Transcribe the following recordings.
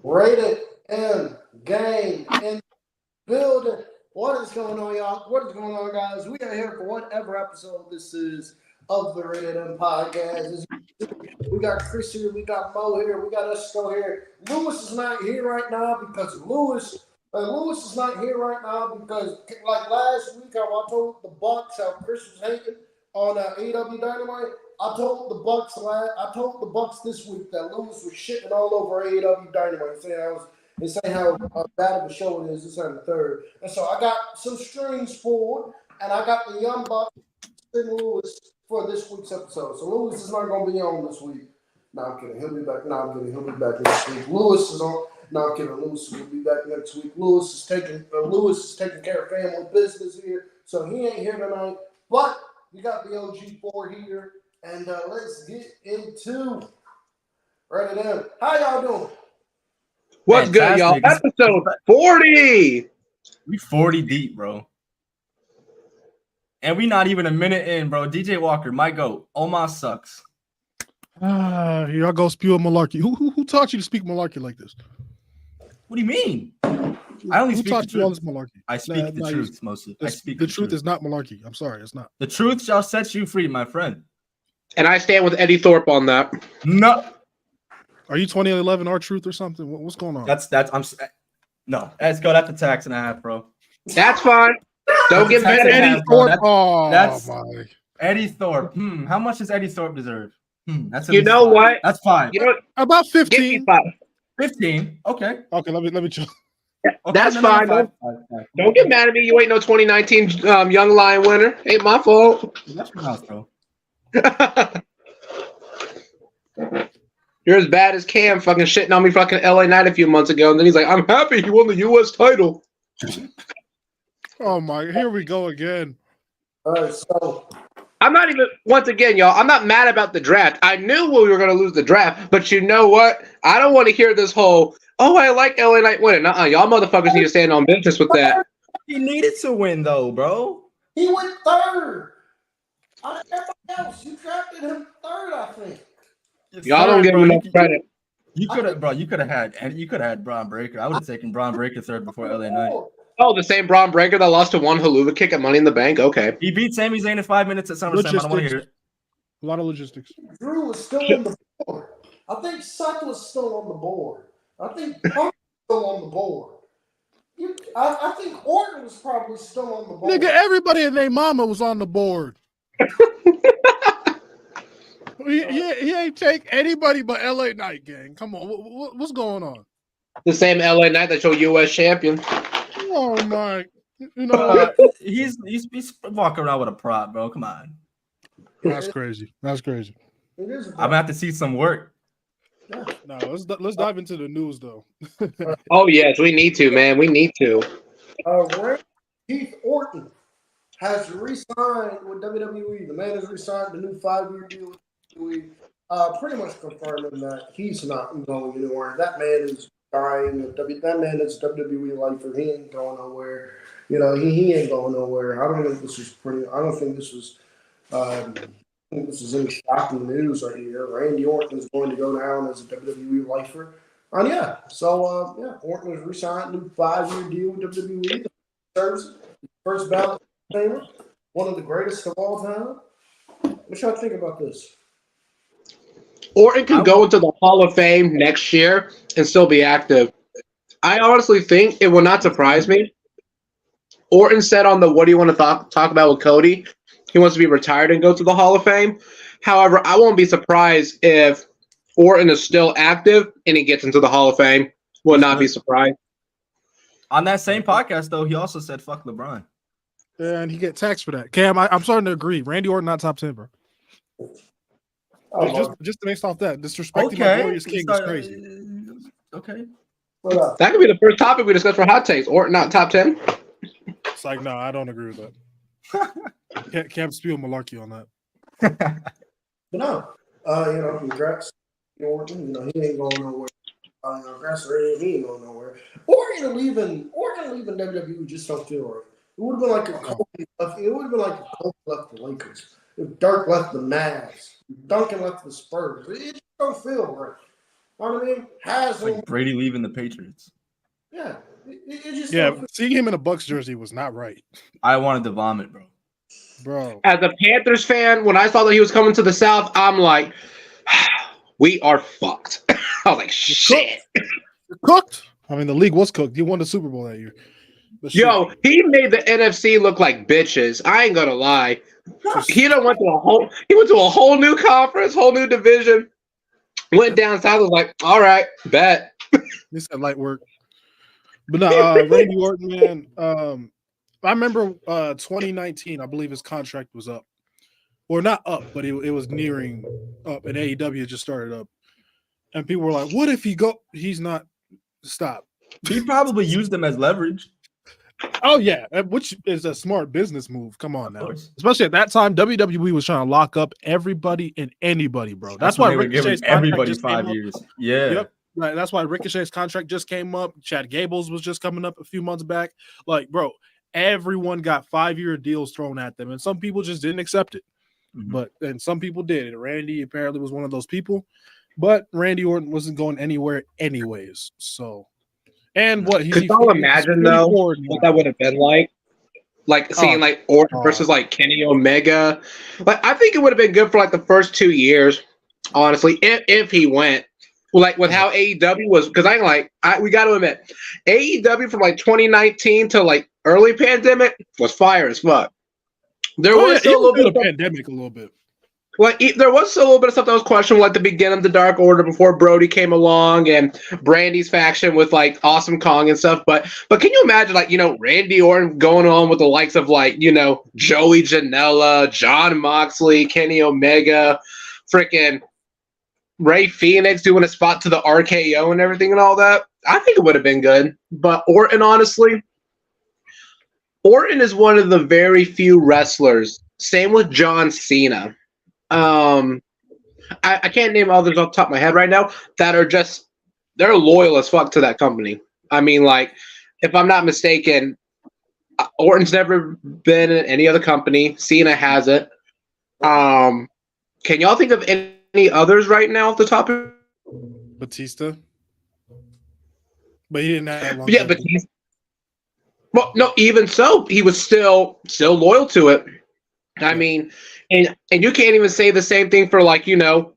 Rated and gang in building. What is going on, y'all? What is going on, guys? We are here for whatever episode this is of the Rated M podcast. We got Khris here, we got Mo here, we got Esco here. Lewis is not here right now because Lewis is not here right now because like last week I told the Bucks how Khris was hating on AEW Dynamite. I told the Bucks this week that Lewis was shitting all over AEW Dynamite, saying how bad of a show it is. This and the third, and so I got some strings pulled, and I got the Young Bucks and Lewis for this week's episode. So Lewis is not going to be on this week. No, I'm kidding. He'll be back. No, I'm kidding. He'll be back next week. Lewis is on. No, I'm kidding. Lewis will be back next week. Lewis is taking care of family business here, so he ain't here tonight. But we got the OG4 here, and let's get into right now. How y'all doing? What's good, y'all? Episode 40. We 40 deep, bro. And we not even a minute in, bro. DJ Walker, my goat. Omar sucks. Y'all go spew a malarkey. Who taught you to speak malarkey like this? What do you mean? I only speak the truth. All this malarkey? I speak the truth mostly. The truth is not malarkey. I'm sorry, it's not. The truth shall set you free, my friend. And I stand with Eddie Thorpe on that. No. Are you 2011 R-Truth or something? What's going on? No. Let's go. That's a tax and a half, bro. That's fine. Don't get mad at Eddie Thorpe. That's Eddie Thorpe. How much does Eddie Thorpe deserve? That's what? That's fine. You know about 15. 15. Okay. Okay. Let me chill. Yeah, okay, that's fine. Don't get mad at me. You ain't no 2019 Young Lion winner. Ain't my fault. That's my house, bro. You're as bad as Cam fucking shitting on me fucking LA Knight a few months ago, and then he's like, I'm happy he won the U.S. title. Oh my, here we go again. All right, so I'm not even, once again, y'all, I'm not mad about the draft. I knew we were going to lose the draft, but you know what? I don't want to hear this whole, I like LA Knight winning. Y'all motherfuckers need to stand on business with that. He needed to win, though, bro. He went third. Out of everybody else, you drafted him third, I think. Y'all don't give him enough credit. You could have had Braun Breaker. I would have taken Braun Breaker third before LA Knight. Oh, the same Braun Breaker that lost to one haluva kick at Money in the Bank? Okay. He beat Sami Zayn in 5 minutes at SummerSlam. I don't want to hear it. A lot of logistics. Drew was still on the board. I think Seth was still on the board. I think Punk was still on the board. I think Orton was probably still on the board. Nigga, everybody and their mama was on the board. He ain't take anybody but LA Knight, gang. Come on, what's going on? The same LA Knight that's your U.S. champion. Oh my, you know he's walking around with a prop, bro. Come on, that's crazy. That's crazy. It is. I'm gonna have to see some work. Yeah. No, let's dive into the news though. Oh yes, we need to, man. We need to. Keith Orton has re-signed with WWE. The man has re-signed the new 5-year deal with WWE. Pretty much confirming that he's not going anywhere. That man is dying. That man is a WWE lifer. He ain't going nowhere. You know, he ain't going nowhere. I don't think this was any shocking news right here. Randy Orton is going to go down as a WWE lifer. Orton has re-signed a new 5-year deal with WWE. Serves first ballot famer, one of the greatest of all time. What y'all think about this? Orton can go into the Hall of Fame next year and still be active. I honestly think it will not surprise me. Orton said on the What Do You Want to talk about with Cody, he wants to be retired and go to the Hall of Fame. However, I won't be surprised if Orton is still active and he gets into the Hall of Fame. Will not be surprised. On that same podcast, though, he also said fuck LeBron. And he get taxed for that. Cam, I'm starting to agree. Randy Orton not top 10, bro. Just based off that, disrespecting my glorious king is crazy. Okay. That could be the first topic we discuss for hot takes. Orton not top 10. It's like, no, I don't agree with that. Can't spill malarkey on that. But no, congrats, Orton. You know, he ain't going nowhere. Congrats to he ain't going nowhere. Orton leaving WWE just don't feel right. It would have been like a Kobe left. It would have been like if Kobe left the Lakers. If Dirk left the Mavs. If Duncan left the Spurs. It just don't feel right. know what I mean? It's like Brady leaving the Patriots. Yeah. It just seeing him in a Bucks jersey was not right. I wanted to vomit, bro. As a Panthers fan, when I saw that he was coming to the South, I'm like, we are fucked. I was like, shit. You're cooked. I mean, the league was cooked. You won the Super Bowl that year. Yo, he made the NFC look like bitches. I ain't gonna lie. He went to a whole new conference, whole new division. Went down south. Was like, all right, bet. This is light work. But no, Randy Orton, man. I remember 2019. I believe his contract was up, or not up, but it was nearing up, and AEW just started up, and people were like, "What if he go? He's not. Stop." He probably used them as leverage. Oh yeah, which is a smart business move. Come on now, especially at that time, WWE was trying to lock up everybody and anybody, bro. That's why Ricochet's everybody 5 years. Yeah, yep. Right. That's why Ricochet's contract just came up. Chad Gable's was just coming up a few months back. Like, bro, everyone got 5-year deals thrown at them, and some people just didn't accept it. And some people did. And Randy apparently was one of those people. But Randy Orton wasn't going anywhere anyways. So. And what could y'all imagine though what that would have been like seeing like Orton versus like Kenny Omega? Like I think it would have been good for like the first 2 years, honestly, if he went like with how AEW was, because we got to admit AEW from like 2019 to like early pandemic was fire as fuck. There was still a little bit of pandemic, a little bit. Like there was still a little bit of stuff that was questionable at the beginning of the Dark Order before Brody came along and Brandy's faction with like Awesome Kong and stuff. But can you imagine like, Randy Orton going on with the likes of like, Joey Janela, John Moxley, Kenny Omega, freaking Ray Phoenix doing a spot to the RKO and everything and all that? I think it would have been good. But Orton, honestly, Orton is one of the very few wrestlers, same with John Cena. I can't name others off the top of my head right now that are they're loyal as fuck to that company. I mean, like, if I'm not mistaken, Orton's never been in any other company. Cena has it. Can y'all think of any others right now off the top of Batista? But he didn't have that long. Yeah, Batista. Well, no, even so, he was still loyal to it. I mean, and you can't even say the same thing for like,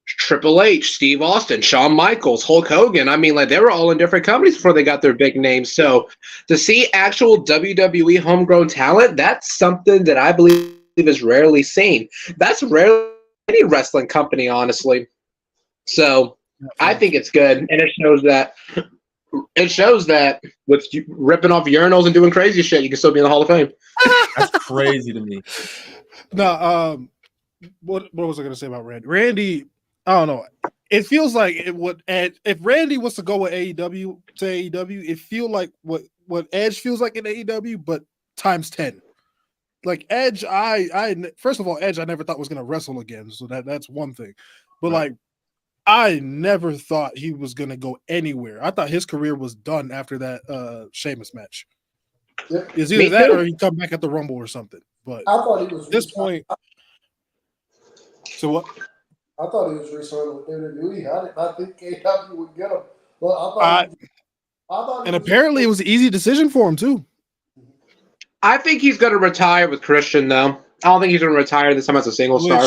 Triple H, Steve Austin, Shawn Michaels, Hulk Hogan. I mean, like they were all in different companies before they got their big names. So to see actual WWE homegrown talent, that's something that I believe is rarely seen. That's rarely any wrestling company, honestly. So I think it's good. And it shows that with you ripping off urinals and doing crazy shit, you can still be in the Hall of Fame. That's crazy to me. No, what was I going to say about Randy? Randy, I don't know. It feels like it would. If Randy was to go with AEW to AEW, it feel like what Edge feels like in AEW, but times 10. Like Edge, I first of all, Edge, I never thought was going to wrestle again, so that's one thing. But like, I never thought he was going to go anywhere. I thought his career was done after that Sheamus match. Yeah. It's either that or he come back at the Rumble or something. But I thought he was at this point. So what? I thought he was re-signed with WWE. I did not think AEW would get him. Well, I thought and apparently it was an easy decision for him too. I think he's going to retire with Christian, though. I don't think he's going to retire this time as a single star.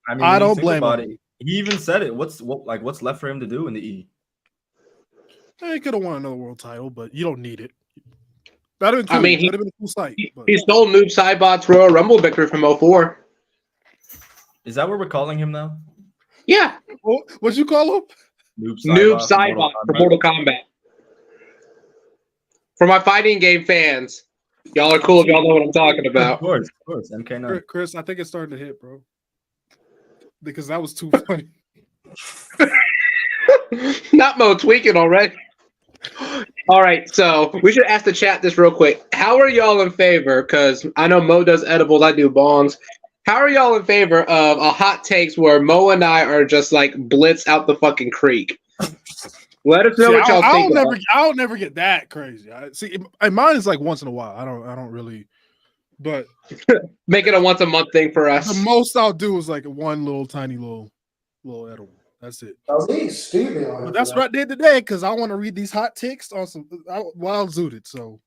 I mean, I don't blame him. It. He even said it. What's left for him to do in the E? He could have won another world title, but you don't need it. That'd have been cool. That'd have been a cool sight. He stole Noob Saibot's Royal Rumble victory from 2004. Is that what we're calling him now? Yeah. What'd you call him? Noob Saibot for Mortal Kombat. For my fighting game fans, y'all are cool if y'all know what I'm talking about. Of course. MK9. Chris, I think it's starting to hit, bro. Because that was too funny. Not Mo tweaking already. All right, so we should ask the chat this real quick. How are y'all in favor? Because I know Mo does edibles, I do bongs. How are y'all in favor of a hot takes where Mo and I are just like blitz out the fucking creek? Let us know what y'all think. I'll never get that crazy. Mine is like once in a while. I don't really, but make it a once a month thing for us. The most I'll do is like one little tiny little edible. That's it. He's Stevie on But it. that's what I did today because I want to read these hot takes on some wild zooted. So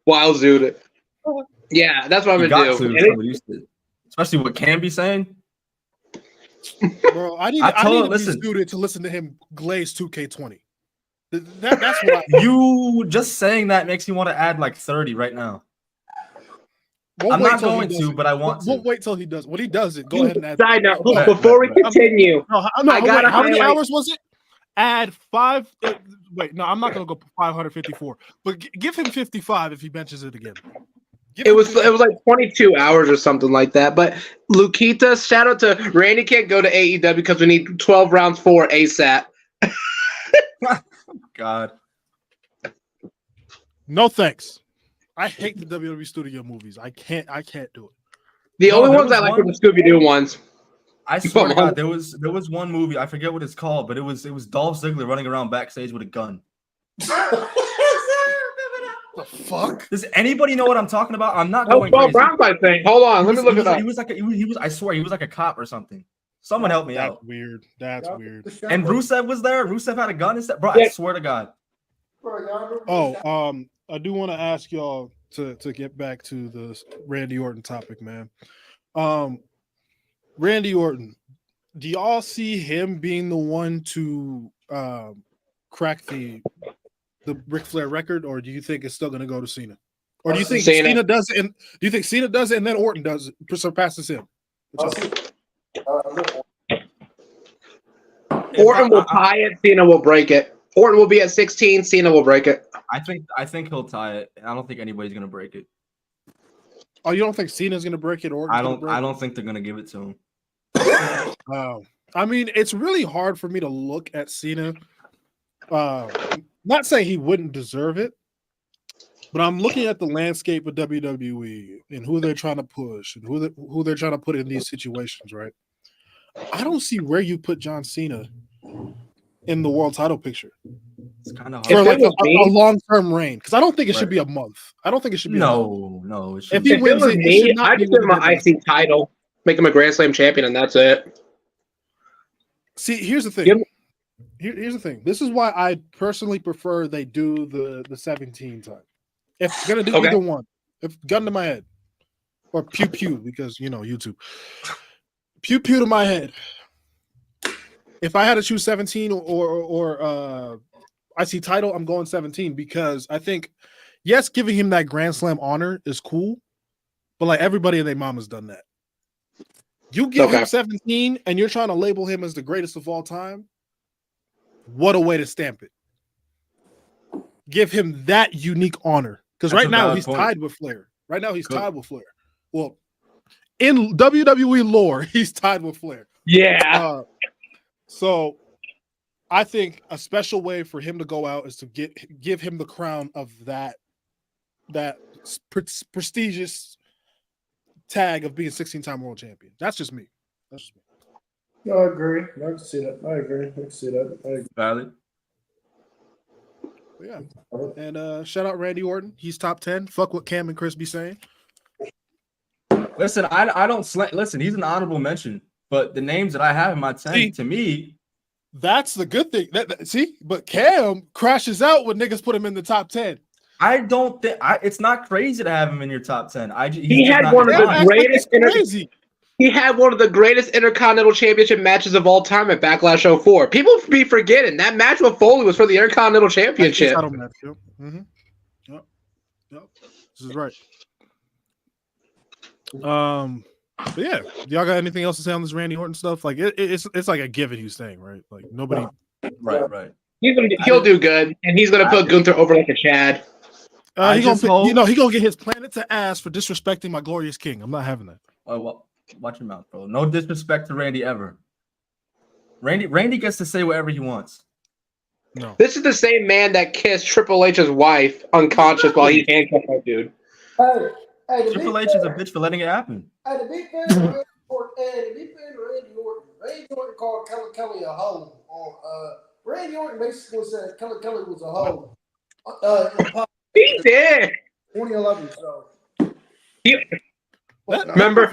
Wild zooted. Yeah, that's what I'm You gonna got do. to. Somebody used to, especially what Cam be saying. bro, I need to listen. be suited to listen to him glaze 2K20. That's what You just saying that makes me want to add like 30 right now. I'm not going to, but I want to. We'll wait till he does. When he does it, go ahead and add. Side note, Hold on. before we continue, No, I gotta wait, how many highlight- hours was it? Add 5. Wait, no, I'm not gonna go 554. But give him 55 if he benches it again. it was like 22 hours or something like that. But Lukita, shout out to Randy can't go to AEW because we need 12 rounds 4 ASAP. God. No thanks. I hate the WWE studio movies. I can't do it. The only there ones I was like are one- the Scooby-Doo ones. I swear to God, there was one movie, I forget what it's called, but it was Dolph Ziggler running around backstage with a gun. The fuck? Does anybody know what I'm talking about? I'm not Oh, going 12 crazy. rounds, I think. Hold on, let me look it up. He was like I swear he was like a cop or something. Someone help me out. Weird. That's weird. And Rusev was there. Rusev had a gun instead. Bro, Yeah. I swear to God. Oh, I do want to ask y'all to get back to the Randy Orton topic, man. Randy Orton, do y'all see him being the one to crack the Ric Flair record, or do you think it's still going to go to Cena? Or do you think Cena does it? And do you think Cena does it and then Orton does it, surpasses him? Orton will tie it. Cena will break it. Orton will be at 16. Cena will break it. I think he'll tie it. I don't think anybody's gonna break it. Oh, you don't think Cena's going to break it? Or I don't think they're gonna give it to him. Wow. I mean, it's really hard for me to look at Cena. Not saying he wouldn't deserve it, but I'm looking at the landscape of WWE and who they're trying to push and who they're trying to put in these situations, right? I don't see where you put John Cena in the world title picture. It's kind of For hard. like a long-term reign, because I don't think it should be a month. I don't think it should be. No. If he wins it, it should not I just give him an IC title, make him a Grand Slam champion, and that's it. See, here's the thing. Here's the thing. This is why I personally prefer they do the 17 time. If gonna do either one, if gun to my head, or pew pew because YouTube, pew pew to my head. If I had to choose 17 or IC title, I'm going 17 because I think, yes, giving him that Grand Slam honor is cool, but like everybody and their mama's done that. You give him 17 and you're trying to label him as the greatest of all time. What a way to stamp it. Give him that unique honor. Because right now he's tied with Flair. Tied with Flair. Well, in WWE lore, he's tied with Flair. Yeah. So I think a special way for him to go out is to give him the crown of that prestigious tag of being 16-time world champion. That's just me. I agree. I can see that. I agree. Valid. Yeah. And shout out Randy Orton. He's top 10. Fuck what Cam and Chris be saying. Listen, I don't listen, he's an honorable mention, but the names that I have in my 10 to me. That's the good thing. But Cam crashes out when niggas put him in the top 10. I don't think it's not crazy to have him in your top 10. He had one of the greatest He had one of the greatest Intercontinental Championship matches of all time at Backlash 04. People be forgetting that match with Foley was for the Intercontinental Championship. Mm-hmm. Yep. This is right. But yeah, y'all got anything else to say on this Randy Orton stuff? Like it's like a given he's saying, right? Like nobody. Right. He'll do good, and he's gonna put Gunther over like a Chad. He gonna get his planet to ass for disrespecting my glorious king. I'm not having that. Oh well, watch your mouth, bro. No disrespect to Randy ever. Randy gets to say whatever he wants. No, this is the same man that kissed Triple H's wife unconscious while he handcuffed that dude. Hey, Triple H is a bitch for letting it happen. Hey, to be fair to Randy Orton, Randy Orton called Kelly a hoe. Randy Orton basically said Kelly was a hoe. He did. 2011. So Remember?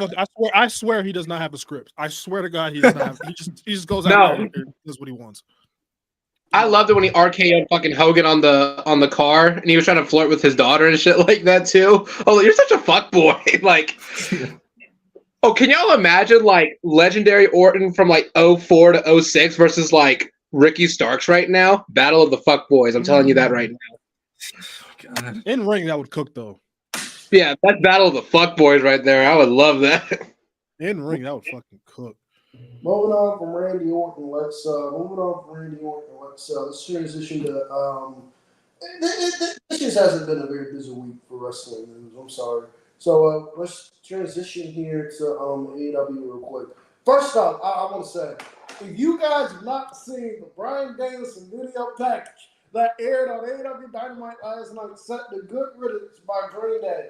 I swear he does not have a script. I swear to God, he does not have. He just goes out there and does what he wants. I loved it when he RKO'd fucking Hogan on the car, and he was trying to flirt with his daughter and shit like that too. Oh, you're such a fuckboy. Like, oh, can y'all imagine like legendary Orton from like 04 to 06 versus like Ricky Starks right now? Battle of the fuckboys. I'm telling you that right now. God. In ring, that would cook though. Yeah, that's Battle of the fuckboys right there. I would love that. In ring, that would fucking cook. Moving on from Randy Orton, let's transition to this just hasn't been a very busy week for wrestling news. I'm sorry. So let's transition here to AEW real quick. First off, I want to say, if you guys have not seen the Bryan Danielson video package that aired on AEW Dynamite last night, set the good riddance by Green Day,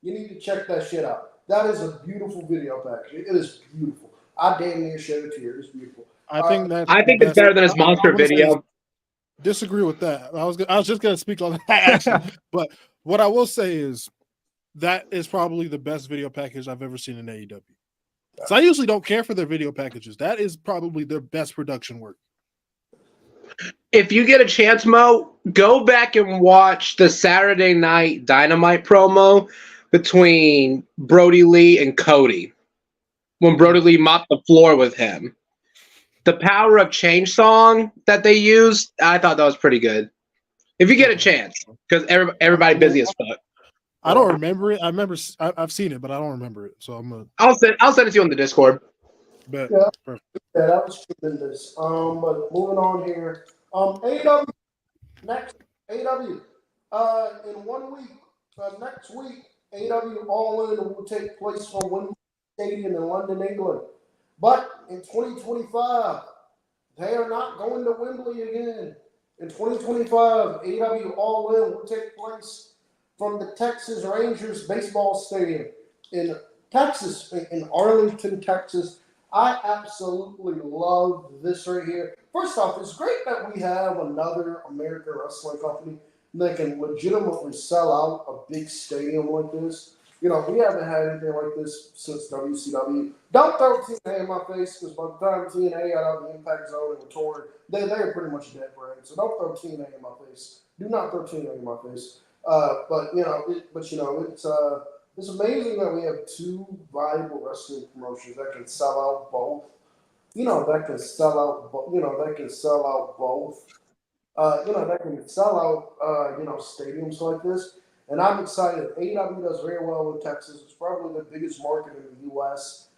you need to check that shit out. That is a beautiful video package. It is beautiful. I damn near shed a tear. It's beautiful. I think it's better than his monster video. Disagree with that. I was just gonna speak on that actually, but what I will say is that is probably the best video package I've ever seen in AEW. So I usually don't care for their video packages. That is probably their best production work. If you get a chance, Mo, go back and watch the Saturday Night Dynamite promo between Brody Lee and Cody. When Brody Lee mopped the floor with him. The Power of Change song that they used, I thought that was pretty good. If you get a chance, because everybody busy as fuck. I don't remember it. I've seen it, but I don't remember it. So I'll send it to you on the Discord. Yeah, that was tremendous. But moving on here. AEW next AEW. In 1 week, next week, AEW All In will take place from Wembley Stadium in London, England. But in 2025, they are not going to Wembley again. In 2025, AEW All In will take place from the Texas Rangers baseball stadium in Texas, in Arlington, Texas. I absolutely love this right here. First off, it's great that we have another American wrestling company that can legitimately sell out a big stadium like this. You know, we haven't had anything like this since WCW. Don't throw TNA in my face, because by the time TNA got out of the Impact Zone and were torn, they are pretty much dead brain. So don't throw TNA in my face. Do not throw TNA in my face. It's amazing that we have two viable wrestling promotions that can sell out both. That can sell out both. That can sell out stadiums like this. And I'm excited. AEW does very well in Texas. It's probably the biggest market in the U.S.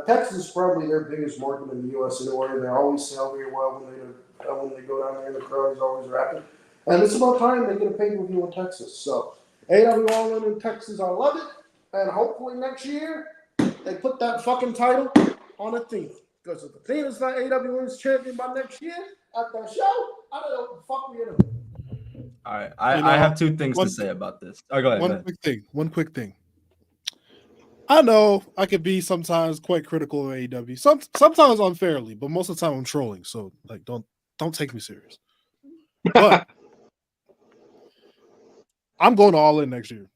Texas is probably their biggest market in the U.S. anyway. They always sell very well when they go down there, and the crowd is always rapping. And it's about time they get a pay-per-view in Texas. So AEW All In Texas, I love it. And hopefully next year they put that fucking title on Athena. Because if Athena's not AEW Women's Champion by next year at that show, I don't know what the fuck we're gonna do. All right, I have two things to say about this. Oh, go ahead. One quick thing. I know I could be sometimes quite critical of AEW. Sometimes unfairly, but most of the time I'm trolling. So don't take me serious. But I'm going all in next year.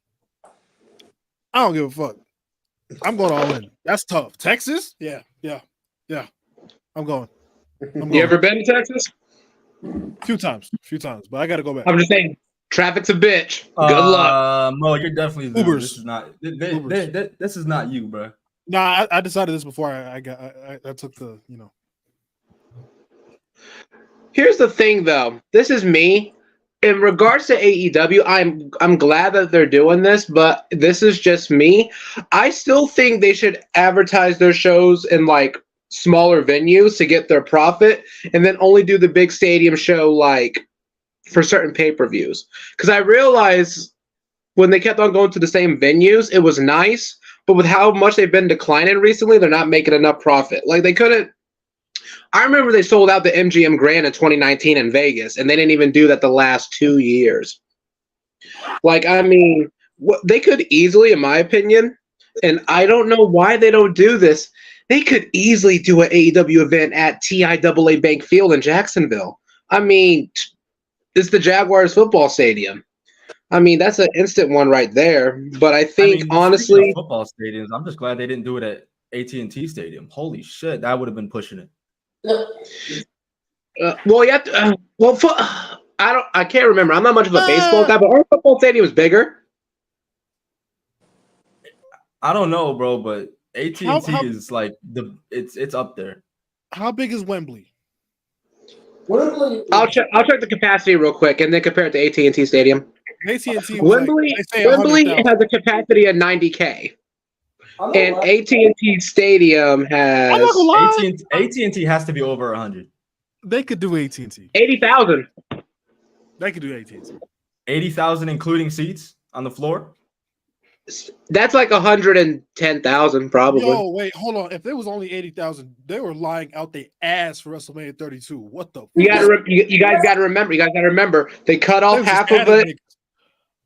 I don't give a fuck. I'm going all in. That's tough. Texas? Yeah. I'm going. You ever been to Texas? Few times, but I got to go back. I'm just saying, traffic's a bitch. Good luck. Mo, you're definitely Ubers. This is not. This is not you, bro. Nah, I decided this before I took the. Here's the thing, though. This is me. In regards to AEW, I'm glad that they're doing this, but this is just me. I still think they should advertise their shows in like smaller venues to get their profit, and then only do the big stadium show like for certain pay-per-views. Because I realized when they kept on going to the same venues, it was nice, but with how much they've been declining recently, they're not making enough profit. Like they couldn't. I remember they sold out the MGM Grand in 2019 in Vegas, and they didn't even do that the last 2 years. Like, I mean, they could easily, in my opinion, and I don't know why they don't do this, they could easily do an AEW event at TIAA Bank Field in Jacksonville. I mean, it's the Jaguars football stadium. I mean, that's an instant one right there. But I think speaking honestly, of football stadiums, I'm just glad they didn't do it at AT&T Stadium. Holy shit, that would have been pushing it. well, you have to. I can't remember. I'm not much of a baseball guy, but our football stadium is bigger. I don't know, bro, but AT&T is like it's up there. How big is Wembley? I'll check the capacity real quick and then compare it to AT&T Stadium. AT&T Wembley has a capacity of 90K. And AT&T Stadium has AT&T has to be over 100. They could do AT&T. 80,000. They could do AT&T. 80,000 including seats on the floor? That's like 110,000 probably. Yo, wait, hold on. If there was only 80,000, they were lying out their ass for WrestleMania 32. What the? You guys got to remember. They cut off half of it.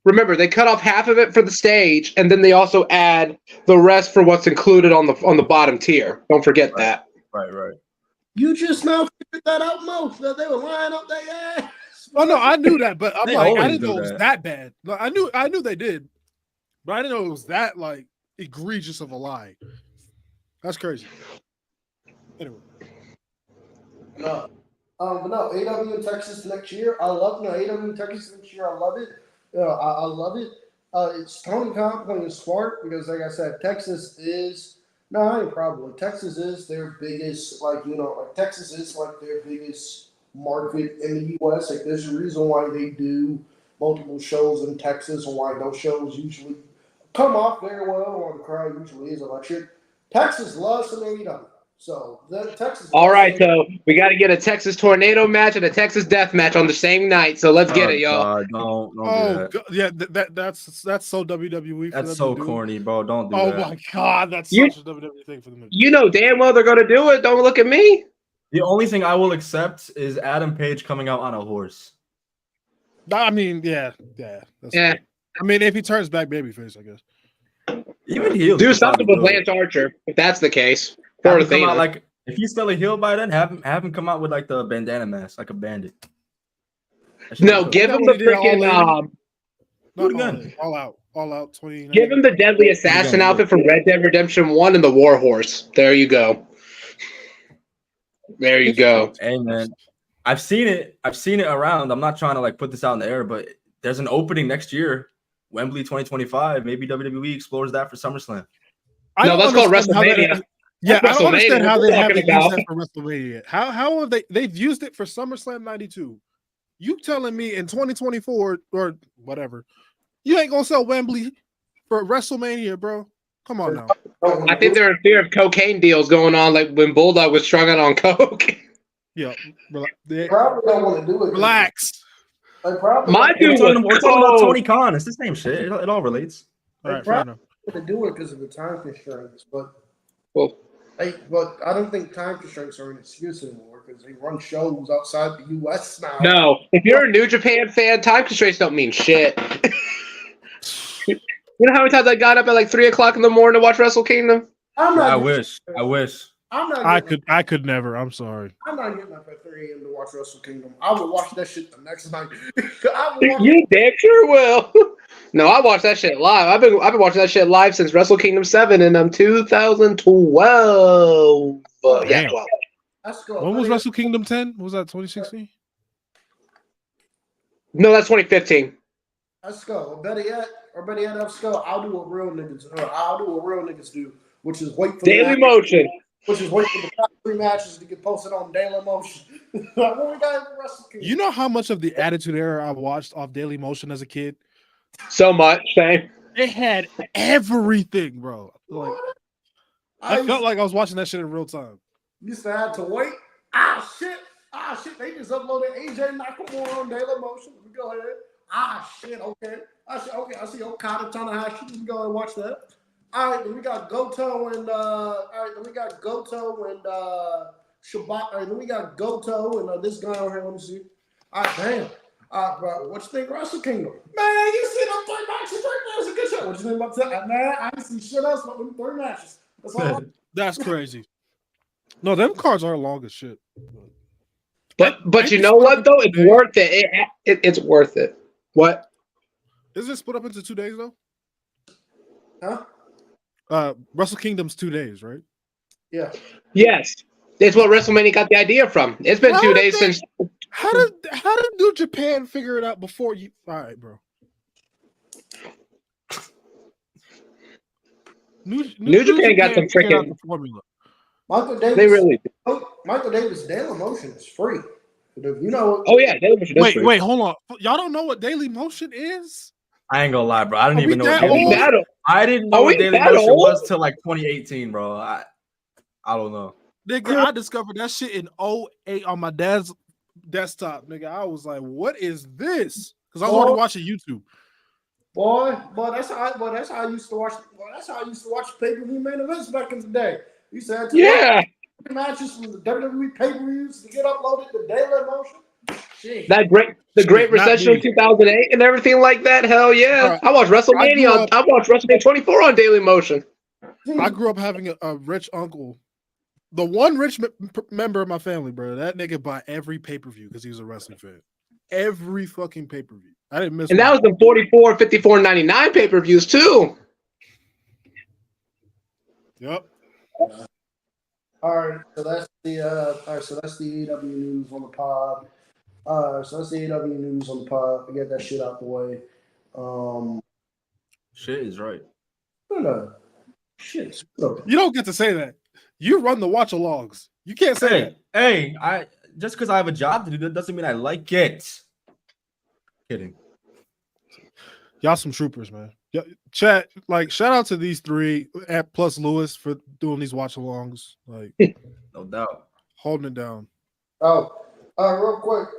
Remember, they cut off half of it for the stage, and then they also add the rest for what's included on the bottom tier. Don't forget that. Right. You just now figured that out, Mo, that they were lying up their ass. Oh no, I knew that, but I'm like, I didn't know it was that. that bad. Like, I knew they did, but I didn't know it was that like egregious of a lie. That's crazy. Anyway. No. But no, AW in Texas next year. AW in Texas next year. I love it. I love it. It's Tony Khan playing smart because, like I said, Texas is Texas is their biggest, Texas is like their biggest market in the U.S. Like, there's a reason why they do multiple shows in Texas and why those shows usually come off very well, or the crowd usually is electric. Texas loves some AEW. So Texas. All right, so we got to get a Texas tornado match and a Texas death match on the same night. So let's get it, y'all. Don't do that. God, yeah, that's so WWE. That's so corny, bro. Don't do that. Oh my god, that's such a WWE thing for them. You know damn well they're gonna do it. Don't look at me. The only thing I will accept is Adam Page coming out on a horse. I mean, yeah. Fair. I mean, if he turns back babyface, I guess. Even heel. Do something with Lance Archer if that's the case. If he's still a heel by then, have him come out with like the bandana mask, like a bandit. No, give him the freaking all out 20. Give him the Deadly Assassin outfit from Red Dead Redemption 1 and the War Horse. There you go. Hey man, I've seen it around. I'm not trying to like put this out in the air, but there's an opening next year, Wembley 2025. Maybe WWE explores that for SummerSlam. No, that's called WrestleMania. I don't understand how they haven't used that for WrestleMania. How have they've used it for SummerSlam 92? You telling me in 2024 or whatever, you ain't gonna sell Wembley for WrestleMania, bro? Come on now. I think they're in fear of cocaine deals going on, like when Bulldog was strung out on coke. Yeah, they probably don't want to do it. Relax. My dude, we're talking about Tony Khan. It's the same shit. It all relates. All right, fair enough. To do it because of the time constraints, but well, I don't think time constraints are an excuse anymore because they run shows outside the U.S. now. No, if you're a New Japan fan, time constraints don't mean shit. You know how many times I got up at like 3 o'clock in the morning to watch Wrestle Kingdom? I wish. I could never. I'm sorry. I'm not getting up at 3 a.m. to watch Wrestle Kingdom. I would watch that shit the next night. You damn sure will. No, I watched that shit live. I've been watching that shit live since Wrestle Kingdom 7 in 2012. Yeah, 12. When was Wrestle Kingdom 10? Was that 2016? No, that's 2015. Let's go. Better yet, let's go. I'll do what real niggas do, which is wait for Daily Motion. Which is wait for the top 3 matches to get posted on Daily Motion. You know how much of the Attitude Era I watched off Daily Motion as a kid? So much, same. It had everything, bro. Like I felt like I was watching that shit in real time. Used to have to wait. Shit. They just uploaded AJ Nakamura on Daily Motion. Let me go ahead. Okay. I see Okada Tanahashi. Let me go ahead and watch that. All right, then we got Goto and Shabbat. All right, then we got Goto and this guy over here. Let me see. All right, damn. Bro, what you think of Wrestle Kingdom? Man, you see them 3 matches right now. It's a good show. What you think about that? Man, I didn't see shit else but them 3 matches. That's all. That's crazy. No, them cards are long as shit. But you know what though? It's worth it. It's worth it. What? Is it split up into 2 days though? Huh? Wrestle Kingdom's 2 days, right? Yeah. Yes. It's what WrestleMania got the idea from. It's been 2 days since. How did New Japan figure it out before you? All right, bro. New Japan got some figured out freaking the formula. Michael Davis. They really. Michael Davis Daily Motion is free. You know. Oh yeah, Daily Motion is free. Wait, hold on. Y'all don't know what Daily Motion is? I ain't gonna lie, bro. I didn't Are even we know that what Daily old? Motion. I didn't know Are what we Daily that Motion old? was till like 2018, bro. I don't know. Nigga, I discovered that shit in 2008 on my dad's desktop. Nigga, I was like, "What is this?" Because I was already watching YouTube. Boy, that's how I used to watch. Boy, that's how I used to watch pay-per-view main events back in the day. You used to have to watch matches from the WWE pay-per-views to get uploaded to Daily Motion. Shit. The Great Recession of 2008 and everything like that. Hell yeah! I watched WrestleMania. I watched WrestleMania 24 on Daily Motion. I grew up having a rich uncle, the one rich member of my family, bro. That nigga bought every pay-per-view because he was a wrestling fan. Every fucking pay-per-view. I didn't miss. And that was the 44, 54, 99 pay-per-views too. Yep. All right, so that's the AEW news on the pod. So that's the AEW news on the pod. We get that shit out the way. Shit is right. No. Shit. You don't get to say that. You run the watch-alongs. You can't say that. Hey, I just because I have a job to do that doesn't mean I like it. Kidding. Y'all some troopers, man. Chat, like, shout out to these three at plus Lewis for doing these watch-alongs. Like, No doubt. Holding it down. Real quick.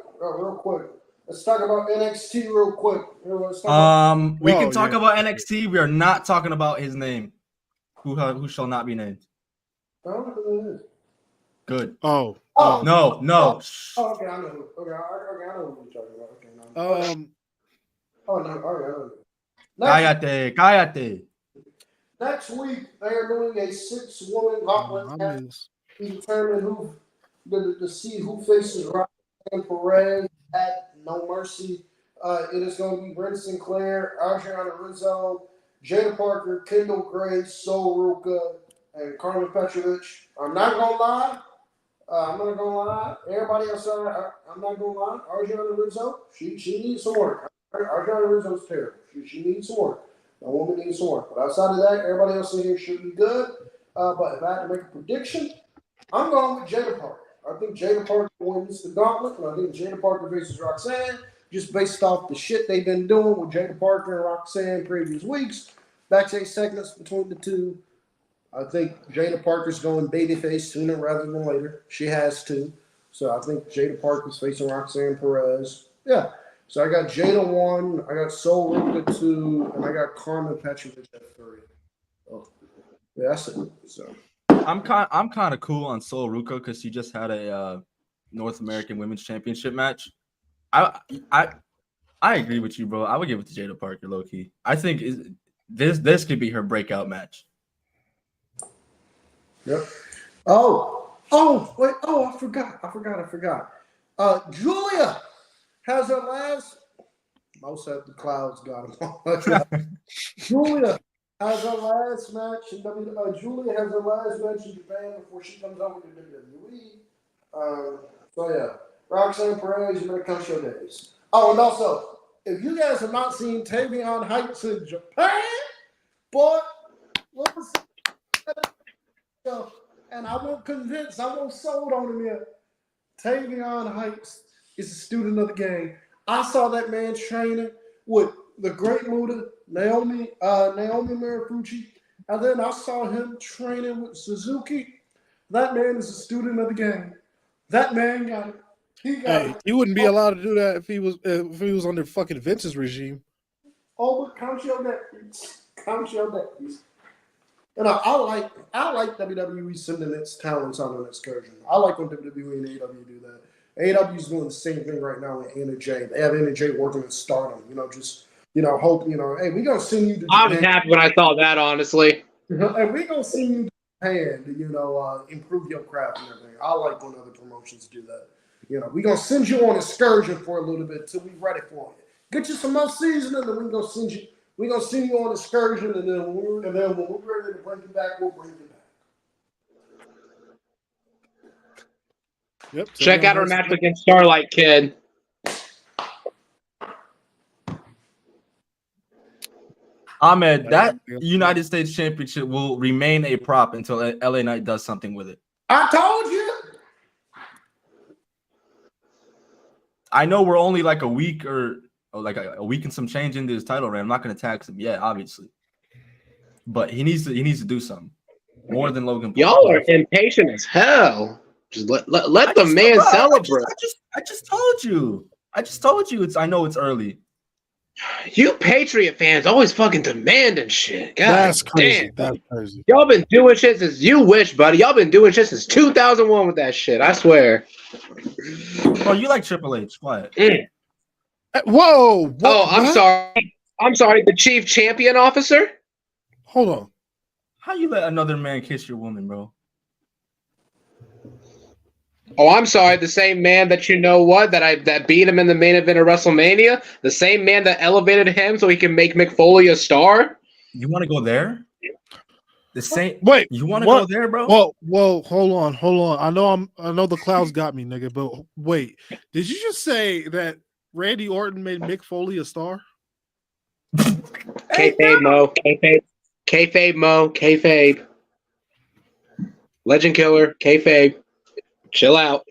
Let's talk about NXT real quick. We can talk about NXT. We are not talking about his name. Who shall not be named. I don't know who that is. Good. No. No. Oh, okay, I know. Okay, I know what you're talking about. Okay, no. No. Cállate. Next week, they are doing a 6-woman gauntlet match to determine to see who faces Roxanne Perez at No Mercy. It is going to be Brent Sinclair, Adriana Rizzo, Jada Parker, Kendall Gray, Sol Ruka, and Carmen Petrovich. I'm not going to lie. Everybody else, I'm not going to lie. Adriana Rizzo, she needs some work. Adriana Rizzo's terrible. She needs some work. That woman needs some work. But outside of that, everybody else in here should be good. But if I had to make a prediction, I'm going with Jada Parker. I think Jada Parker wins the gauntlet, and I think Jada Parker faces Roxanne, just based off the shit they've been doing with Jada Parker and Roxanne previous weeks. Backstage segments between the two. I think Jada Parker's going babyface sooner rather than later. She has to. So I think Jada Parker's facing Roxanne Perez. Yeah. So I got Jada 1, I got Sol Ruka 2, and I got Carmen Petrovich at 3. Oh, yeah, that's it. So I'm kind of cool on Sol Ruka because she just had a North American Women's Championship match. I agree with you, bro. I would give it to Jada Parker, low key. I think this could be her breakout match. Yep. Wait. I forgot. Julia has her last. Most of the clouds got him. Julia has her last match in Julia has her last match in Japan before she comes over to WWE. So yeah, Roxanne Perez, you're gonna come show days. Oh, and also, if you guys have not seen Tavion Heights in Japan, boy, listen. And I won't convince, I won't sold on him yet. Tavion Heights is a student of the game. I saw that man training with the Great Muta, Naomi Marifucci, and then I saw him training with Suzuki. That man is a student of the game. That man got it. He wouldn't be allowed to do that if he was under fucking Vince's regime. Oh, but count your nephews. And I like WWE sending its talents on an excursion. I like when WWE and AEW do that. AEW is doing the same thing right now with Anna Jay. They have Anna Jay working at Stardom. Hope, hey, we're going to send you to Japan. I was happy when I saw that, honestly. And we're going to send you to Japan to, improve your craft and everything. I like when other promotions do that. We're going to send you on an excursion for a little bit until we're ready for Get you some more seasoning, and we're gonna send you. We're gonna send you on an excursion, and then when we're ready to bring you back, we'll bring you back. Yep. Check out our match against Starlight Kid. Ahmed, that United States Championship will remain a prop until LA Knight does something with it. I told you. I know we're only like a week or like a week and some change into his title reign. I'm not going to tax him yet, obviously, but he needs to do something more than Logan Paul. Y'all are impatient as hell. Just let the man celebrate. I just told you. I know it's early. You Patriot fans always fucking demanding shit. God That's crazy. damn. That's crazy. Y'all been doing shit since you wish, buddy. Y'all been doing shit since 2001 with that shit. I swear. Oh, you like Triple H? Quiet. Whoa. Oh, I'm sorry. I'm sorry. The chief champion officer? Hold on. How you let another man kiss your woman, bro? Oh, I'm sorry. The same man that that beat him in the main event of WrestleMania. The same man that elevated him so he can make McFoley a star. You want to go there? The same. Wait. You want to go there, bro? Whoa. Hold on. I know the clouds got me, nigga. But wait, did you just say that Randy Orton made Mick Foley a star? Kayfabe, Mo. Kayfabe, Mo. Kayfabe. Legend killer. Kayfabe. Chill out.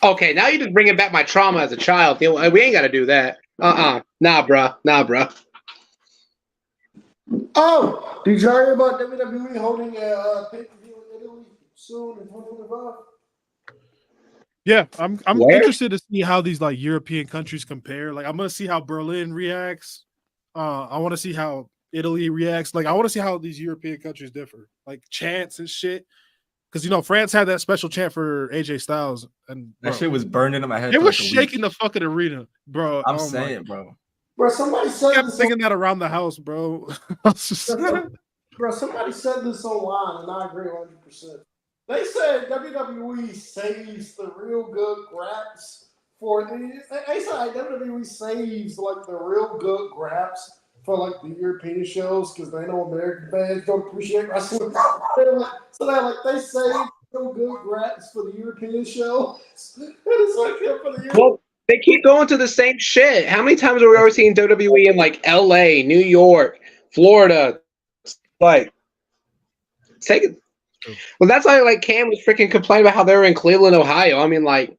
Okay, now you're just bringing back my trauma as a child. We ain't got to do that. Nah, bruh. Oh, did you hear about WWE holding a pay-per-view in Italy soon in 2025? Yeah, I'm Where? interested to see how these like European countries compare. Like, I'm gonna see how Berlin reacts. I want to see how Italy reacts. Like, I want to see how these European countries differ, like chants and shit. Because France had that special chant for AJ Styles, and that shit was burning in my head. It was shaking the fucking arena, bro. I'm saying, bro. Bro, somebody said I'm this. thinking that around the house, bro. Bro, somebody said this online, and I agree 100%. They said WWE saves the real good graps for they said WWE saves like the real good graps for like the European shows because they know American fans don't appreciate wrestling. They save real good graps for the European shows. And it's like for the European. Well, they keep going to the same shit. How many times are we ever seeing WWE in like LA, New York, Florida? Like, take it. Well, that's like Cam was freaking complaining about how they were in Cleveland, Ohio. I mean, like,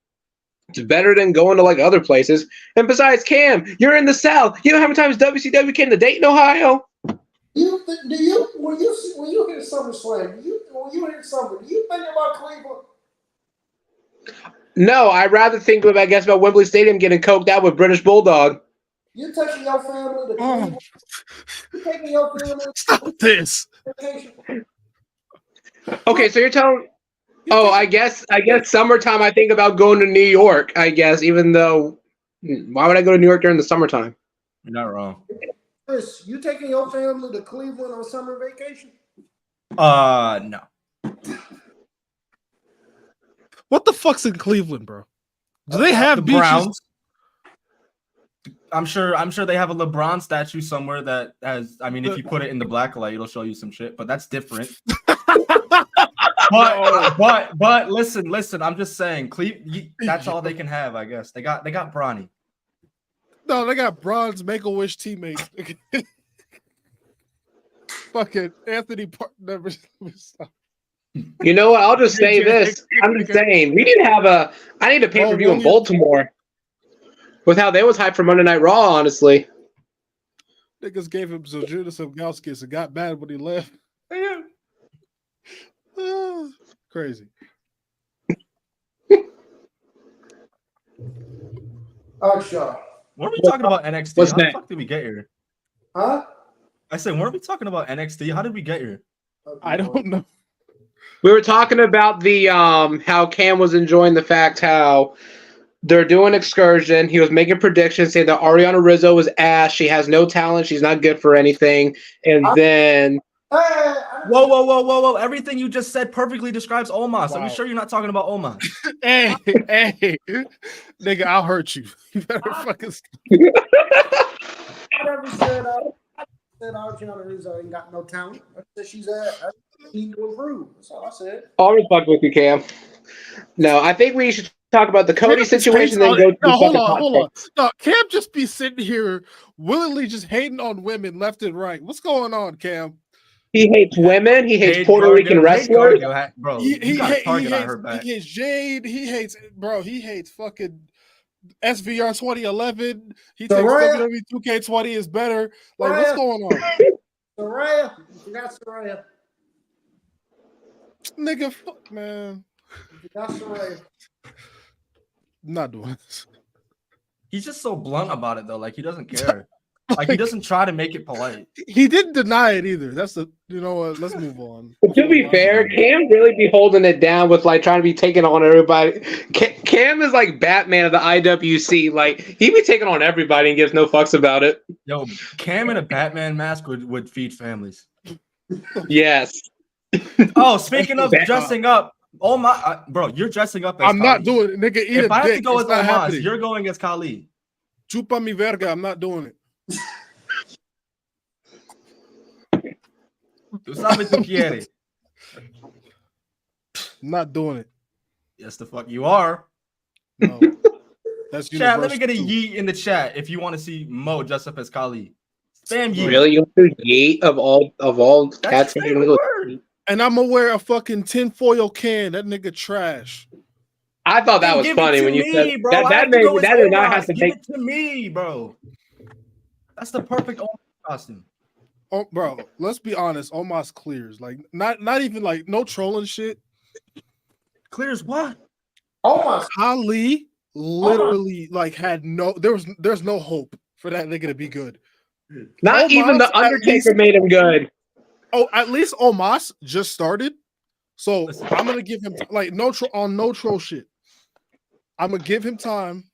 it's better than going to like other places. And besides, Cam, you're in the South. You know how many times WCW came to Dayton, Ohio? When you hear SummerSlam, do you think about Cleveland? No, I'd rather think about Wembley Stadium getting coked out with British Bulldog. You taking your family to Cleveland? You taking your family to Stop this. vacation? Okay, so you're telling. Oh, I guess summertime. I think about going to New York. I guess, even though, why would I go to New York during the summertime? You're not wrong. Chris, you taking your family to Cleveland on summer vacation? No. What the fuck's in Cleveland, bro? Do they have the beaches? Browns? I'm sure they have a LeBron statue somewhere that has. I mean, if you put it in the black light, it'll show you some shit. But that's different. but listen. I'm just saying, that's all they can have. I guess they got Bronny. No, they got Braun's Make-A-Wish teammates. Fucking Anthony never stop. You know what? I'll just say this. I'm just saying I need a pay-per-view in Baltimore. With how they was hyped for Monday Night Raw, honestly. Niggas gave him Zildjian Samgauskas and got mad when he left. Yeah. Crazy. Sure. When are we talking about NXT? What's How the next? fuck did we get here? Huh? I said, when are we talking about NXT? How did we get here? I don't know. We were talking about the how Cam was enjoying the fact how they're doing excursion. He was making predictions saying that Ariana Rizzo was ass. She has no talent. She's not good for anything. And then Whoa. Everything you just said perfectly describes Omos. Are we Wow. sure you're not talking about Omos? Hey, nigga, I'll hurt you. You better fucking. I never said Archana Rizzo ain't got no talent. I said she's need to improve. That's all I said. Always fuck with you, Cam. No, I think we should talk about the Cody Cam just situation, hates then go to no, the hold fucking on, hot hold on. takes. No, Cam just be sitting here willingly just hating on women left and right. What's going on, Cam? He hates women. He hates Jade Puerto Gargo- Rican Jade wrestlers. Gargo, bro, He you got a hates target on her back. he hates Jade. He hates fucking SVR 2011. He thinks Soraya. WWE 2K20 is better. Like, what's Soraya. going on? Soraya. You forgot Soraya. Nigga, fuck, man. You forgot Soraya. I'm not doing this. He's just so blunt about it though. Like he doesn't care. Like he doesn't try to make it polite. He didn't deny it either. That's the, you know what? Let's move on. But to be fair, Cam really be holding it down with like trying to be taking on everybody. Cam is like Batman of the IWC. Like he be taking on everybody and gives no fucks about it. Yo, Cam in a Batman mask would feed families. Yes. Oh, speaking of dressing up, oh my, bro, you're dressing up as I'm not Khali. doing it, nigga. Eat If a I have dick. to go It's as not Omos, happening. you're going as Khali. Chupa mi verga. I'm not doing it. Tú sabes tú quieres. I'm not doing it. Yes, the fuck you are. No. That's Chat, let me get a universal, too. yeet in the chat if you want to see Mo dress up as Khali. Spam yeet. Really? You do yeet of all That's cats? your favorite word. And I'm gonna wear a fucking tinfoil can. That nigga trash. I thought that Then was give funny it to when you me, said bro. that. I That have to made go as that did not have Omos. to Give take. it to me, bro. That's the perfect Omos costume. Oh, bro, let's be honest. Omos clears. Like, not even like no trolling shit. Clears what? Oh my. Ali literally like had no. There's no hope for that nigga to be good. Not Omos, even the at Undertaker least- made him good. Oh, at least Omos just started. So Listen. I'm gonna give him like no troll shit. I'm gonna give him time.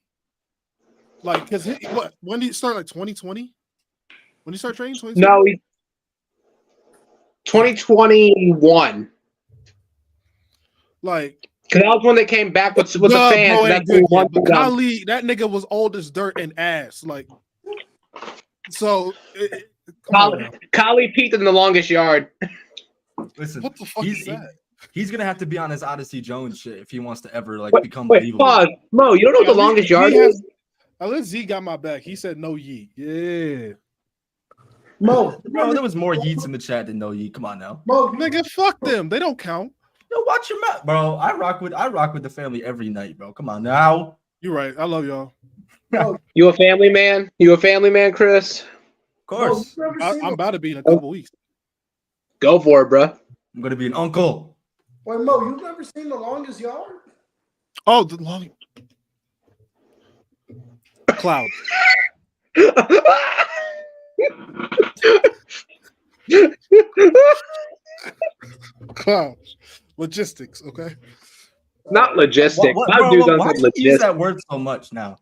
Like, because when did he start? Like 2020? When he started training? 2020? No, 2021. Like, Because that was when they came back with the duh, fans. bro, And ain't that's when good we yet. won But them. Khali, that nigga was old as dirt and ass. Like, so come on now. Kali peaked in the longest yard. Listen, What the fuck is that? He's gonna have to be on his Odyssey Jones shit if he wants to ever like become Wait, believable. pause. Mo, you don't know what the At least longest he yard is? At least Z got my back. He said no yeet. Yeah. Mo, Bro, there was more yeets in the chat than no yeet. Come on now. Mo, Nigga, fuck them. They don't count. Yo, watch your mouth, bro. I rock with the family every night, bro. Come on now. You're right. I love y'all. Mo, You a family man? You a family man, Chris? Of Mo, course, you ever seen I'm the, about to be in a couple weeks. Go for it, bro. I'm gonna be an uncle. wait, Mo, you've never seen The Longest Yard? Oh, the long cloud. Clouds. Logistics, okay? Not logistics. How Bro, dude doesn't why have do you use logistics? that word so much now?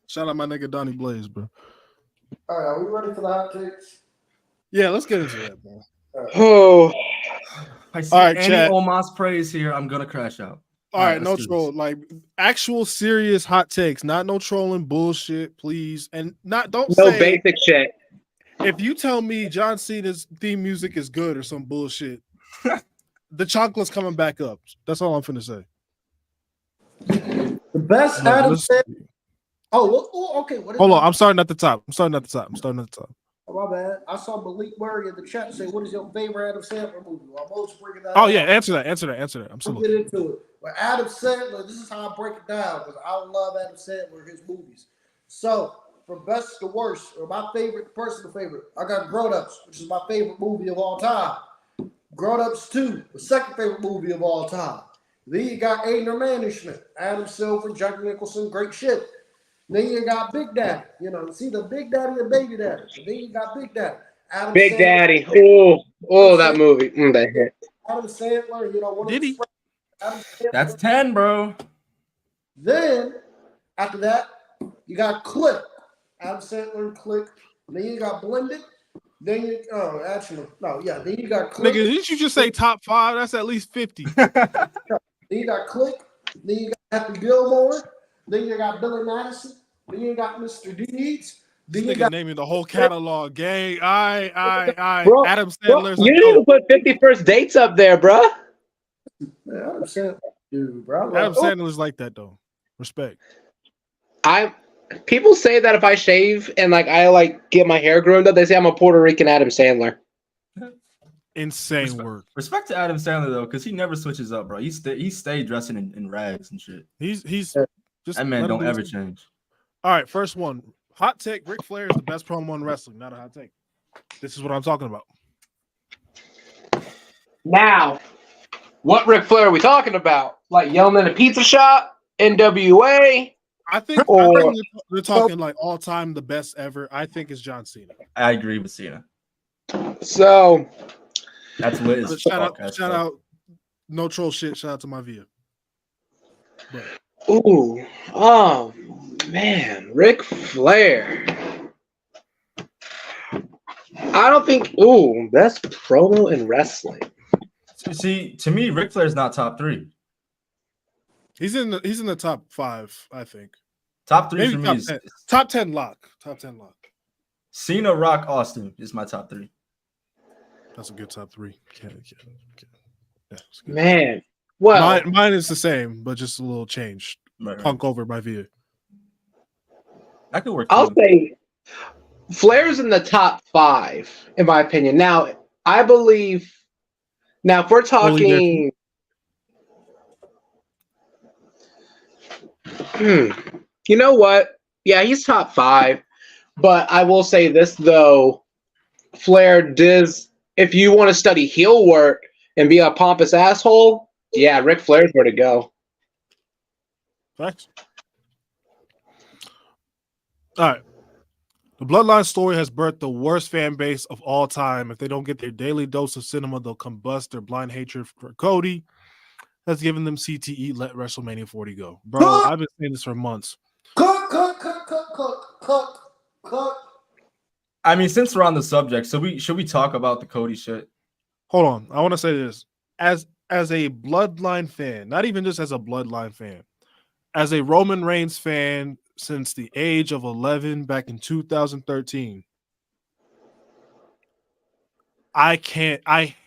Shout out my nigga Donnie Blaze, bro. All right, are we ready for the hot takes? Yeah, let's get into that, bro. Oh, I see All right, any chat. Omos praise here, I'm gonna crash out. All right, no let's do troll. this. Like actual serious hot takes, not no trolling bullshit, please. And don't no say basic shit. if you tell me John Cena's theme music is good or some bullshit, the chocolate's coming back up. That's all I'm finna say. The best No, Adam listen. said. Oh, okay. What is Hold on, I'm starting at the top. Oh, Oh, my bad. I saw Malik Murray in the chat say, "What is your favorite Adam Sandler movie?" Well, I'm almost bringing that. Oh up. yeah, answer that. We'll Absolutely. get into it. But Adam Sandler, this is how I break it down because I love Adam Sandler, his movies. So, from best to worst, or my favorite, personal favorite, I got Grown Ups, which is my favorite movie of all time. Grown Ups 2, the second favorite movie of all time. Then you got Aiden Management, Adam Silver, Jack Nicholson, great shit. Then you got Big Daddy. You know, see the Big Daddy and Baby Daddy. And then you got Big Daddy. Adam Big Sandler, Daddy. That movie. That hit. Adam Sandler, you know, one Did of he? the Adam Sandler. That's 10, bro. Then, after that, you got Click. Adam Sandler and Click. And then you got Blended. Then you then you got Nigga, Click. didn't you just say top 5? That's at least 50. Then you got Click. Then you got Happy Gilmore. Then you got Billy Madison. Then you got Mr. Deeds. This Then you nigga got naming the whole catalog. Gang. Bro, Adam bro, Sandler's you a didn't even goat. put 50 First Dates up there, bro. Adam Sandler, dude, bro. Adam Sandler's like that though. Respect. People say that if I shave and like I like get my hair groomed up, they say I'm a Puerto Rican Adam Sandler. Insane work. Respect to Adam Sandler though, because he never switches up, bro. He stayed dressing in rags and shit. He's just That man let him don't do ever his- change. All right, first one. Hot take: Ric Flair is the best promo in wrestling. Not a hot take. This is what I'm talking about. Now, what Ric Flair are we talking about? Like yelling in a pizza shop, NWA? I think they're talking like all time the best ever. I think is John Cena. I agree with Cena. So That's lit as Shout fuck. out, no troll shit. Shout out to my via. But ooh, oh man, Ric Flair. I don't think. Ooh, best promo in wrestling. See, to me, Ric Flair's not top 3. he's in the top 5, I think. Top 3 Maybe for me top is 10. Top 10 lock. Top 10 lock. Cena, Rock, Austin is my top 3. That's a good top 3. Yeah, it's good. Man, well, Mine is the same, but just a little change. Right. Punk over by Via. That could work. I'll too. say Flair's in the top 5, in my opinion. Now, I believe. Now, if we're talking. You know what? Yeah, he's top 5. But I will say this, though. Flair does. If you want to study heel work and be a pompous asshole, yeah, Ric Flair's where to go. Facts. All right. The Bloodline story has birthed the worst fan base of all time. If they don't get their daily dose of cinema, they'll combust. Their blind hatred for Cody has given them CTE. Let WrestleMania 40 go. Bro, I've been saying this for months. Cook. I mean, since we're on the subject, should we talk about the Cody shit? Hold on. I want to say this. As a Bloodline fan, not even just as a Bloodline fan, as a Roman Reigns fan since the age of 11 back in 2013, I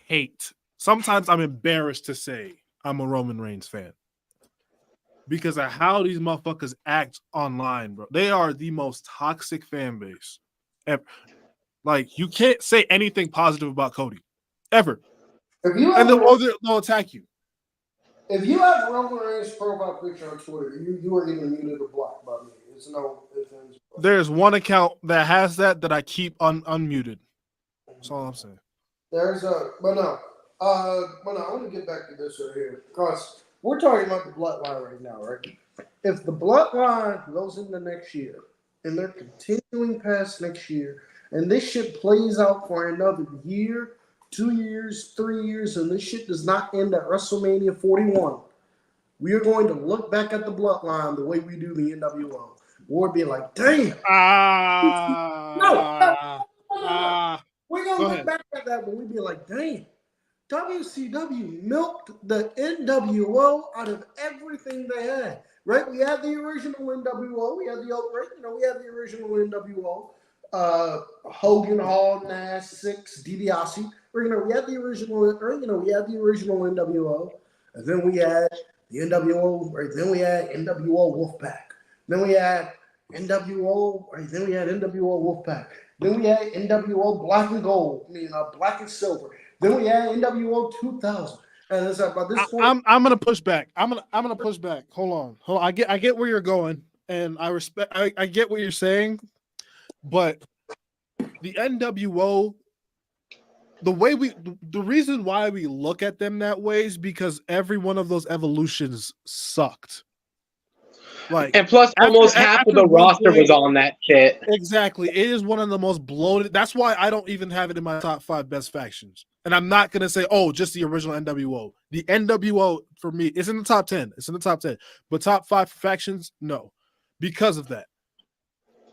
hate, sometimes I'm embarrassed to say I'm a Roman Reigns fan because of how these motherfuckers act online, bro. They are the most toxic fan base ever. Like, you can't say anything positive about Cody ever. If you And have, they'll attack you. if you have Roman Reigns' profile picture on Twitter, you are either muted or blocked by me. It's no difference. There's one account that has that I keep unmuted. That's all I'm saying. But no, I want to get back to this right here because we're talking about the bloodline right now, right? If the bloodline goes into next year and they're continuing past next year, and this shit plays out for another year, 2 years, 3 years, and this shit does not end at WrestleMania 41, we are going to look back at the bloodline the way we do the NWO. We'll be like, damn. We're going to look back at that when we be like, damn. WCW milked the NWO out of everything they had, right? We had the original NWO. We had the original NWO. Hogan, Hall, Nash, Six, DiBiase. We had the original. We had the original NWO, and then we had the NWO. Right? Then we had NWO Wolfpack. Then we had NWO. Right? Then we had NWO Wolfpack. Then we had NWO Black and Gold. Black and Silver. Then we had NWO 2000. And it's about this point. I'm gonna push back. I'm gonna push back. Hold on. I get where you're going, and I respect. I get what you're saying, but the NWO, the reason why we look at them that way is because every one of those evolutions sucked. Like, and plus, almost half of the roster was on that shit. Exactly. It is one of the most bloated. That's why I don't even have it in my top 5 best factions. And I'm not going to say, oh, just the original NWO. The NWO, for me, is in the top 10. It's in the top 10. But top 5 factions, no. Because of that.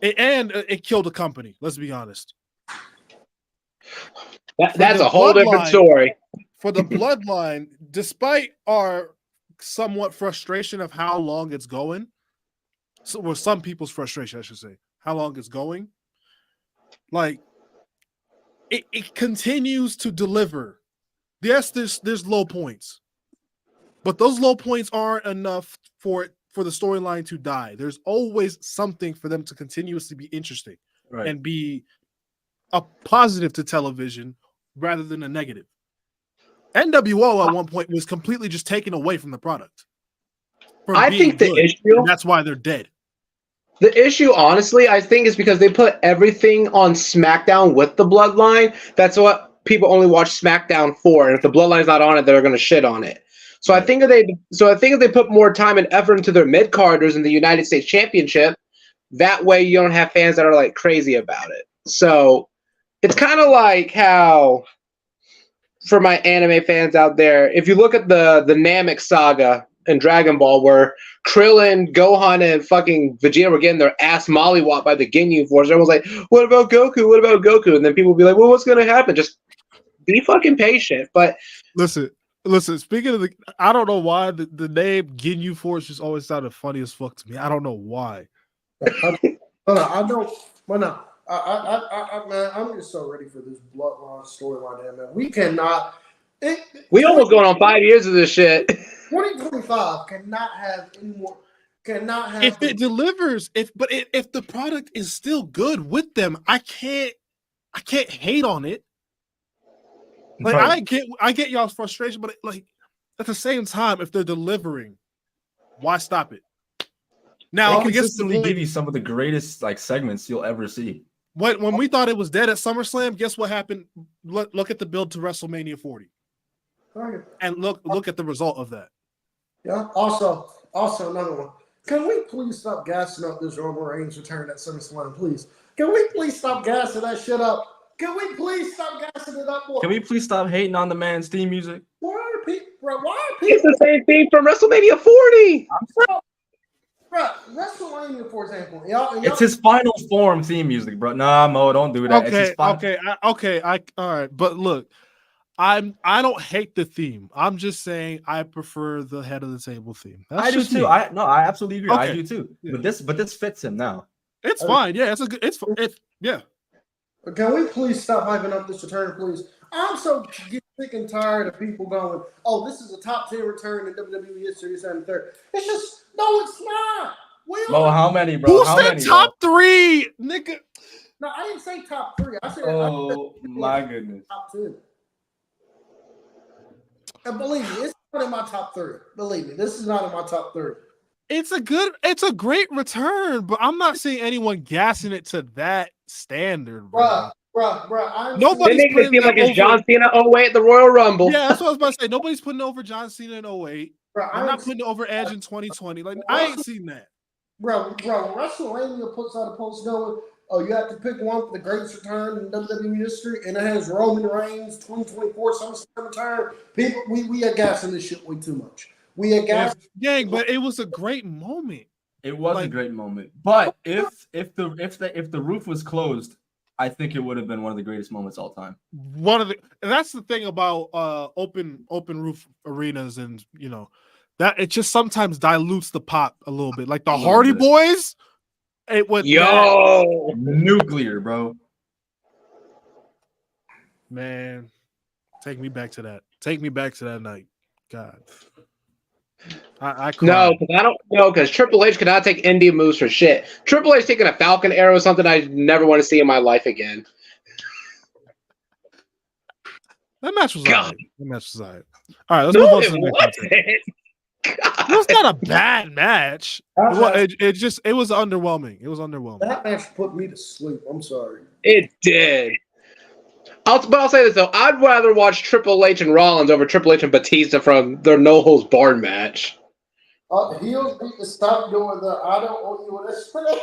It killed the company. Let's be honest. That's the a whole different bloodline- story. For the bloodline, despite our somewhat frustration of how long it's going, or some people's frustration, I should say, how long it's going, like it continues to deliver. Yes, there's low points, but those low points aren't enough for the storyline to die. There's always something for them to continuously be interesting and be a positive to television rather than a negative. NWO at one point was completely just taken away from the product. I think the issue, that's why they're dead. The issue, honestly, I think is because they put everything on SmackDown with the Bloodline. That's what people only watch SmackDown for. And if the Bloodline's not on it, they're going to shit on it. So I think if they put more time and effort into their mid carders in the United States Championship, that way you don't have fans that are like crazy about it. So it's kind of like how, for my anime fans out there, if you look at the Namek saga in Dragon Ball, where Krillin, Gohan, and fucking Vegeta were getting their ass mollywopped by the Ginyu Force, everyone's like, "What about Goku? What about Goku?" And then people will be like, "Well, what's gonna happen?" Just be fucking patient. But listen. Speaking of I don't know why the name Ginyu Force just always sounded funny as fuck to me. I don't know why. I know. Well, no. Man, I'm just so ready for this bloodline storyline, man. We cannot. We almost going on 5 years of this shit. 2025 cannot have any more. Cannot have. If it delivers, if the product is still good with them, I can't hate on it. Like I get y'all's frustration, but like at the same time, if they're delivering, why stop it? Now, they consistently give you some of the greatest like segments you'll ever see. When we thought it was dead at SummerSlam, guess what happened? Look at the build to WrestleMania 40, and look at the result of that. Yeah. Also another one. Can we please stop gassing up this Roman Reigns return at SummerSlam, please? Can we please stop gassing that shit up? Can we please stop gassing it up more? Can we please stop hating on the man's theme music? Why are people? It's the same thing from WrestleMania 40. Bro, WrestleMania, for example. Y'all, it's his final form theme music, bro. Nah, Mo, don't do that. Okay. All right. But look, I don't hate the theme. I'm just saying I prefer the head of the table theme. I do too. I absolutely agree. Okay. I do too. Yeah. But this fits him now. It's fine. Yeah, it's yeah. Can we please stop hyping up this return, please? I'm so sick and tired of people going, "Oh, this is a top 10 return in WWE history." This and third. It's just no, it's not. Mo, how many, bro? Who said top 3, nigga? No, I didn't say top 3. I said, my goodness, top 2. And believe me, it's not in my top 3. Believe me, this is not in my top 3. It's a great return, but I'm not seeing anyone gassing it to that standard, bro. Bruh. Nobody's putting it seem like it's John Cena 08 at the Royal Rumble. Yeah, that's what I was about to say. Nobody's putting over John Cena in 08. Bruh, I'm not putting over Edge in 2020. Like, I ain't seen that. Bro, WrestleMania puts out a post going, "Oh, you have to pick one for the greatest return in WWE history," and it has Roman Reigns 2024 SummerSlam return. People, we are gassing this shit way too much. We are gassing. Gang, but it was a great moment. It was a great moment. But if the roof was closed, I think it would have been one of the greatest moments all time. And that's the thing about open roof arenas, and that it just sometimes dilutes the pop a little bit. Like the Hardy Boys, it was nuclear, bro. Man, take me back to that. Take me back to that night. God. I no, because I don't know, because Triple H cannot take Indian moves for shit. Triple H taking a Falcon arrow is something I never want to see in my life again. That match was all right. All right, let's move on to the next one. It was not a bad match. It was underwhelming. It was underwhelming. That match put me to sleep. I'm sorry. It did. But I'll say this though, I'd rather watch Triple H and Rollins over Triple H and Batista from their no holds barred match. Heels need to stop doing the "I don't owe you an explanation."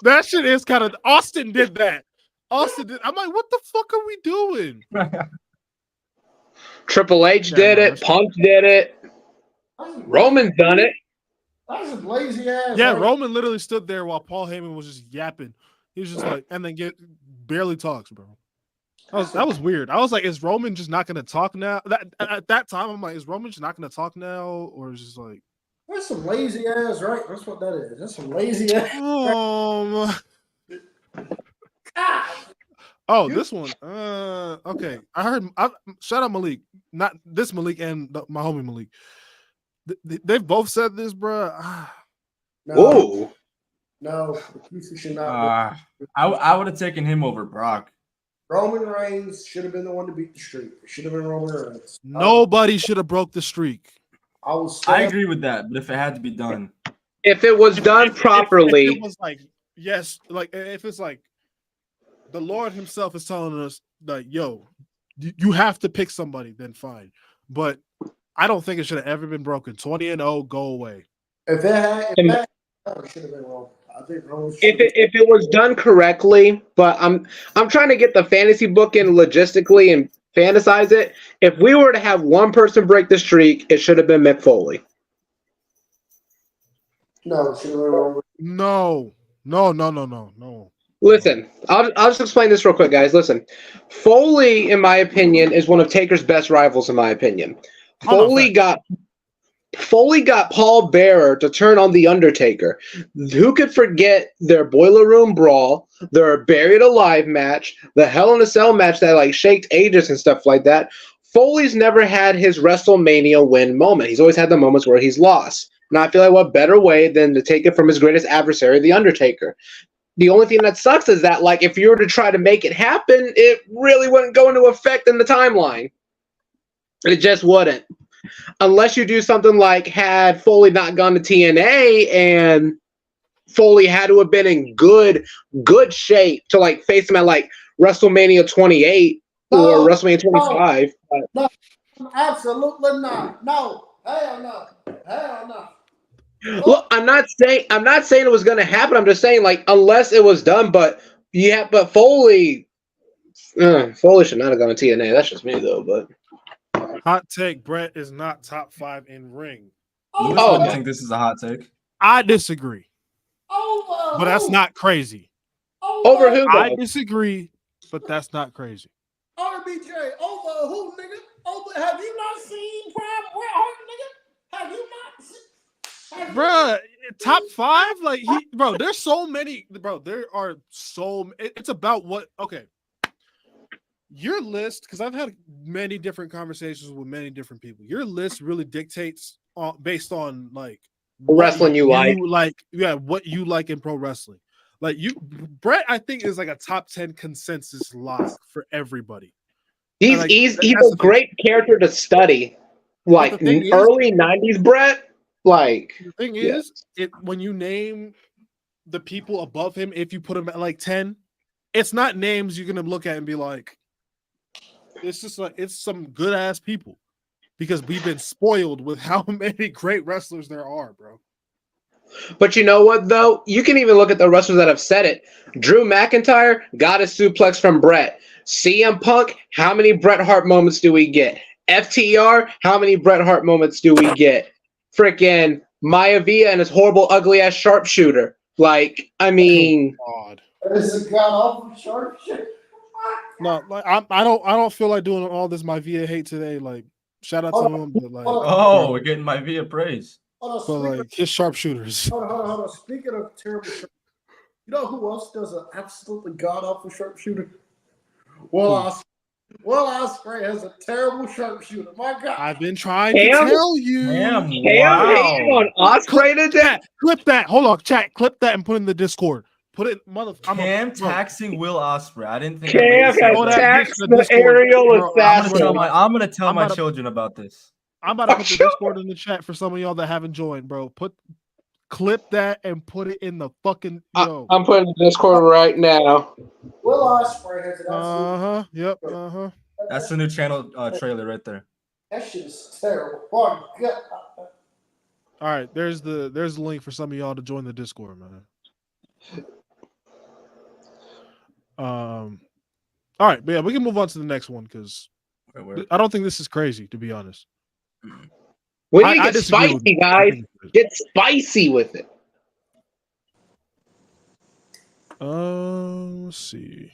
That shit is kind of Austin did that. Austin did. I'm like, what the fuck are we doing? Triple H did it. Punk did it. Roman's done it. That was a lazy ass. Yeah, Roman literally stood there while Paul Heyman was just yapping. He's just like, and then barely talks, bro. That was weird. I was like, is Roman just not gonna talk now? At that time, I'm like, is Roman just not gonna talk now, or is just like That's some lazy ass, right? That's what that is. That's some lazy ass. Oh, this one. Okay. I heard. Shout out Malik. Not this Malik and my homie Malik. They've both said this, bro. Ooh. No, you should not. I would have taken him over Brock. Roman Reigns should have been the one to beat the streak. It should have been Roman Reigns. Nobody should have broke the streak. I agree with that, but if it had to be done, if it was done properly, if it was like yes, like if it's like the Lord Himself is telling us like, yo, you have to pick somebody, then fine. But I don't think it should have ever been broken. 20-0, go away. If it should have been wrong. I think if it was done correctly, but I'm trying to get the fantasy book in logistically and fantasize it. If we were to have one person break the streak, it should have been Mick Foley. No, it should have been wrong. No. Listen, I'll just explain this real quick, guys. Listen, Foley, in my opinion, is one of Taker's best rivals. In my opinion, Foley got Paul Bearer to turn on The Undertaker. Who could forget their Boiler Room Brawl, their Buried Alive match, the Hell in a Cell match that like shaked ages and stuff like that? Foley's never had his WrestleMania win moment. He's always had the moments where he's lost. And I feel like what better way than to take it from his greatest adversary, The Undertaker. The only thing that sucks is that like if you were to try to make it happen, it really wouldn't go into effect in the timeline. It just wouldn't. Unless you do something like had Foley not gone to TNA and Foley had to have been in good shape to like face him at like WrestleMania 28 or WrestleMania 25. No, absolutely not. No, hell no. Look, I'm not saying it was going to happen. I'm just saying like unless it was done, but Foley should not have gone to TNA. That's just me though, but. Hot take: Brett is not top 5 in ring. I think this is a hot take. I disagree. But that's not crazy. Over who? I disagree, but that's not crazy. RBJ, over who, nigga? Over, have you not seen Prime Bret Hart, nigga? Have you not seen? Bruh, top 5? Like, there's so many. Bro, there are so. It's about what. Okay. Your list, because I've had many different conversations with many different people. Your list really dictates based on like wrestling you like, what you like in pro wrestling. Like Brett, I think is like a top 10 consensus lock for everybody. He's a great character to study. Like early 90s Brett. Like the thing is, when you name the people above him, if you put him at like 10, it's not names you're gonna look at and be like. It's just like it's some good ass people because we've been spoiled with how many great wrestlers there are, bro. But you know what though? You can even look at the wrestlers that have said it. Drew McIntyre got a suplex from Bret. CM Punk, how many Bret Hart moments do we get? FTR, how many Bret Hart moments do we get? Frickin' Maivia and his horrible, ugly ass sharpshooter. Like, I mean, God. Is it god awful sharpshooter? No, like I don't feel like doing all this Maivia hate today. Like, shout out to him, but like, we're getting Maivia praise. But like his sharpshooters. Hold on. Speaking of terrible, you know who else does an absolutely god awful sharpshooter? Will Ospreay has a terrible sharpshooter. My God, I've been trying to tell you. Damn, on Ospreay today. Clip that. Hold on, chat. Clip that and put it in the Discord. Put it, Cam taxing Will Ospreay. I didn't think Cam has taxed the aerial assassin. I'm gonna tell my children about this. I'm about to put the Discord in the chat for some of y'all that haven't joined, bro. Clip that and put it in the fucking. I'm putting the Discord right now. Will Ospreay has an Yep. That's the new channel trailer right there. That shit is terrible. Oh, God. All right, there's the link for some of y'all to join the Discord, man. All right, but yeah, we can move on to the next one because I don't think this is crazy, to be honest. We need to get spicy, guys. Get spicy with it. Let's see.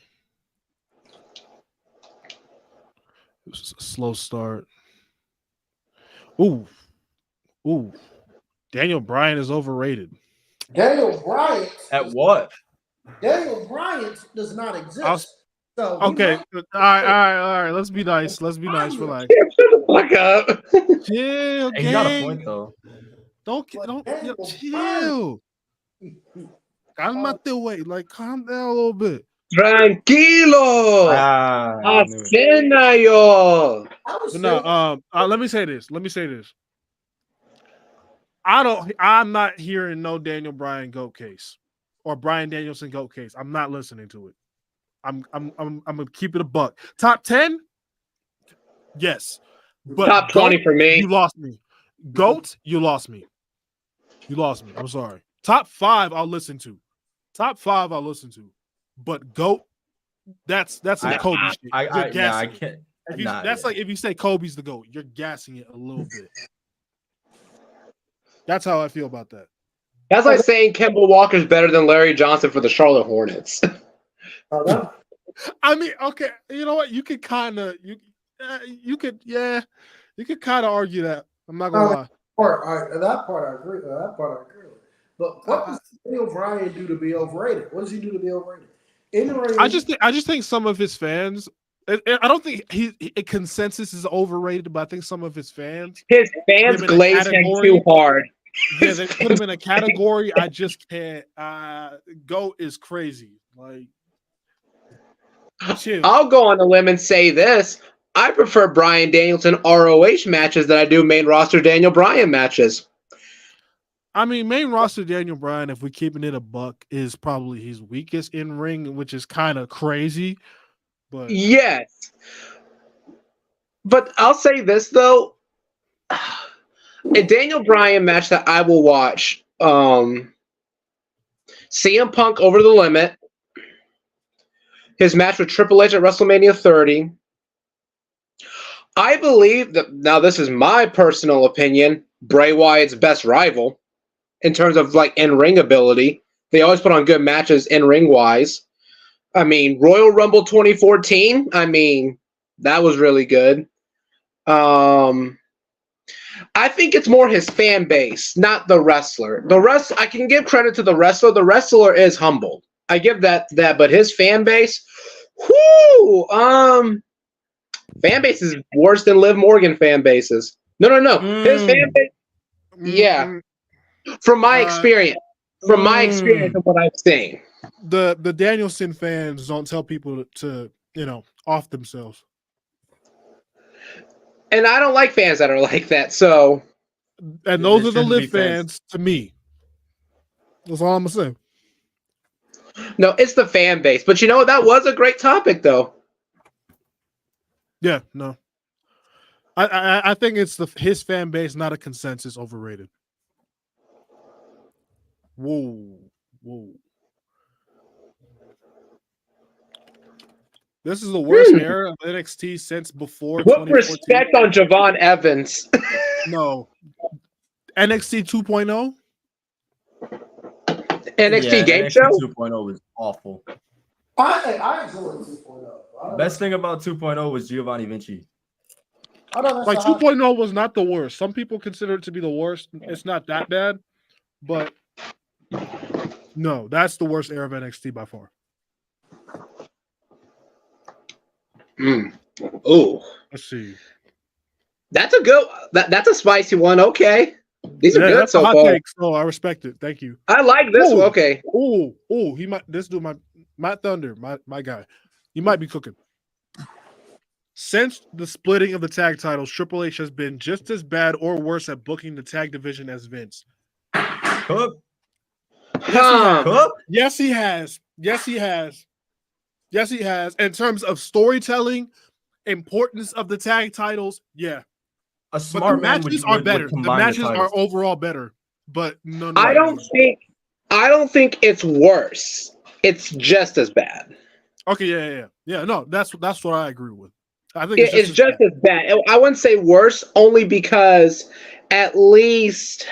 It was a slow start. Ooh. Daniel Bryan is overrated. Daniel Bryant. At what? Daniel Bryant does not exist. So Okay. All right. Let's be nice. Relax. Shut the fuck up. Chill, He got a gang. point though. Don't chill. Calmate, wait. Like, calm down a little bit. Tranquilo. I knew it. Acenayo. No, let me say this. I'm not hearing no Daniel Bryan GOAT case or Bryan Danielson GOAT case. I'm not listening to it. I'm gonna keep it a buck. Top 10? Yes. But Top 20 GOAT, for me. You lost me. GOAT, you lost me. I'm sorry. Top 5 I'll listen to. But GOAT, that's some Kobe shit. I can't. That's like if you say Kobe's the GOAT, you're gassing it a little bit. That's how I feel about that. That's like saying Kemba Walker's better than Larry Johnson for the Charlotte Hornets. I mean, okay, you know what? You could kind of argue that. I'm not gonna lie. That part I agree with. But what does Daniel Bryan do to be overrated? What does he do to be overrated? I just think some of his fans. I don't think a consensus is overrated, but I think some of his fans glaze him too hard. Yeah, they put him in a category. I just can't. GOAT is crazy. Like, chill. I'll go on a limb and say this. I prefer Bryan Danielson ROH matches than I do main roster Daniel Bryan matches. I mean, main roster Daniel Bryan, if we're keeping it a buck, is probably his weakest in ring, which is kind of crazy. But yes. But I'll say this though. A Daniel Bryan match that I will watch. CM Punk over the limit. His match with Triple H at WrestleMania 30. I believe that, now this is my personal opinion, Bray Wyatt's best rival in terms of like in-ring ability. They always put on good matches in-ring wise. I mean, Royal Rumble 2014, I mean, that was really good. I think it's more his fan base, not the wrestler. I can give credit to the wrestler. The wrestler is humbled. I give that, but his fan base, fan base is worse than Liv Morgan fan bases. No. His fan base, yeah. From my experience, of what I've seen. The Danielson fans don't tell people to off themselves. And I don't like fans that are like that. So, and those are the Liv fans to me. That's all I'm gonna say. No, it's the fan base. But you know what? That was a great topic, though. Yeah, no. I think it's his fan base, not a consensus, overrated. Whoa. This is the worst era of NXT since before. What respect on Javon Evans? No. NXT 2.0? NXT Game NXT Show? 2.0 was awful. I enjoyed 2.0. Best thing about 2.0 was Giovanni Vinci. Like 2.0 was not the worst. Some people consider it to be the worst. It's not that bad, but no, that's the worst era of NXT by far. Oh, let's see. That's a good. That's a spicy one. Okay, these are good so far. Take, so I respect it. Thank you. I like this one. Okay. He might. This dude, my Thunder, my guy. He might be cooking. Since the splitting of the tag titles, Triple H has been just as bad or worse at booking the tag division as Vince. Cook. Yes, he has. Yes, he has. In terms of storytelling, importance of the tag titles, yeah. A smart man matches are better. The matches are overall better, but no. I don't think it's worse. It's just as bad. Okay, yeah. No, that's what I agree with. I think it's just as bad. I wouldn't say worse, only because at least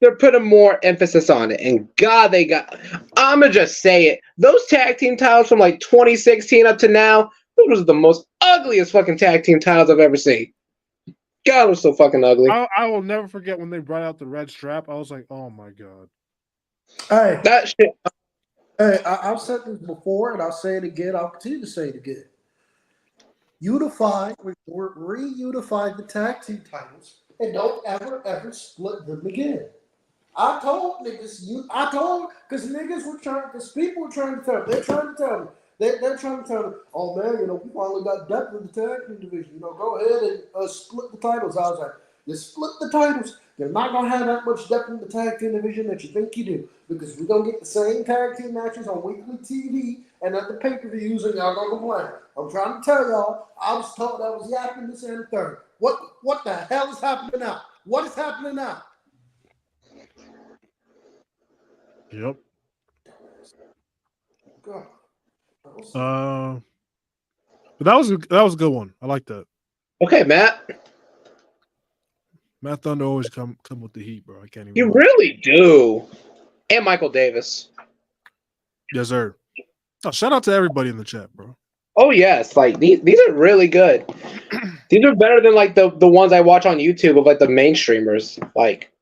they're putting more emphasis on it. And God, they got. I'm gonna just say it. Those tag team titles from like 2016 up to now, those was the most ugliest fucking tag team titles I've ever seen. God, it was so fucking ugly. I will never forget when they brought out the red strap. I was like, oh my god. Hey, That shit. I've said this before, and I'll say it again. I'll continue to say it again. Unify, reunify the tag team titles, and don't ever split them again. I told niggas, because niggas were trying, because people were trying to tell them, they're trying to tell them, oh man, we finally got depth in the tag team division, go ahead and split the titles. I was like, you split the titles, you're not going to have that much depth in the tag team division that you think you do, because we're going to get the same tag team matches on weekly TV and at the pay-per-views, and y'all going to complain. I'm trying to tell y'all, I was told I was yapping this and the third. What the hell is happening now? What is happening now? Yep. God. But that was a good one. I like that. Okay, Matt. Matt Thunder always come with the heat, bro. I can't even. You really do. And Michael Davis. Yes, sir. Oh, shout out to everybody in the chat, bro. Oh yes, like these are really good. These are better than like the ones I watch on YouTube of like the mainstreamers. Like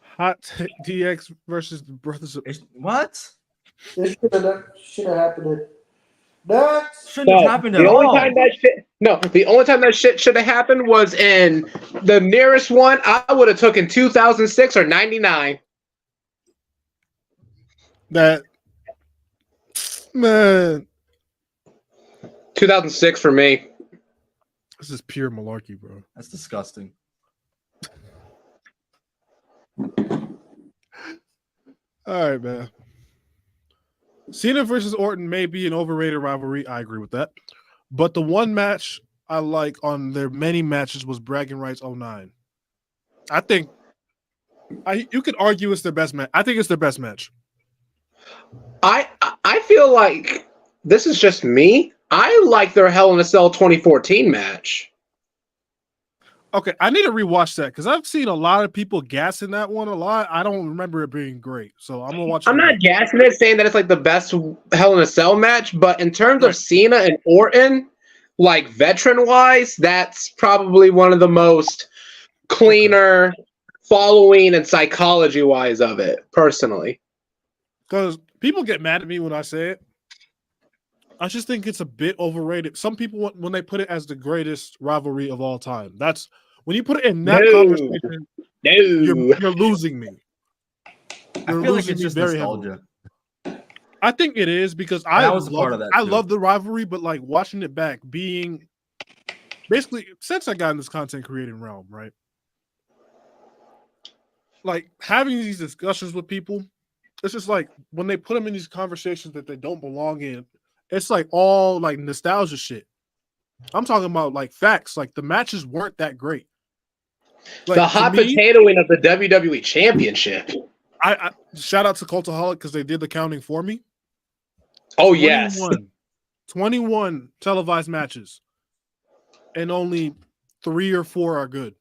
Hot DX versus the Brothers of What? This should have happened. Next. Shouldn't have happened at all. The only time that shit should have happened was in the nearest one I would have took in 2006 or 99. That man. 2006 for me. This is pure malarkey, bro. That's disgusting. All right, man. Cena versus Orton may be an overrated rivalry. I agree with that. But the one match I like on their many matches was Bragging Rights 09. I think you could argue it's their best match. I think it's their best match. I feel like this is just me. I like their Hell in a Cell 2014 match. Okay, I need to rewatch that because I've seen a lot of people gassing that one a lot. I don't remember it being great, so I'm gonna watch. I'm not gassing it, saying that it's like the best Hell in a Cell match, but in terms of Cena and Orton, like veteran-wise, that's probably one of the most cleaner following and psychology-wise of it, personally. Because people get mad at me when I say it. I just think it's a bit overrated. Some people, when they put it as the greatest rivalry of all time, that's when you put it in that conversation. You're losing me. I feel like it's just nostalgia. I think it is because I love the rivalry, but like watching it back, being basically since I got in this content creating realm, right? Like having these discussions with people, it's just like when they put them in these conversations that they don't belong in. It's like all like nostalgia shit. I'm talking about like facts. Like the matches weren't that great. Like, the hot potatoing of the WWE Championship. I shout out to Cultaholic because they did the counting for me. Oh, yes. 21 televised matches. And only 3 or 4 are good.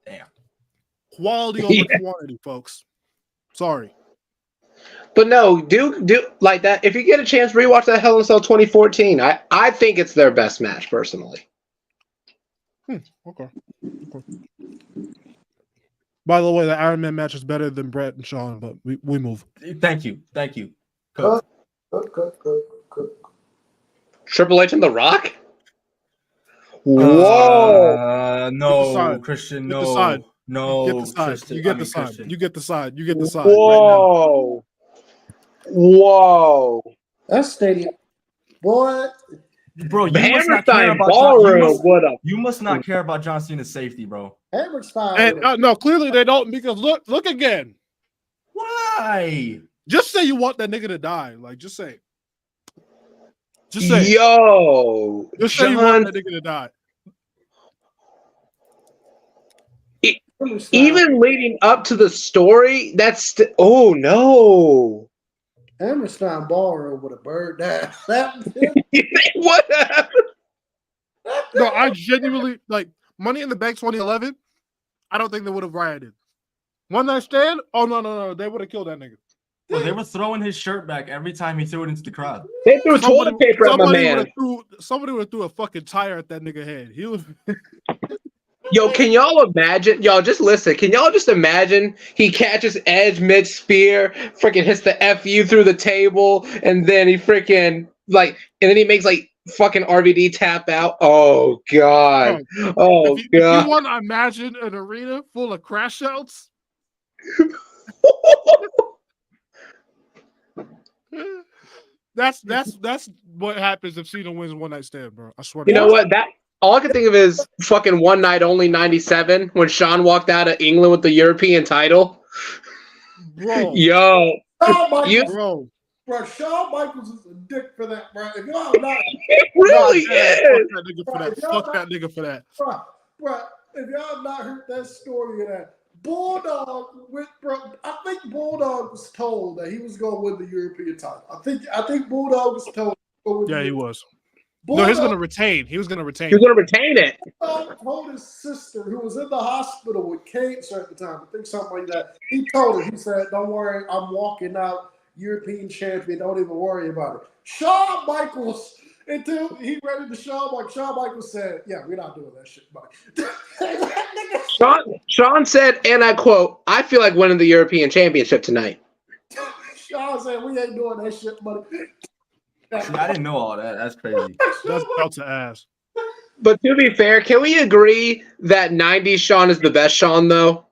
Damn. Quality over quantity, folks. Sorry. But no, do like that. If you get a chance, rewatch that Hell in a Cell 2014. I think it's their best match, personally. Okay. By the way, the Iron Man match is better than Brett and Sean, but we move. Thank you. Cut. Triple H and The Rock? Whoa! No, Christian, no. No, you get the side. Christian, You get the side. Christian. You get the side. You get the side. Whoa! Right Whoa! That stadium, boy. Bro, you must not care about you must not care about John Cena's safety, bro. Hammerstein. And no, clearly they don't because look again. Why? Just say you want that nigga to die. Like, just say. Just say. Yo, just say you want that nigga to die. Even leading up to the story, that's oh no. Hammerstein Ballroom with a bird down. What happened? No, I genuinely like Money in the Bank 2011, I don't think they would have rioted. One Night Stand? Oh no, they would have killed that nigga. Well, they were throwing his shirt back every time he threw it into the crowd. They threw toilet paper at my man. Somebody would have threw a fucking tire at that nigga head. He was. Yo, can y'all imagine? Y'all just listen. Can y'all just imagine he catches Edge mid spear, freaking hits the FU through the table, and then he freaking and then he makes fucking RVD tap out. Oh god. Oh if god. you want to imagine an arena full of crash outs. That's what happens if Cena wins One Night Stand, bro. I swear. You know what? All I can think of is fucking One Night Only '97 when Shawn walked out of England with the European title. Bro. Yo. Bro. Bro, Shawn Michaels is a dick for that, bro. If y'all not, it really is. Fuck that nigga for that. Bro, if y'all have not heard that story of that, Bulldog I think Bulldog was told that he was going to win the European title. I think Bulldog was told. Yeah, he was. Bulldog, no, he was going to retain. He was going to retain. He was going to retain it. Bulldog told his sister, who was in the hospital with cancer at the time, I think something like that. He told her, he said, "Don't worry, I'm walking out European champion. Don't even worry about it." Shawn Michaels, until he read it to Shawn Michaels said, "Yeah, we're not doing that shit, buddy." Shawn said, and I quote, "I feel like winning the European Championship tonight." Shawn said, "We ain't doing that shit, buddy." See, I didn't know all that. That's crazy. That's about to ass. But to be fair, can we agree that 90s Shawn is the best Shawn, though?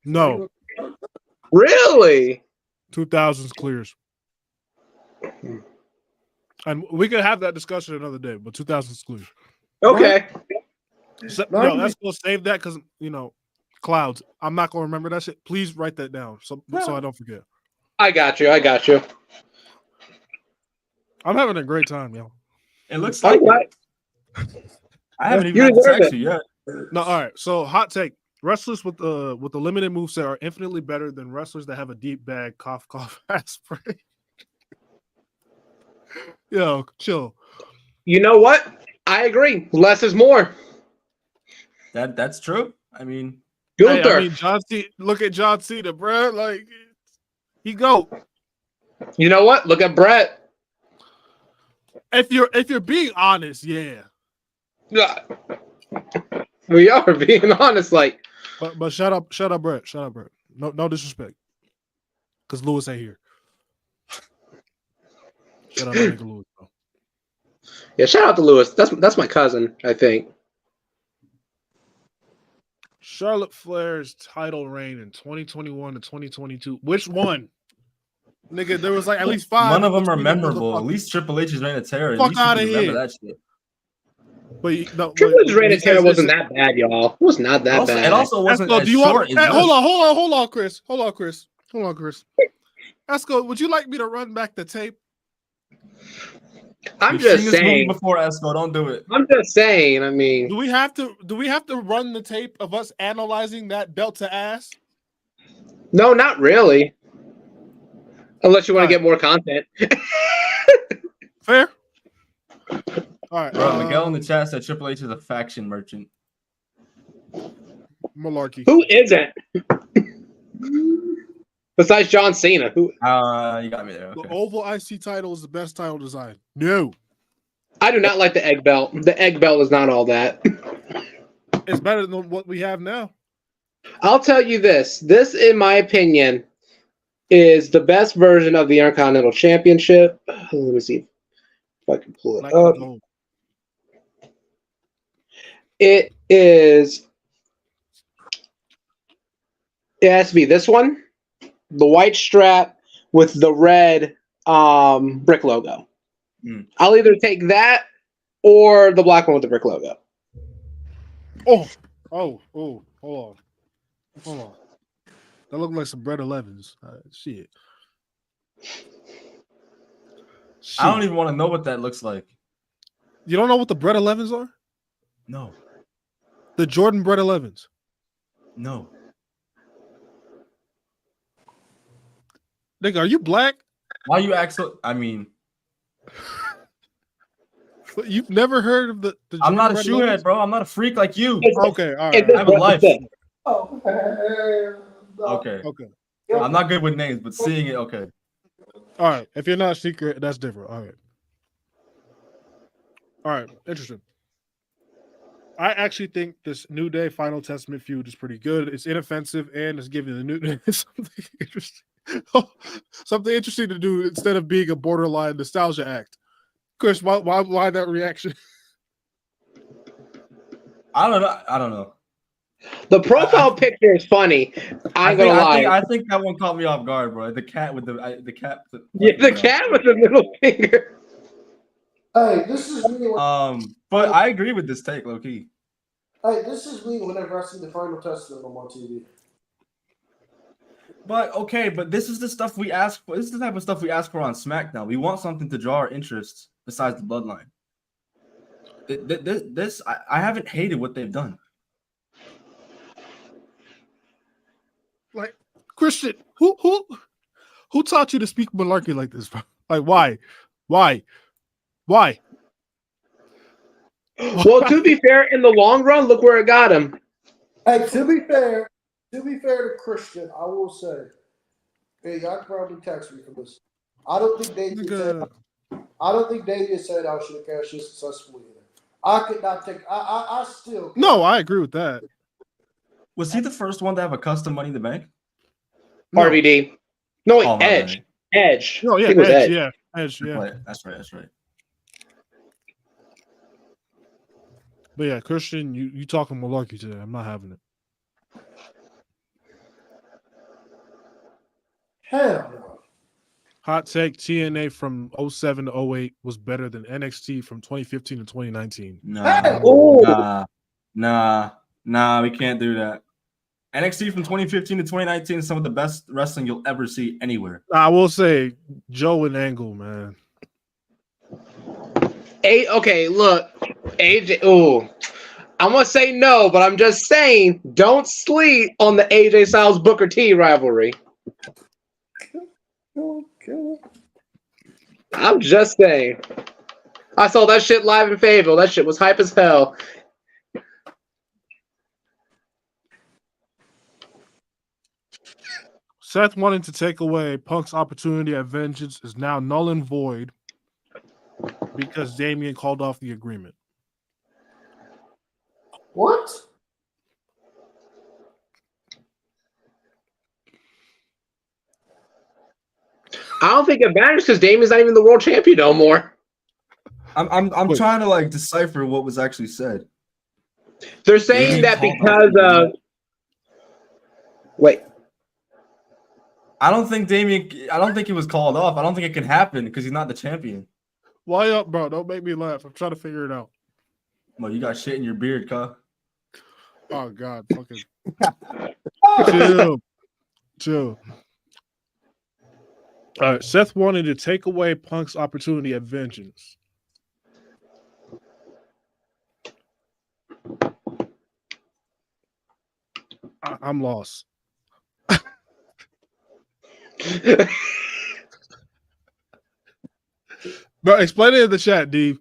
No. Really? 2000s clears. And we could have that discussion another day, but 2000s clears. Okay. So, no, let's go save that because, clouds. I'm not going to remember that shit. Please write that down so I don't forget. I got you. I'm having a great time, yo. It looks like I haven't even had to text you yet. No, all right. So hot take: wrestlers with the limited moveset are infinitely better than wrestlers that have a deep bag, cough, aspirin. Yo, chill. You know what? I agree. Less is more. That's true. I mean, John Cena. Look at John Cena, bro. Like he go. You know what? Look at Brett. If you're being honest, yeah. We are being honest, But shut up, Brett. No disrespect, because Lewis ain't here. Shout out to nigga Lewis, bro. Yeah, shout out to Lewis. That's my cousin, I think. Charlotte Flair's title reign in 2021 to 2022. Which one? Nigga, there was at least 5. None of them are memorable. At least Triple H's reign of terror. Fuck out of here. That shit. Triple H's reign of terror wasn't that bad, y'all. It was not that bad. It also wasn't as short. Hold on, Chris. Esco, would you like me to run back the tape? I'm just saying. Before Esco, don't do it. I'm just saying. I mean, do we have to run the tape of us analyzing that belt to ass? No, not really. Unless you want to get more content. Fair. All right. Bro, Miguel in the chat said Triple H is a faction merchant. Malarkey. Who isn't? Besides John Cena, who? You got me there. Okay. The Oval IC title is the best title design. No. I do not like the egg belt. The egg belt is not all that. It's better than what we have now. I'll tell you this. This, in my opinion, is the best version of the Intercontinental Championship. Let me see if I can pull it up. It is. It has to be this one. The white strap with the red brick logo. I'll either take that or the black one with the brick logo. Oh, hold on. That look like some Bread 11s. Shit. I don't even want to know what that looks like. You don't know what the Bread 11s are? No. The Jordan Bread 11s. No. Nigga, are you black? Why you act so? I mean, You've never heard of the I'm not a Jordan Red shoehead, bro. I'm not a freak like you. Okay, all It's right. I have a life. Oh, Okay. Okay. I'm not good with names, but seeing it, okay. All right. If you're not a secret, that's different. All right. All right. Interesting. I actually think this New Day Final Testament feud is pretty good. It's inoffensive and it's giving the New Day something interesting. Something interesting to do instead of being a borderline nostalgia act. Chris, why that reaction? I don't know. The profile picture is funny. I ain't gonna lie. I think that one caught me off guard, bro. The cat with the cat. The cat with the middle finger. hey, this is me. But I agree with this take, low key. Hey, this is me whenever I see the Final Testament on my TV. But okay, but this is the stuff we ask for. This is the type of stuff we ask for on SmackDown. We want something to draw our interest besides the bloodline. I haven't hated what they've done. Like Christian, who taught you to speak malarkey like this, bro? Like why? Well, to be fair, in the long run, look where it got him. Hey, to be fair to Christian, I will say, hey, y'all can probably text me for this. I don't think David said I should have cashed this successfully either. I could not take. I still. No, I agree with that. Was he the first one to have a custom Money in the Bank? No. RVD. No, wait, Oh, my Edge. bad. Edge. No, yeah, I think it was Edge, yeah. That's right. But yeah, Christian, you talking malarkey today. I'm not having it. Hell no. Hot take: TNA from 07 to 08 was better than NXT from 2015 to 2019. Nah, we can't do that. NXT from 2015 to 2019 is some of the best wrestling you'll ever see anywhere. I will say Joe and Angle, man. Okay, look. AJ. Oh, I'm gonna say no, but I'm just saying, don't sleep on the AJ Styles Booker T rivalry. Okay. I'm just saying. I saw that shit live in Fayetteville. That shit was hype as hell. Seth wanting to take away Punk's opportunity at Vengeance is now null and void because Damian called off the agreement. What? I don't think it matters because Damien's not even the world champion no more. I'm Wait. trying to like decipher what was actually said. They're saying that because of. Wait. I don't think he was called off. I don't think it can happen because he's not the champion. Why up, bro? Don't make me laugh. I'm trying to figure it out. Well, you got shit in your beard, cuh. Oh God, fucking chill. All right, Seth wanted to take away Punk's opportunity at Vengeance. I'm lost. Bro, explain it in the chat, D.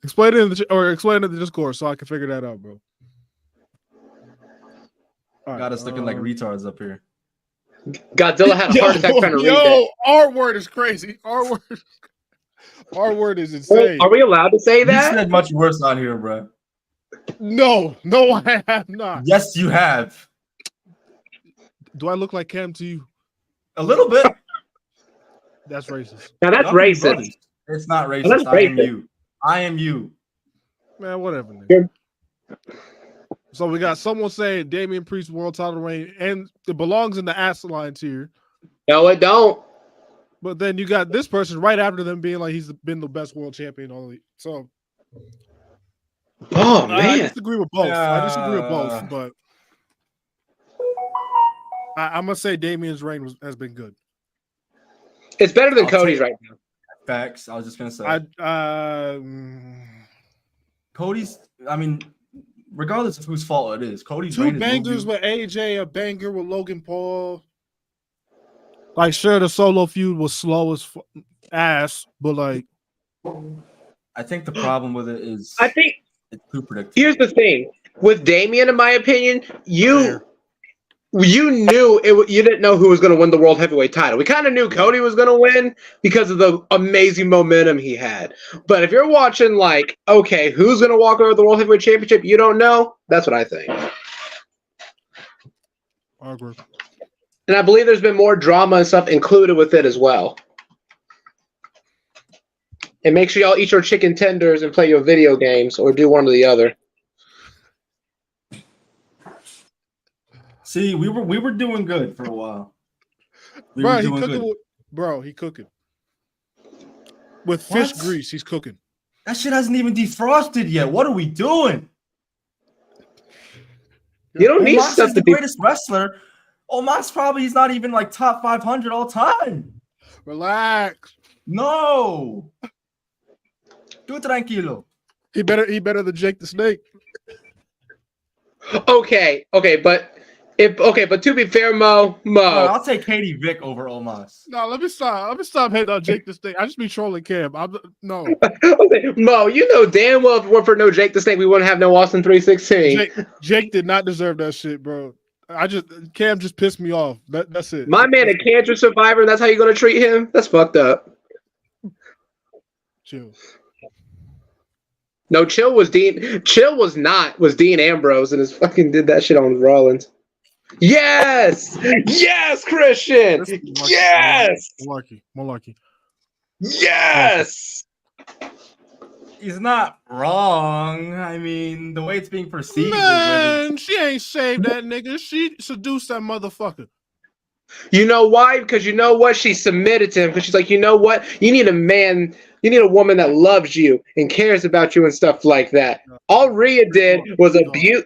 Explain it in explain it in the Discord so I can figure that out, bro. All Got us looking like retards up here. Godzilla had a heart attack trying to read that. R word is crazy. R word is insane. Are we allowed to say You that? said much worse on here, bro. No, I have not. Yes, you have. Do I look like Cam to you? A little bit. That's racist. Now that's Y'all be racist. brothers. It's not racist. That's I am racist. you. I am you. Man, whatever. Nigga. You're- So we got someone saying Damian Priest world title reign, and it belongs in the asinine tier. No, it don't. But then you got this person right after them being like he's been the best world champion only. So Oh I man. disagree with both. But I'm gonna say Damian's reign has been good. It's better than I'll Cody's take- right now. Facts. I was just gonna say. Cody's. I mean, regardless of whose fault it is, Cody's Two reign is bangers moving. with AJ, a banger with Logan Paul. Like, sure, the solo feud was slow as ass, but like, I think the problem with it is I think it's too predictable. here's the thing with Damian. In my opinion, you knew it. You didn't know who was going to win the world heavyweight title. We kind of knew Cody was going to win because of the amazing momentum he had. But if you're watching, like, okay, who's going to walk over the world heavyweight championship? You don't know. That's what I think. I agree. And I believe there's been more drama and stuff included with it as well. And make sure y'all eat your chicken tenders and play your video games or do one or the other. See, we were doing good for a while. We Bro, were he doing cooking. good. Bro, he cooking. With What? fish grease, he's cooking. That shit hasn't even defrosted yet. What are we doing? You don't need Omos stuff is to the greatest wrestler. Omos probably he's not even like top 500 all time. Relax. No. Do tranquilo. He better than Jake the Snake. Okay, but to be fair, Mo, I'll take Katie Vick over Omos. No, let me stop hating on Jake the Snake. I just be trolling Cam. No. Mo, you know damn well if it weren't for no Jake the Snake, we wouldn't have no Austin 316. Jake did not deserve that shit, bro. Cam just pissed me off. That's it. My man, a cancer survivor, and that's how you're gonna treat him? That's fucked up. Chill. No, Chill was Dean Ambrose and his fucking did that shit on Rollins. Yes! Yes, Christian! Yes! Malarkey. Yes! He's not wrong. I mean, the way it's being perceived Man, she ain't saved that nigga. She seduced that motherfucker. You know why? Because you know what? She submitted to him because she's like, you know what? You need a man, you need a woman that loves you and cares about you and stuff like that. All Rhea did was abuse.